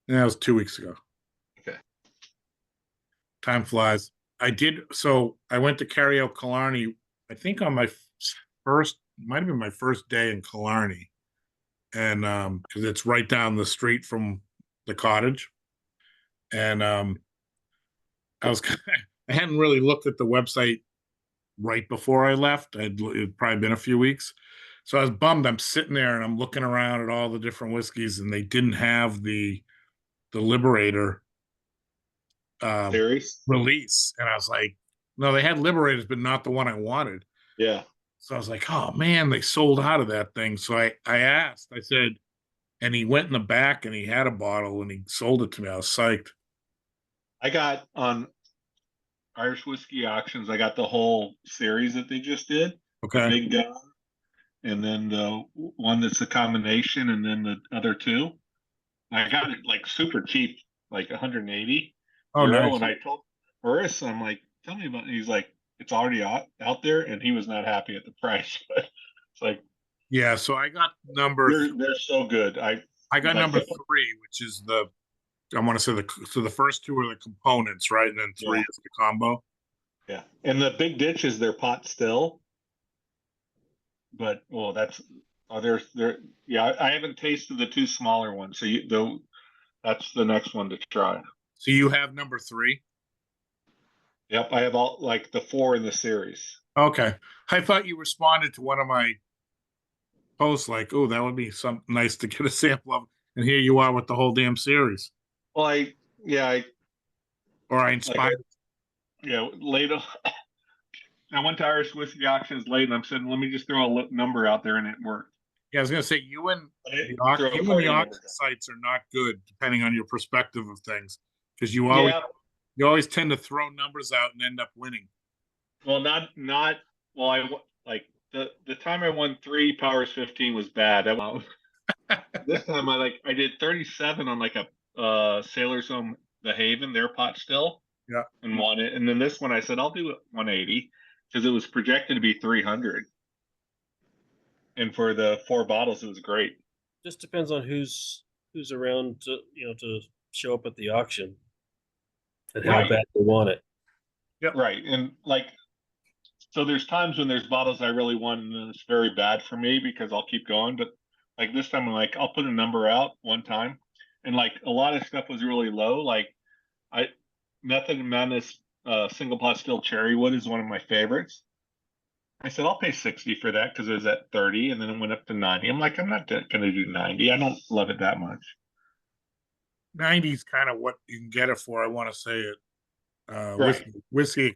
Yeah, that was 2 weeks ago. Okay. Time flies. So I went to carry out Killarney, I think on my might have been my first day in Killarney. And because it's right down the street from the cottage. And I hadn't really looked at the website right before I left. It'd probably been a few weeks. So I was bummed. I'm sitting there and I'm looking around at all the different whiskeys, and they didn't have the Liberator Series? release. And I was like, no, they had Liberators, but not the one I wanted. Yeah. So I was like, oh man, they sold out of that thing. So I asked, I said, and he went in the back and he had a bottle and he sold it to me. I was psyched. I got on Irish Whiskey Auctions, I got the whole series that they just did. Okay. The Big Gun, and then the one that's a combination, and then the other two. I got it like super cheap, like 180 Oh, euro. nice. And I told Boris, I'm like, tell me about it. He's like, it's already out there, and he was not happy at the price. But it's like, yeah, so I got number they're so good. I got like number 3, which is I want to say the first 2 are the components, right? And then 3 is the combo. Yeah. And the Big Ditch is their pot still. But I haven't tasted the 2 smaller ones. So that's the next one to try. So you have number 3? Yep, I have all like the 4 in the series. Okay. I thought you responded to one of my posts like, oh, that would be something nice to get a sample of. And here you are with the whole damn series. Well, I inspired. Later. I went to Irish Whiskey Auctions late, and I'm saying, let me just throw a number out there, and it worked. Yeah, I was gonna say you and the auction sites are not good, depending on your perspective of things, because you always tend to throw numbers out and end up winning. Well, the time I won 3 Powers 15 was bad. This time I did 37 on like a Sailor's Home the Haven, their pot still. Yeah. And won it. And then this one I said I'll do it 180 because it was projected to be 300. And for the 4 bottles it was great. Just depends on who's around to show up at the auction and how bad they want it. Yep. Right. And so there's times when there's bottles I really want and it's very bad for me because I'll keep going. But like this time I'm like, I'll put a number out one time. And like a lot of stuff was really low. Like Method and Madness single pot still cherry wood is one of my favorites. I said, I'll pay 60 for that because it was at 30 and then it went up to 90. I'm like, I'm not going to do 90. I don't love it that much. 90 is kind of what you can get it for. I want to say it. Whiskey.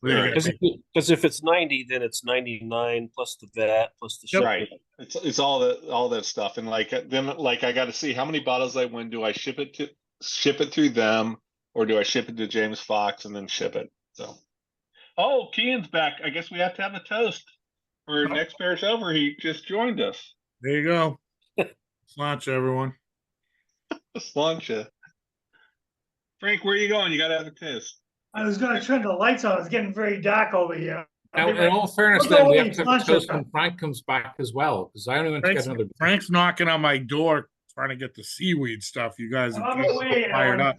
Because if it's 90, then it's 99 plus the VAT plus the shipping. Right. It's all that stuff. And then I got to see how many bottles I win. Do I ship it through them, or do I ship it to James Fox and then ship it? So, Kean's back. I guess we have to have a toast for next Parish Over. He just joined us. There you go. Sláinte, everyone. Sláinte. Frank, where are you going? You got to have a toast. I was going to turn the lights on. It's getting very dark over here. Now, in all fairness, then we have to have a toast when Frank comes back as well, because I only went to get another. Frank's knocking on my door trying to get the seaweed stuff. You guys are fired up.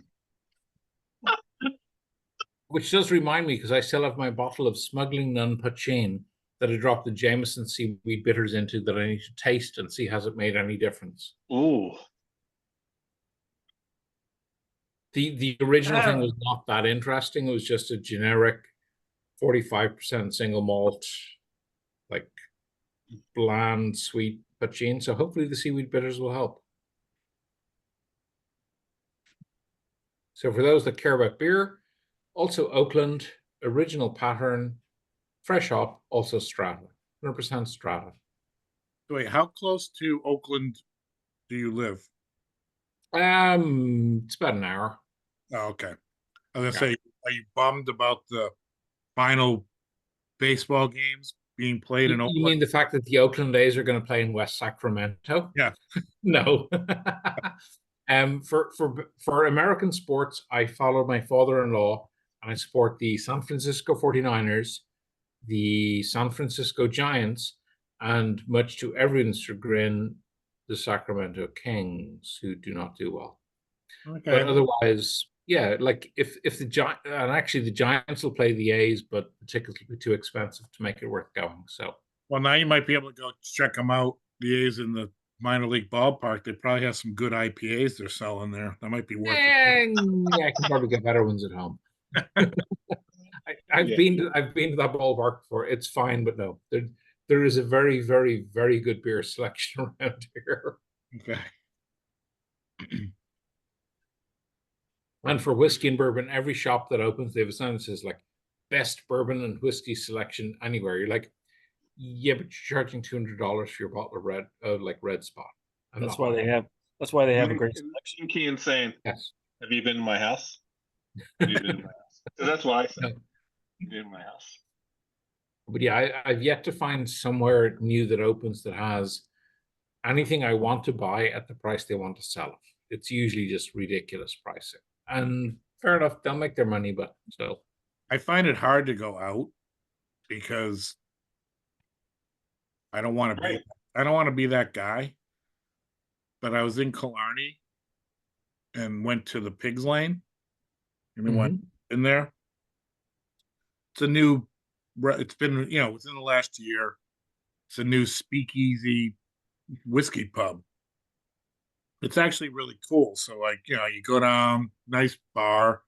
Which does remind me, because I still have my bottle of Smuggling Nun Pachin that I dropped the Jameson seaweed bitters into that I need to taste and see has it made any difference. Ooh. The original thing was not that interesting. It was just a generic 45% single malt, like bland, sweet Pachin. So hopefully the seaweed bitters will help. So for those that care about beer, also Oakland, original pattern, fresh hop, also Strata, 100% Strata. Wait, how close to Oakland do you live? It's about an hour. Oh, okay. I was gonna say, are you bummed about the final baseball games being played in Oakland? You mean the fact that the Oakland A's are going to play in West Sacramento? Yeah. No. For American sports, I follow my father-in-law and I support the San Francisco 49ers, the San Francisco Giants, and much to everyone's chagrin, the Sacramento Kings, who do not do well. Okay. But otherwise, yeah, like if the Giants, and actually the Giants will play the A's, but the tickets will be too expensive to make it worth going. So, Well, now you might be able to go check them out. The A's in the minor league ballpark. They probably have some good IPAs they're selling there. That might be worth it. yeah, I can probably get better ones at home. I've been to that ballpark before. It's fine, but no, there is a very, very, very good beer selection around here. Okay. And for whiskey and bourbon, every shop that opens, they have a sign that says like best bourbon and whiskey selection anywhere. You're like, yeah, but you're charging $200 for your bottle of red, like Red Spot. That's why they have a great selection. Kean saying, yes. Have you been in my house? Have you been in my house? So that's why I said, No. in my house. But yeah, I've yet to find somewhere new that opens that has anything I want to buy at the price they want to sell it. It's usually just ridiculous pricing. And fair enough, they'll make their money, but still. I find it hard to go out because I don't want to be that guy. But I was in Killarney and went to the Pigs Lane. And then went in there. It's been, within the last year, it's a new speakeasy whiskey pub. It's actually really cool. So like, you go down, nice bar,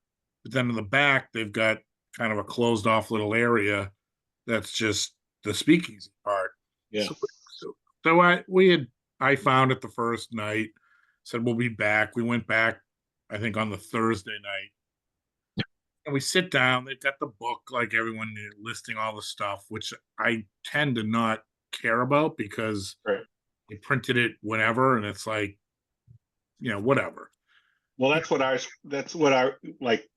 but then in the back, they've got kind of a closed off little area that's just the speakeasy part. Yeah. So I found it the first night, said we'll be back. We went back, I think, on the Thursday night. And we sit down, they've got the book, like everyone listing all the stuff, which I tend to not care about because they printed it whenever, and it's like, whatever. Well, that's what our like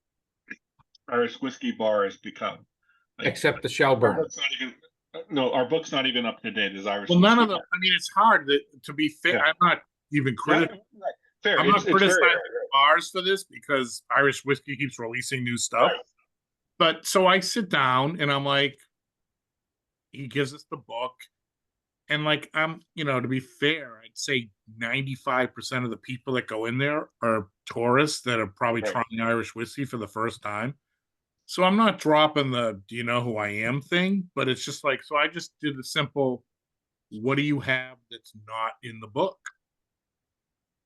Irish whiskey bar has become. Like, except the Shelbourne. Our book's not even up to date as Irish. Well, none of them. I mean, it's hard to be fair. Yeah. I'm not even criticizing. Fair. I'm not criticizing bars for this because Irish whiskey keeps releasing new stuff. Right. But so I sit down and I'm like, he gives us the book. And like, to be fair, I'd say 95% of the people that go in there are tourists that are probably trying Irish whiskey for the first time. So I'm not dropping the, do you know who I am thing, but it's just like, so I just did a simple, what do you have that's not in the book?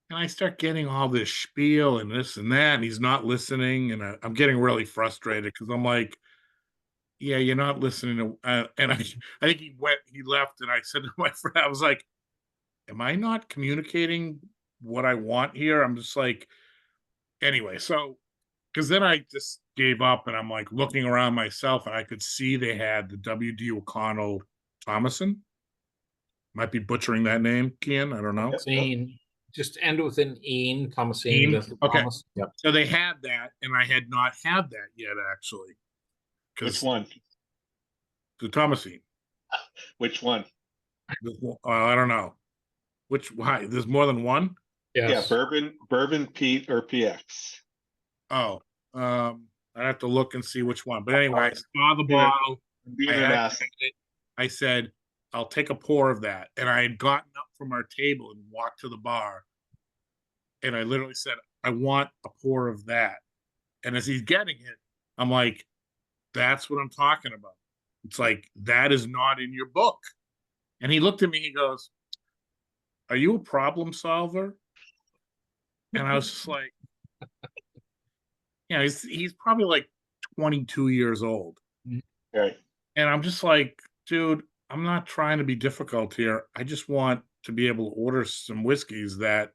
And I start getting all this spiel and this and that, and he's not listening. And I'm getting really frustrated because I'm like, yeah, you're not listening to, and I think he left, and I said to my friend, I was like, am I not communicating what I want here? I'm just like, anyway, so, because then I just gave up, and I'm like looking around myself, and I could see they had the W.D. O'Connell Thomason. Might be butchering that name, Kian. I don't know. Just end with an Ian, Thomasine. Okay. Thomas. Yep. So they had that, and I had not had that yet, actually. Which one? The Thomasine. Which one? I don't know. Why? There's more than one? Yes. Yeah, bourbon, Pete, or PX. Oh, I'd have to look and see which one. But anyway, I saw the bottle. I said, I'll take a pour of that. And I had gotten up from our table and walked to the bar. And I literally said, I want a pour of that. And as he's getting it, I'm like, that's what I'm talking about. It's like, that is not in your book. And he looked at me, he goes, are you a problem solver? And I was just like, he's probably like 22 years old. Right. And I'm just like, dude, I'm not trying to be difficult here. I just want to be able to order some whiskeys that,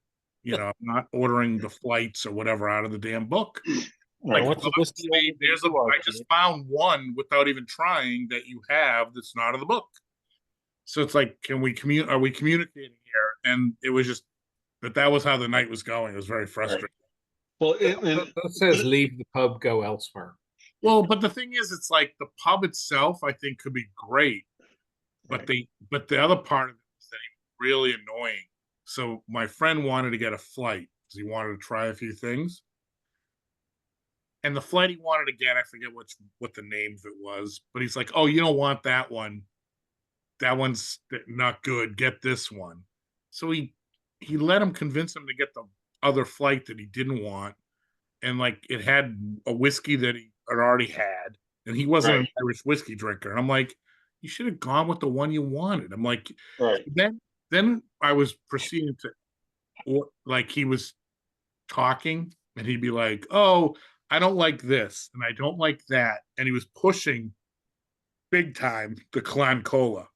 I'm not ordering the flights or whatever out of the damn book. Like, I just found one without even trying that you have that's not in the book. So it's like, are we communicating here? And it was just, that was how the night was going. It was very frustrating. Well, it says leave the pub, go elsewhere. Well, but the thing is, it's like the pub itself, I think, could be great, but the other part of it was that he was really annoying. So my friend wanted to get a flight because he wanted to try a few things. And the flight he wanted to get, I forget what the name of it was, but he's like, oh, you don't want that one. That one's not good. Get this one. So he he let him convince him to get the other flight that he didn't want, and like it had a whiskey that he had already had, and he wasn't an Irish whiskey drinker. And I'm like, you should have gone with the one you wanted. I'm like, then I was proceeding to, like, he was talking, and he'd be like, "Oh, I don't like this, and I don't like that," and he was pushing big time the Clan Cola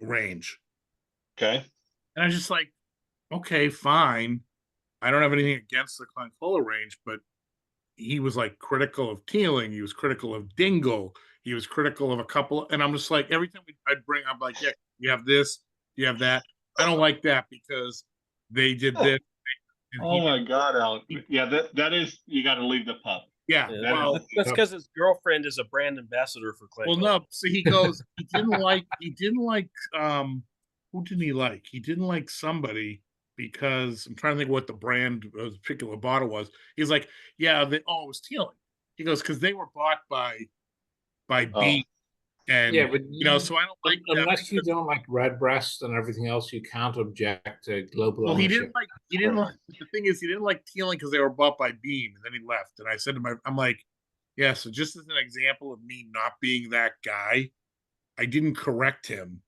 range. Okay. And I was just like, okay, fine. I don't have anything against the Clan Cola range, but he was like critical of Teeling. He was critical of Dingle. He was critical of a couple. And I'm just like, every time I'd bring up, like, yeah, you have this, you have that. I don't like that because they did this. Oh my God, Allan. Yeah, that is, you got to leave the pub. Yeah, well, that's because his girlfriend is a brand ambassador for Clay. Well, no, so he goes, he didn't like, who didn't he like? He didn't like somebody because I'm trying to think what the brand of the particular bottle was. He's like, yeah, it was Teeling. He goes, because they were bought by Beam. And yeah, but so I don't like unless you don't like Redbreast and everything else, you can't object to global Well, ownership. he didn't like the thing is he didn't like Teeling because they were bought by Beam, and then he left. And I said to him, I'm like, yeah, so just as an example of me not being that guy, I didn't correct him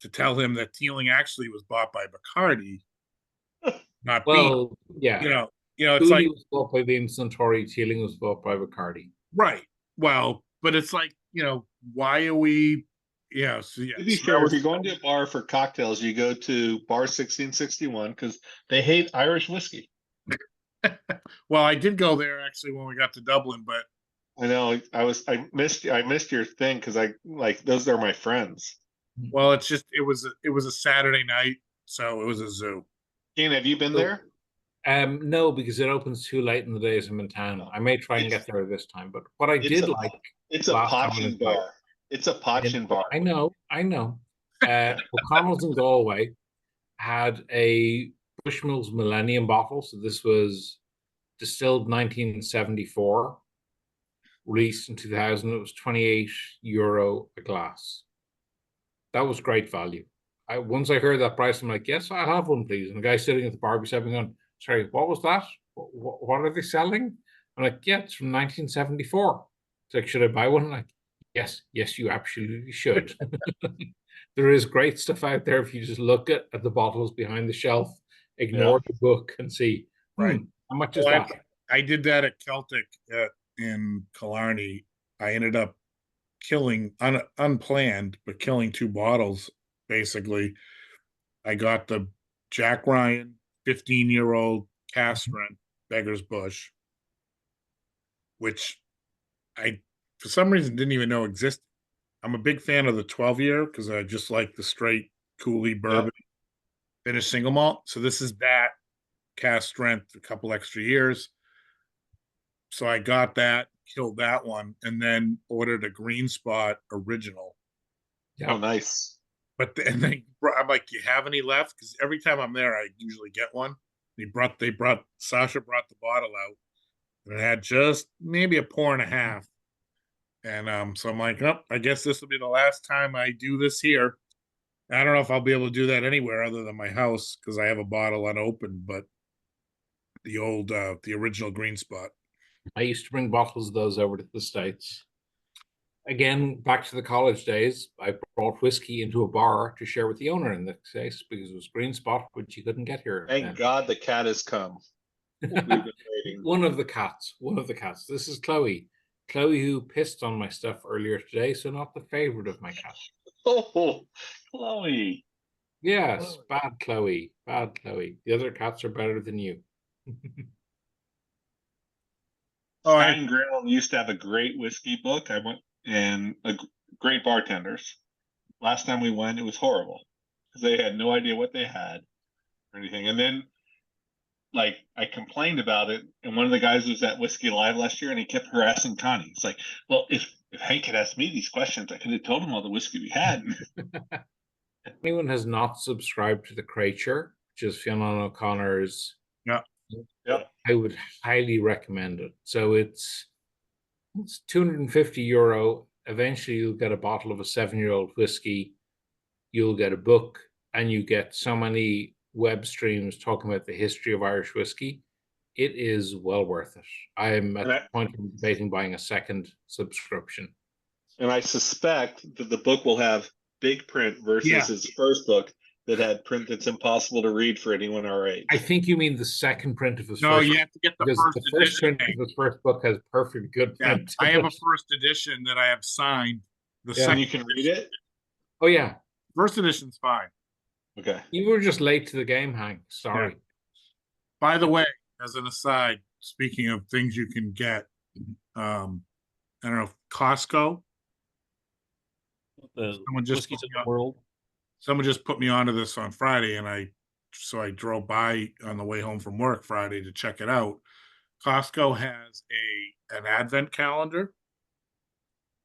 to tell him that Teeling actually was bought by Bacardi, not Beam. Yeah. It's like was bought by Beam Suntory, Teeling was bought by Bacardi. Right. Well, but it's like, why are we To be fair, if you're going to a bar for cocktails, you go to bar 1661 because they hate Irish whiskey. Well, I did go there actually when we got to Dublin, but I know I missed your thing because I like those are my friends. Well, it was a Saturday night, so it was a zoo. Ian, have you been there? No, because it opens too late in the days I'm in town. I may try and get there this time, but what I did like, it's a Pachin bar. It's a Pachin bar. I know. O'Connell's in Galway had a Bushmills Millennium bottle, so this was distilled 1974, released in 2000. It was €28 a glass. That was great value. Once I heard that price, I'm like, yes, I'll have one, please. And the guy sitting at the bar beside me going, sorry, what was that? What are they selling? I'm like, yeah, it's from 1974. It's like, should I buy one? I'm like, yes, you absolutely should. There is great stuff out there if you just look at the bottles behind the shelf, ignore the book, and see, right, how much is that? I did that at Celtic in Killarney. I ended up killing, unplanned, but killing 2 bottles, basically. I got the Jack Ryan 15-year-old cask strength Beggar's Bush, which I, for some reason, didn't even know existed. I'm a big fan of the 12-year because I just like the straight Cooley bourbon finished single malt. So this is that cask strength, a couple extra years. So I got that, killed that one, and then ordered a Green Spot original. Oh, nice. But I'm like, do you have any left? Because every time I'm there, I usually get one. Sasha brought the bottle out, and it had just maybe a pour and a half. And so I'm like, oh, I guess this will be the last time I do this here. I don't know if I'll be able to do that anywhere other than my house because I have a bottle unopened, but the original Green Spot. I used to bring bottles of those over to the States. Again, back to the college days, I brought whiskey into a bar to share with the owner in this case because it was Green Spot, which you couldn't get here. Thank God the cat has come. One of the cats. This is Chloe. Chloe, who pissed on my stuff earlier today, so not the favorite of my cat. Oh, Chloe. Yes, bad Chloe. The other cats are better than you. Stein Grill used to have a great whiskey book. I went and great bartenders. Last time we went, it was horrible because they had no idea what they had or anything. And then, like, I complained about it, and one of the guys was at Whiskey Live last year, and he kept harassing Connie. It's like, well, if Hank had asked me these questions, I could have told him all the whiskey we had. If anyone has not subscribed to the Creature, which is Fionn O'Connor's, I would highly recommend it. So it's €250. Eventually, you'll get a bottle of a 7-year-old whiskey. You'll get a book, and you get so many web streams talking about the history of Irish whiskey. It is well worth it. I'm at the point of debating buying a second subscription. And I suspect that the book will have big print versus his first book that had print that's impossible to read for anyone our age. I think you mean the second print of his No, first you have to get the because first the first edition. print of his first book has perfect good Yeah, print. I have a first edition that I have signed. The Yeah. second, And you can read it? Oh yeah, first edition's fine. Okay. you were just late to the game, Hank. Sorry. By the way, as an aside, speaking of things you can get, I don't know, Costco. The Someone just whiskeys put of me the on- world. Someone just put me onto this on Friday, and I drove by on the way home from work Friday to check it out. Costco has an advent calendar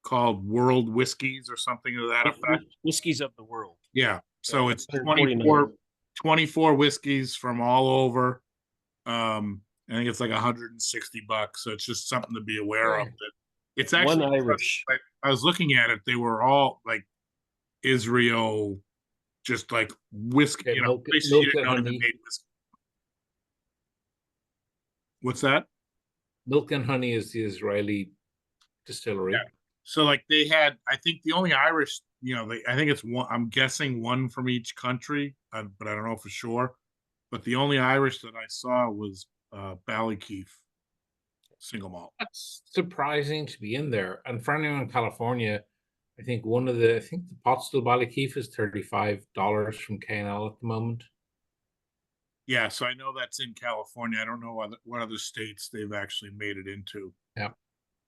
called World Whiskeys or something to that effect. Whiskeys of the world. Yeah. So Yeah, it's 149. 24 whiskeys from all over. I think it's like $160. So it's just something to be aware of. It's actually One Irish. I was looking at it, they were all like Israel, just like whiskey, Okay, milk- places milk you didn't and know they honey. made whiskey. What's that? Milk and Honey is the Israeli distillery. Yeah. So like they had, I think the only Irish, I think it's one, I'm guessing one from each country, but I don't know for sure. But the only Irish that I saw was Ballykeefe single malt. That's surprising to be in there. And for anyone in California, I think the pot still Ballykeefe is $35 from K&L at the moment. Yeah, so I know that's in California. I don't know what other states they've actually made it into. Yeah.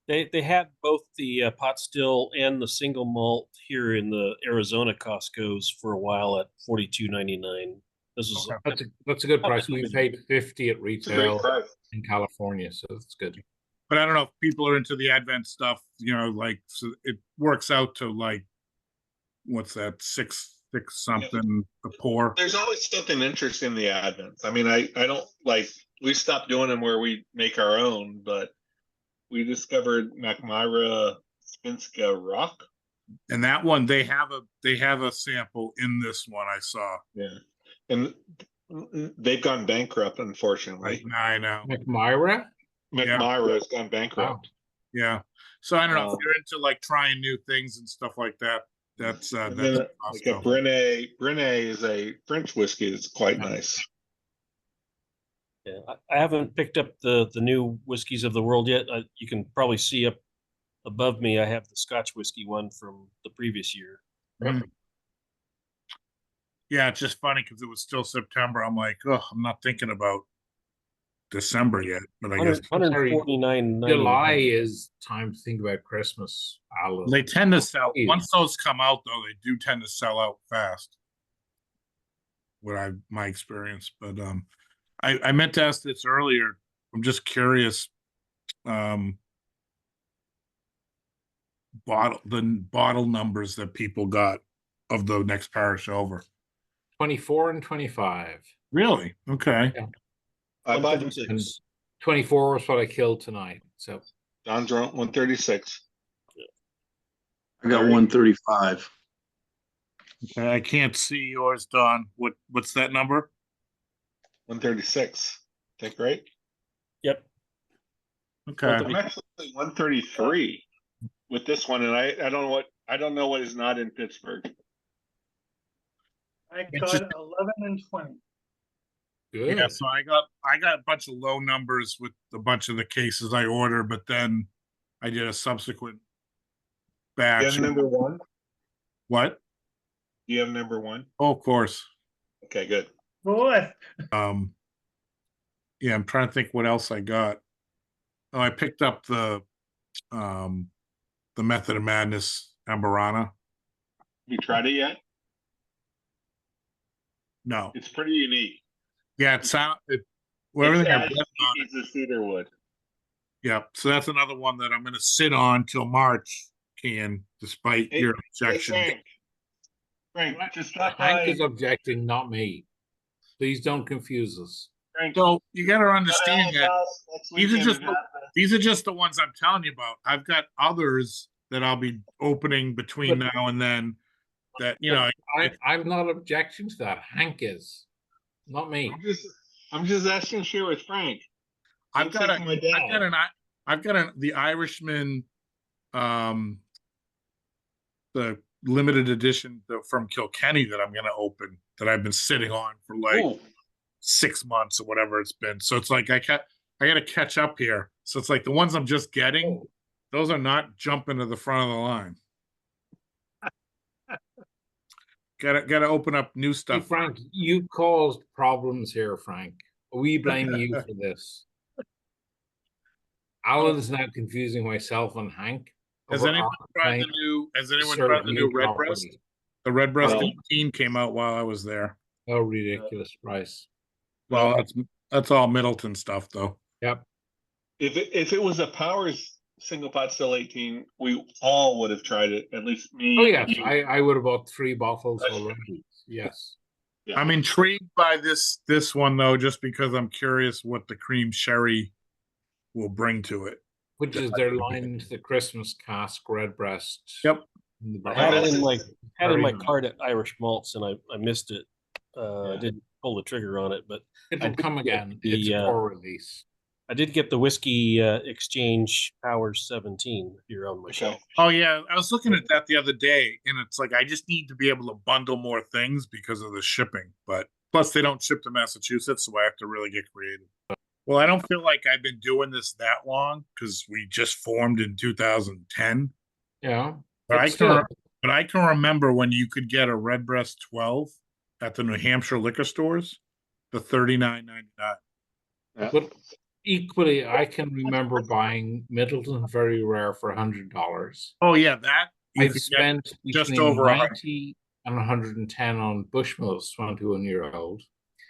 They had both the pot still and the single malt here in the Arizona Costco's for a while at $42.99. This is That's a good price. We paid $50 at It's a great retail price. in California, so that's good. But I don't know if people are into the Advent stuff, like so it works out to like what's that, six something a pour. There's always something interesting in the Advents. I mean, I don't we stopped doing them where we make our own, but we discovered McMyra Spinska Rock. And that one they have a sample in this one I saw. Yeah. And they've gone bankrupt, unfortunately. I know. McMyra? McMyra has gone bankrupt. Wow. Yeah. So I don't know if you're into like trying new things and stuff like that. That's And then like a Costco. Grenache is a French whiskey. It's quite nice. Yeah, I haven't picked up the new whiskeys of the world yet. You can probably see up above me. I have the Scotch whiskey one from the previous year. Mhm. Yeah, it's just funny because it was still September. I'm like, oh, I'm not thinking about December yet, but I guess 149.99. July is time to think about Christmas, Alan. they tend to sell once those come out though, they do tend to sell out fast. My experience. But I meant to ask this earlier. I'm just curious. Bottle numbers that people got of the next Parish Over. 24 and 25. Really? Okay. Yeah. I bought 136. 24 was what I killed tonight. So Don's 136. I got 135. Okay, I can't see yours, Don. What's that number? 136. I think, right? Yep. Okay. I'm actually 133 with this one, and I don't know what is not in Pittsburgh. I It's got just- 11 and 20. good. Yeah, so I got a bunch of low numbers with a bunch of the cases I ordered, but then I did a subsequent Do you batch. have number one? What? Do you have number one? Oh, of course. Okay, good. Boy, Yeah, I'm trying to think what else I got. Oh, I picked up the Method of Madness Amberana. You tried it yet? No. It's pretty unique. Yeah, everything I've It's read on it. as a cedar wood. Yeah, so that's another one that I'm going to sit on till March, despite Hey, your Hey, objections. Frank, just stop Hank by. is objecting, not me. Please don't confuse us. Frank, So you got to understand that next these are weekend just at Advent. these are just the ones I'm telling you about. I've got others that I'll be opening between now and then. That I'm not objecting to that. Hank is. Not me. I'm just asking share with Frank. I've got Take my dad. the Irishman, the limited edition from Kilkenny that I'm going to open that I've been sitting on for like Ooh. 6 months or whatever it's been. So it's like I got to catch up here. So it's like the ones I'm just getting, those are not jumping to the front of the line. Gotta open up new Hey, stuff. Frank, you caused problems here, Frank. We blame you for this. Alan's now confusing myself and Hank. Has over anyone our tried the claim new? Has anyone serve tried the new new Redbreast? property. The Redbreast No. 18 came out while I was there. Oh, ridiculous price. Well, that's all Middleton stuff, though. Yep. If it was a Powers single pot still 18, we all would have tried it. At least me. Oh, yes. you. I would have bought 3 bottles That's already. Yes. Yeah. I'm intrigued by this one though, just because I'm curious what the cream sherry will bring to it. Which is their line to the Christmas cask Redbreast. Yep. I had it in Very my nice. cart at Irish Malts, and I missed it. I didn't pull the trigger on it, but It'll come again. It's a core release. I did get the whiskey exchange Powers 17 here on my shelf. Oh yeah, I was looking at that the other day, and it's like I just need to be able to bundle more things because of the shipping. But plus, they don't ship to Massachusetts, so I have to really get creative. Well, I don't feel like I've been doing this that long because we just formed in 2010. Yeah. But But I can remember when you could get a Redbreast 12 at the New Hampshire liquor stores for $39.99. But equally, I can remember buying Middleton Very Rare for $100. Oh yeah, that you I've could get spent just between over 90 and 110 on Bushmills 21-year-old.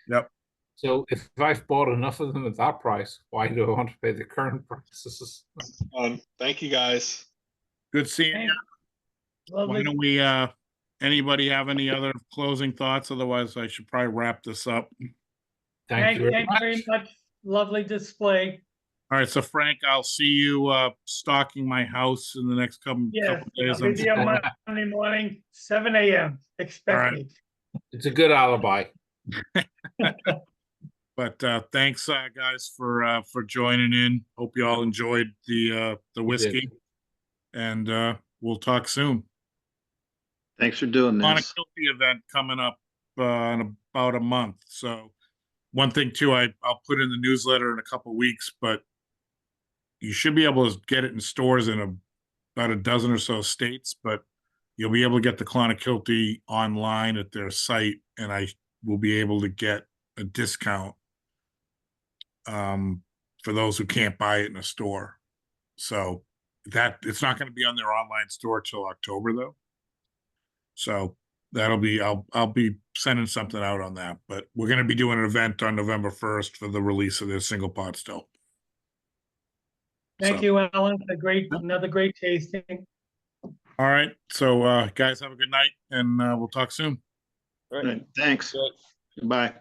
Yep. So if I've bought enough of them at that price, why do I want to pay the current prices? Thank you guys. Good seeing you. Why Lovely. don't we anybody have any other closing thoughts? Otherwise, I should probably wrap this up. Thank you very Thank you very much. much. Lovely display. All right, so Frank, I'll see you stocking my house in the next couple Yes, days. I'll be there Monday morning, 7 a.m. Expect All right. me. It's a good alibi. But thanks, guys, for joining in. Hope you all enjoyed the whiskey, and we'll talk soon. Thanks for doing On a this. Kilty event coming up in about a month. So one thing too, I'll put in the newsletter in a couple weeks, but you should be able to get it in stores in about a dozen or so states. But you'll be able to get the Clonakilty online at their site, and I will be able to get a discount for those who can't buy it in a store. So that it's not going to be on their online store till October though. So that'll be I'll be sending something out on that, but we're going to be doing an event on November 1st for the release of their single pot still. Thank you, Alan. Another great tasting. All right. So guys, have a good night, and we'll talk soon. All right. Thanks. Goodbye.